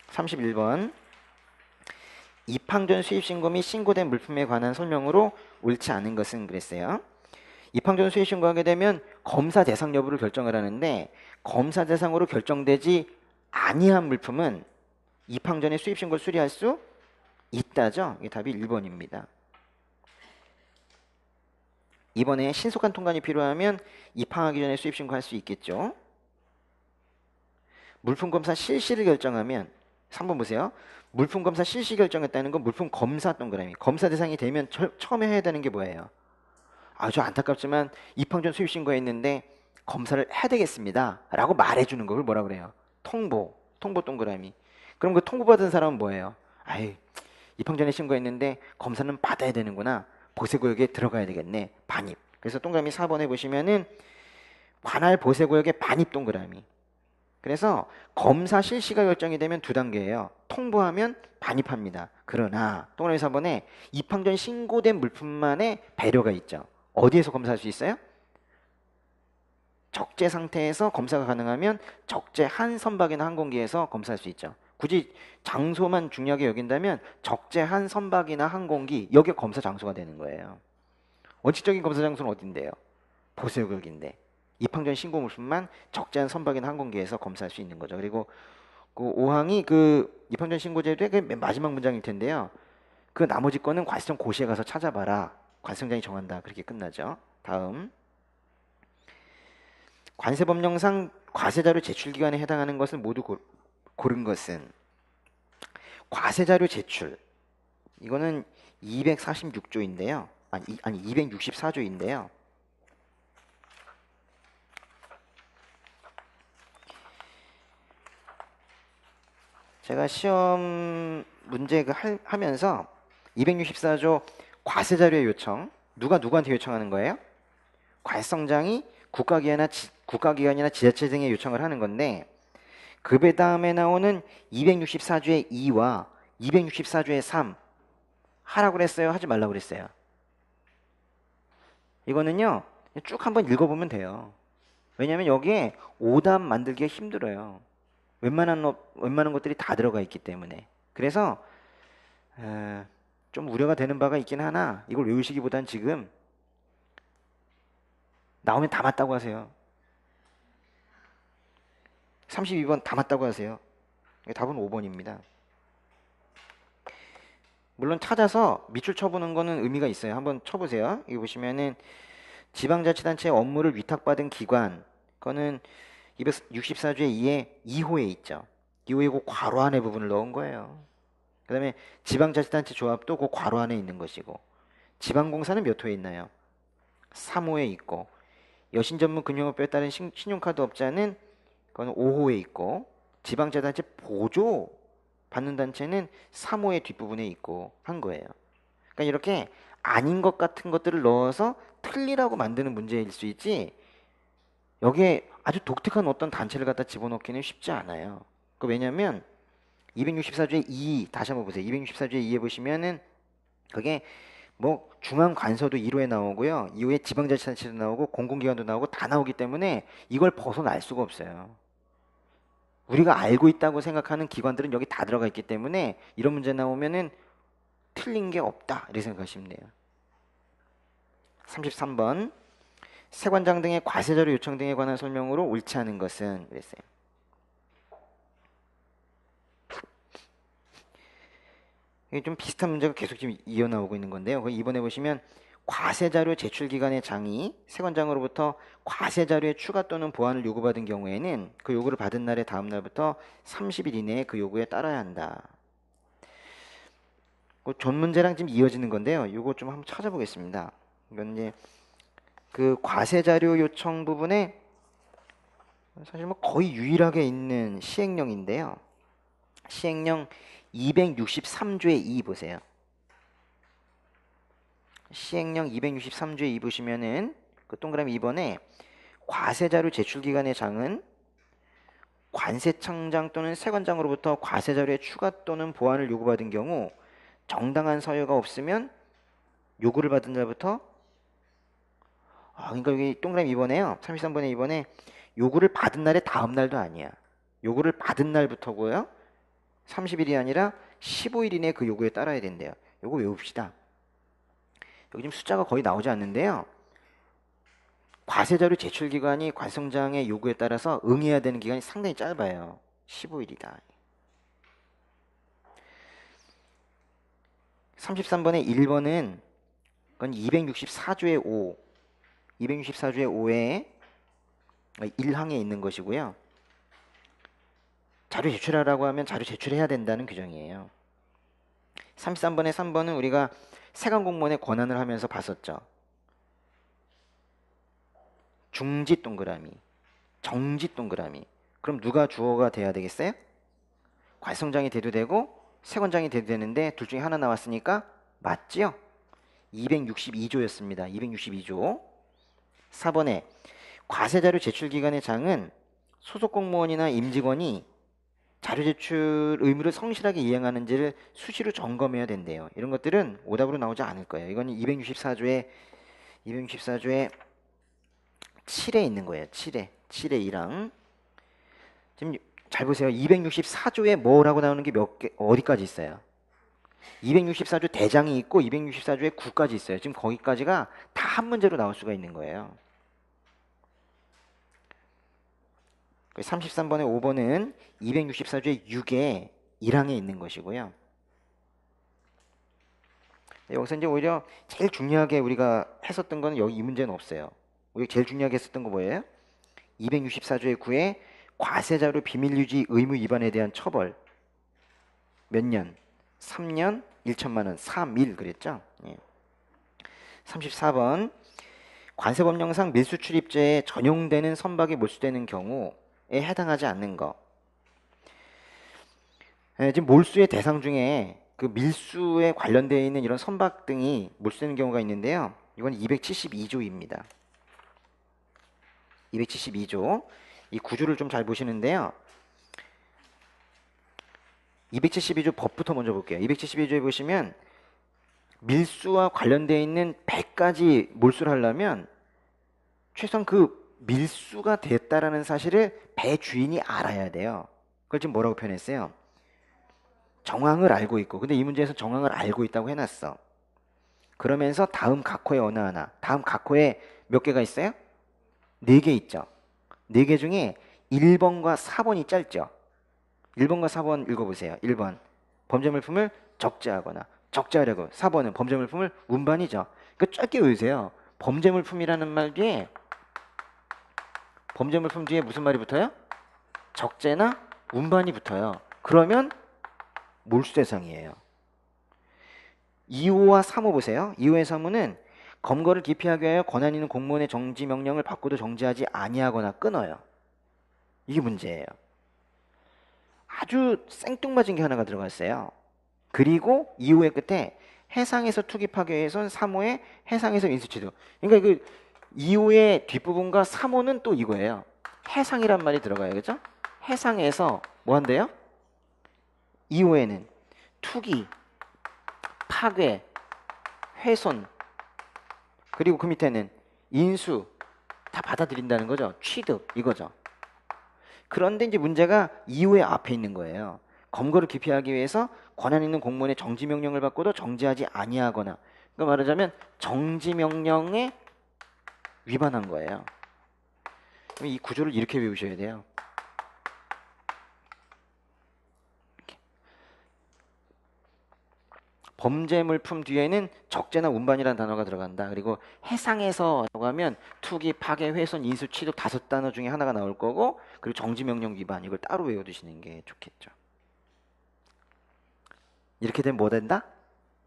31번. 입항 전 수입 신고 및 신고된 물품에 관한 설명으로 옳지 않은 것은 그랬어요. 입항 전 수입 신고하게 되면 검사 대상 여부를 결정을 하는데 검사 대상으로 결정되지 아니한 물품은 입항 전에 수입 신고를 수리할 수 있다죠. 이게 답이 1번입니다. 이번에 신속한 통관이 필요하면 입항하기 전에 수입 신고할 수 있겠죠. 물품 검사 실시를 결정하면 3번 보세요. 물품 검사 실시 결정했다는 건 물품 검사 동그라미. 검사 대상이 되면 처음에 해야 되는 게 뭐예요? 아주 안타깝지만 입항 전 수입 신고했는데 검사를 해야 되겠습니다. 라고 말해주는 걸 뭐라 그래요? 통보 동그라미. 그럼 그 통보받은 사람은 뭐예요? 아이, 입항 전에 신고했는데 검사는 받아야 되는구나. 보세구역에 들어가야 되겠네. 반입. 그래서 동그라미 4번에 보시면은 관할 보세구역의 반입 동그라미. 그래서 검사 실시가 결정이 되면 두 단계예요. 통보하면 반입합니다. 그러나 동그라미 4번에 입항 전 신고된 물품만의 배려가 있죠. 어디에서 검사할 수 있어요? 적재 상태에서 검사가 가능하면 적재한 선박이나 항공기에서 검사할 수 있죠. 굳이 장소만 중요하게 여긴다면 적재한 선박이나 항공기 여기가 검사 장소가 되는 거예요. 원칙적인 검사 장소는 어딘데요? 보세구역인데 입항 전 신고 물품만 적재한 선박이나 항공기에서 검사할 수 있는 거죠. 그리고 그 5항이 그 입항 전 신고제도의 그 맨 마지막 문장일 텐데요. 그 나머지 거는 관세청 고시에 가서 찾아봐라. 관세청장이 정한다. 그렇게 끝나죠. 다음 관세법령상 과세자료 제출기간에 해당하는 것을 모두 고른 것은 과세자료 제출. 이거는 246조인데요. 아니 264조인데요. 제가 시험 문제 하면서 264조 과세자료의 요청, 누가 누구한테 요청하는 거예요? 과세청장이 국가기관이나 지자체 등에 요청을 하는 건데, 그 다음에 나오는 264조의 2와 264조의 3 하라고 그랬어요? 하지 말라고 그랬어요? 이거는요 쭉 한번 읽어보면 돼요. 왜냐하면 여기에 오답 만들기가 힘들어요. 웬만한 것들이 다 들어가 있기 때문에. 그래서 좀 우려가 되는 바가 있긴 하나, 이걸 외우시기보단 지금 나오면 다 맞다고 하세요. 32번 다 맞다고 하세요. 답은 5번입니다. 물론 찾아서 밑줄 쳐보는 거는 의미가 있어요. 한번 쳐보세요. 여기 보시면은 지방자치단체 업무를 위탁받은 기관, 그거는 264조의 2에 2호에 있죠. 2호에 그 괄호 안에 부분을 넣은 거예요. 그 다음에 지방자치단체 조합도 그 괄호 안에 있는 것이고, 지방공사는 몇 호에 있나요? 3호에 있고, 여신전문금융업법에 따른 신용카드업자는 그거는 5호에 있고, 지방자치단체 보조 받는 단체는 3호의 뒷부분에 있고 한 거예요. 그러니까 이렇게 아닌 것 같은 것들을 넣어서 틀리라고 만드는 문제일 수 있지, 여기에 아주 독특한 어떤 단체를 갖다 집어넣기는 쉽지 않아요. 왜냐하면 264조의 2, 다시 한번 보세요. 264조의 2에 보시면은 그게 뭐 중앙관서도 1호에 나오고요, 2호에 지방자치단체도 나오고 공공기관도 나오고 다 나오기 때문에 이걸 벗어날 수가 없어요. 우리가 알고 있다고 생각하는 기관들은 여기 다 들어가 있기 때문에 이런 문제 나오면은 틀린 게 없다 이렇게 생각하시면 돼요. 33번 세관장 등의 과세자료 요청 등에 관한 설명으로 옳지 않은 것은 그랬어요. 이게 좀 비슷한 문제가 계속 지금 이어나오고 있는 건데요. 이번에 보시면 과세자료 제출기관의 장이 세관장으로부터 과세자료의 추가 또는 보완을 요구받은 경우에는 그 요구를 받은 날의 다음 날부터 30일 이내에 그 요구에 따라야 한다. 전 문제랑 지금 이어지는 건데요. 이거 좀 한번 찾아보겠습니다. 이건 이제 그 과세자료 요청 부분에 사실 뭐 거의 유일하게 있는 시행령인데요. 시행령 263조의 2 보세요. 시행령 263조의 2 보시면은 그 동그라미 2번에 과세자료 제출기관의 장은 관세청장 또는 세관장으로부터 과세자료의 추가 또는 보완을 요구받은 경우 정당한 사유가 없으면 요구를 받은 날부터, 그러니까 여기 동그라미 2번에요. 33번에 2번에 요구를 받은 날의 다음 날도 아니야. 요구를 받은 날부터고요. 30일이 아니라 15일 이내에 그 요구에 따라야 된대요. 요거 외웁시다. 여기 지금 숫자가 거의 나오지 않는데요. 과세자료 제출기관이 관세청장의 요구에 따라서 응해야 되는 기간이 상당히 짧아요. 15일이다. 33번의 1번은 그건 264조의 5, 264조의 5에 1항에 있는 것이고요. 자료 제출하라고 하면 자료 제출해야 된다는 규정이에요. 33번의 3번은 우리가 세관공무원의 권한을 하면서 봤었죠. 중지 동그라미, 정지 동그라미. 그럼 누가 주어가 돼야 되겠어요? 관세청장이 돼도 되고 세관장이 돼도 되는데 둘 중에 하나 나왔으니까 맞지요? 262조였습니다. 262조. 4번에 과세자료 제출기관의 장은 소속 공무원이나 임직원이 자료 제출 의무를 성실하게 이행하는지를 수시로 점검해야 된대요. 이런 것들은 오답으로 나오지 않을 거예요. 이건 264조에 7에 있는 거예요. 7에 1항. 지금 잘 보세요. 264조에 뭐라고 나오는 게 몇 개, 어디까지 있어요? 264조 대장이 있고 264조에 9까지 있어요. 지금 거기까지가 다 한 문제로 나올 수가 있는 거예요. 33번에 5번은 264조의 6에 1항에 있는 것이고요. 여기서 이제 오히려 제일 중요하게 우리가 했었던 거는 여기 이 문제는 없어요. 우리가 제일 중요하게 했었던 거 뭐예요? 264조의 9에 과세자료 비밀유지 의무 위반에 대한 처벌. 몇 년? 3년 1천만 원, 3일 그랬죠? 예. 34번 관세법령상 밀수출입죄에 전용되는 선박이 몰수되는 경우에 해당하지 않는 거. 지금 몰수의 대상 중에 그 밀수에 관련되어 있는 이런 선박 등이 몰수되는 경우가 있는데요. 이건 272조입니다. 272조. 이 구조를 좀 잘 보시는데요. 272조 법부터 먼저 볼게요. 272조에 보시면 밀수와 관련되어 있는 100가지 몰수를 하려면 최소한 그 밀수가 됐다라는 사실을 배 주인이 알아야 돼요. 그걸 지금 뭐라고 표현했어요? 정황을 알고 있고, 근데 이 문제에서 정황을 알고 있다고 해놨어. 그러면서 다음 각호에 어느 하나, 다음 각호에 몇 개가 있어요? 4개 있죠. 4개 중에 1번과 4번이 짧죠. 1번과 4번 읽어보세요. 1번 범죄물품을 적재하거나 적재하려고, 4번은 범죄물품을 운반이죠. 그러니까 짧게 외우세요. 범죄물품이라는 말 뒤에, 범죄물품 뒤에 무슨 말이 붙어요? 적재나 운반이 붙어요. 그러면 몰수 대상이에요. 2호와 3호 보세요. 2호의 3호는 검거를 기피하기 위하여 권한 있는 공무원의 정지 명령을 받고도 정지하지 아니하거나 끊어요. 이게 문제예요. 아주 생뚱맞은 게 하나가 들어가 있어요. 그리고 2호의 끝에 해상에서 투기하기 위해선 3호의 해상에서 인수치도. 그러니까 그 2호의 뒷부분과 3호는 또 이거예요. 해상이란 말이 들어가요. 그죠? 해상에서 뭐 한대요? 2호에는 투기, 파괴, 훼손, 그리고 그 밑에는 인수 다 받아들인다는 거죠. 취득 이거죠. 그런데 이제 문제가 2호의 앞에 있는 거예요. 검거를 기피하기 위해서 권한 있는 공무원의 정지 명령을 받고도 정지하지 아니하거나, 그러니까 말하자면 정지 명령에 위반한 거예요. 그럼 이 구조를 이렇게 외우셔야 돼요. 범죄물품 뒤에는 적재나 운반이라는 단어가 들어간다. 그리고 해상에서라고 하면 투기, 파괴, 훼손, 인수, 취득 5단어 중에 하나가 나올 거고, 그리고 정지명령 위반 이걸 따로 외워두시는 게 좋겠죠. 이렇게 되면 뭐 된다?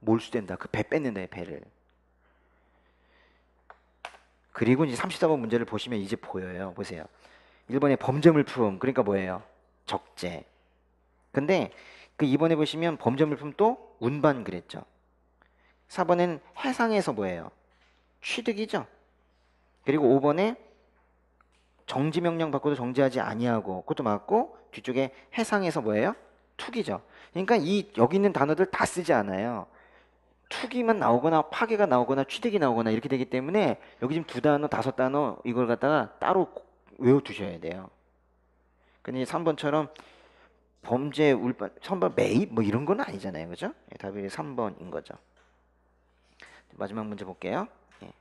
몰수된다. 그 배 뺏는다, 배를. 그리고 이제 34번 문제를 보시면 이제 보여요. 보세요. 1번에 범죄물품, 그러니까 뭐예요? 적재. 근데 그 2번에 보시면 범죄물품 또 운반 그랬죠. 4번엔 해상에서 뭐예요? 취득이죠. 그리고 5번에 정지명령 받고도 정지하지 아니하고, 그것도 맞고, 뒤쪽에 해상에서 뭐예요? 투기죠. 그러니까 이 여기 있는 단어들 다 쓰지 않아요. 투기만 나오거나 파괴가 나오거나 취득이 나오거나 이렇게 되기 때문에 여기 지금 2단어, 5단어 이걸 갖다가 따로 외워두셔야 돼요. 근데 3번처럼 범죄, 울반, 선반 매입 뭐 이런 건 아니잖아요. 그죠? 예, 답이 3번인 거죠. 마지막 문제 볼게요. 예.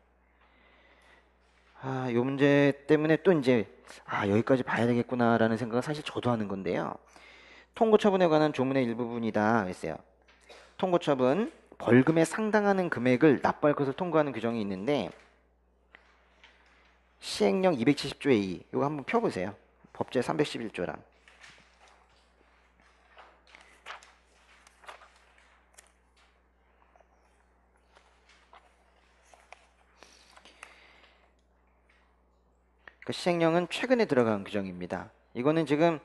요 문제 때문에 또 이제 여기까지 봐야 되겠구나라는 생각은 사실 저도 하는 건데요. 통고처분에 관한 조문의 일부분이다 했어요. 통고처분, 벌금에 상당하는 금액을 납부할 것을 통고하는 규정이 있는데, 시행령 270조의 2 이거 한번 펴보세요. 법제 311조랑. 그 시행령은 최근에 들어간 규정입니다. 이거는 지금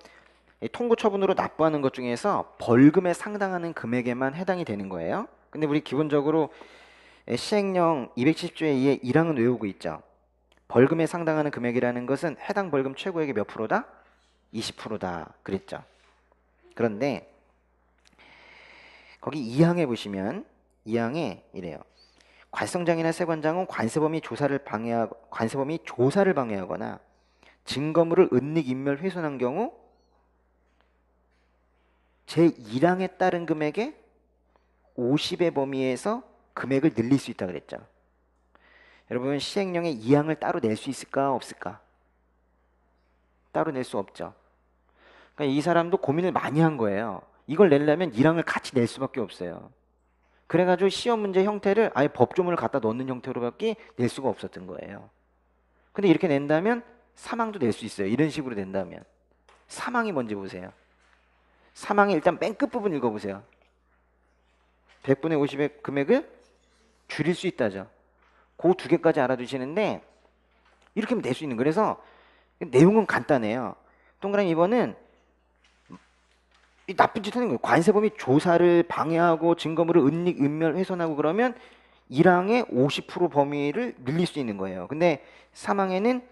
통고 처분으로 납부하는 것 중에서 벌금에 상당하는 금액에만 해당이 되는 거예요. 근데 우리 기본적으로 시행령 270조의 2의 1항은 외우고 있죠. 벌금에 상당하는 금액이라는 것은 해당 벌금 최고액의 몇 프로다? 20%다 그랬죠. 그런데 거기 2항에 보시면 2항에 이래요. 관세청장이나 세관장은 관세범이 조사를 방해하거나 증거물을 은닉, 인멸, 훼손한 경우 제1항에 따른 금액의 50의 범위에서 금액을 늘릴 수 있다 그랬죠. 여러분, 시행령의 2항을 따로 낼 수 있을까 없을까? 따로 낼 수 없죠. 그러니까 이 사람도 고민을 많이 한 거예요. 이걸 내려면 1항을 같이 낼 수밖에 없어요. 그래가지고 시험 문제 형태를 아예 법조문을 갖다 넣는 형태로밖에 낼 수가 없었던 거예요. 근데 이렇게 낸다면 사망도 낼 수 있어요. 이런 식으로 낸다면. 사망이 뭔지 보세요. 사망의 일단 맨 끝부분 읽어보세요. 100분의 50의 금액을 줄일 수 있다죠. 그 2개까지 알아두시는데 이렇게 하면 낼 수 있는 거예요. 그래서 내용은 간단해요. 동그라미 2번은 이 나쁜 짓 하는 거예요. 관세범이 조사를 방해하고 증거물을 은닉, 은멸, 훼손하고 그러면 1항의 50% 범위를 늘릴 수 있는 거예요. 근데 3항에는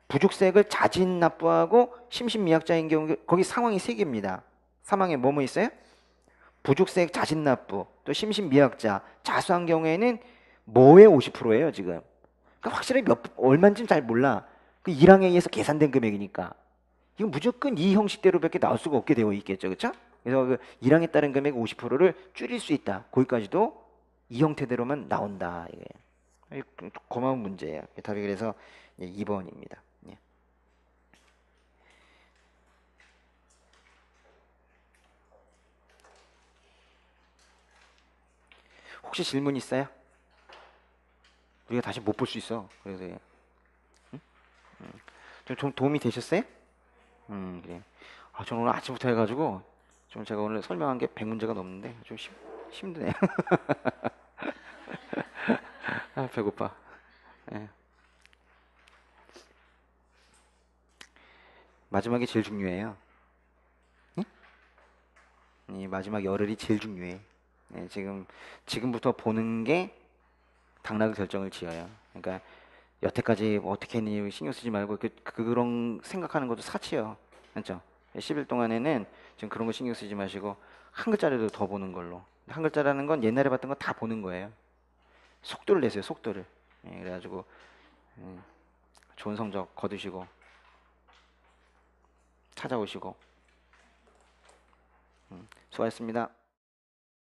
부족세액을 자진 납부하고 심신미약자인 경우 거기 상황이 세 개입니다. 3항에 뭐뭐 있어요? 부족세액 자진 납부, 또 심신미약자, 자수한 경우에는 뭐의 50%예요, 지금. 그러니까 확실히 얼마인지는 잘 몰라. 그 1항에 의해서 계산된 금액이니까. 이건 무조건 이 형식대로밖에 나올 수가 없게 되어 있겠죠. 그렇죠? 그래서 그 1항에 따른 금액 50%를 줄일 수 있다. 거기까지도 이 형태대로만 나온다. 이게 고마운 문제예요. 답이 그래서 2번입니다. 예. 혹시 질문 있어요? 우리가 다시 못 볼 수 있어. 그래서 응? 좀 도움이 되셨어요? 그래. 아, 저는 오늘 아침부터 해가지고 좀 제가 오늘 설명한 게 100문제가 넘는데 좀 힘드네요. 아, 배고파. 예. 마지막이 제일 중요해요. 응? 이 마지막 열흘이 제일 중요해. 예, 지금부터 보는 게 당락의 결정을 지어요. 그러니까 여태까지 뭐 어떻게 했니 신경 쓰지 말고 그런 생각하는 것도 사치요. 그렇죠? 10일 동안에는 지금 그런 거 신경 쓰지 마시고 한 글자라도 더 보는 걸로. 한 글자라는 건 옛날에 봤던 거 다 보는 거예요. 속도를 내세요, 속도를. 예, 그래가지고 좋은 성적 거두시고 찾아오시고 수고하셨습니다.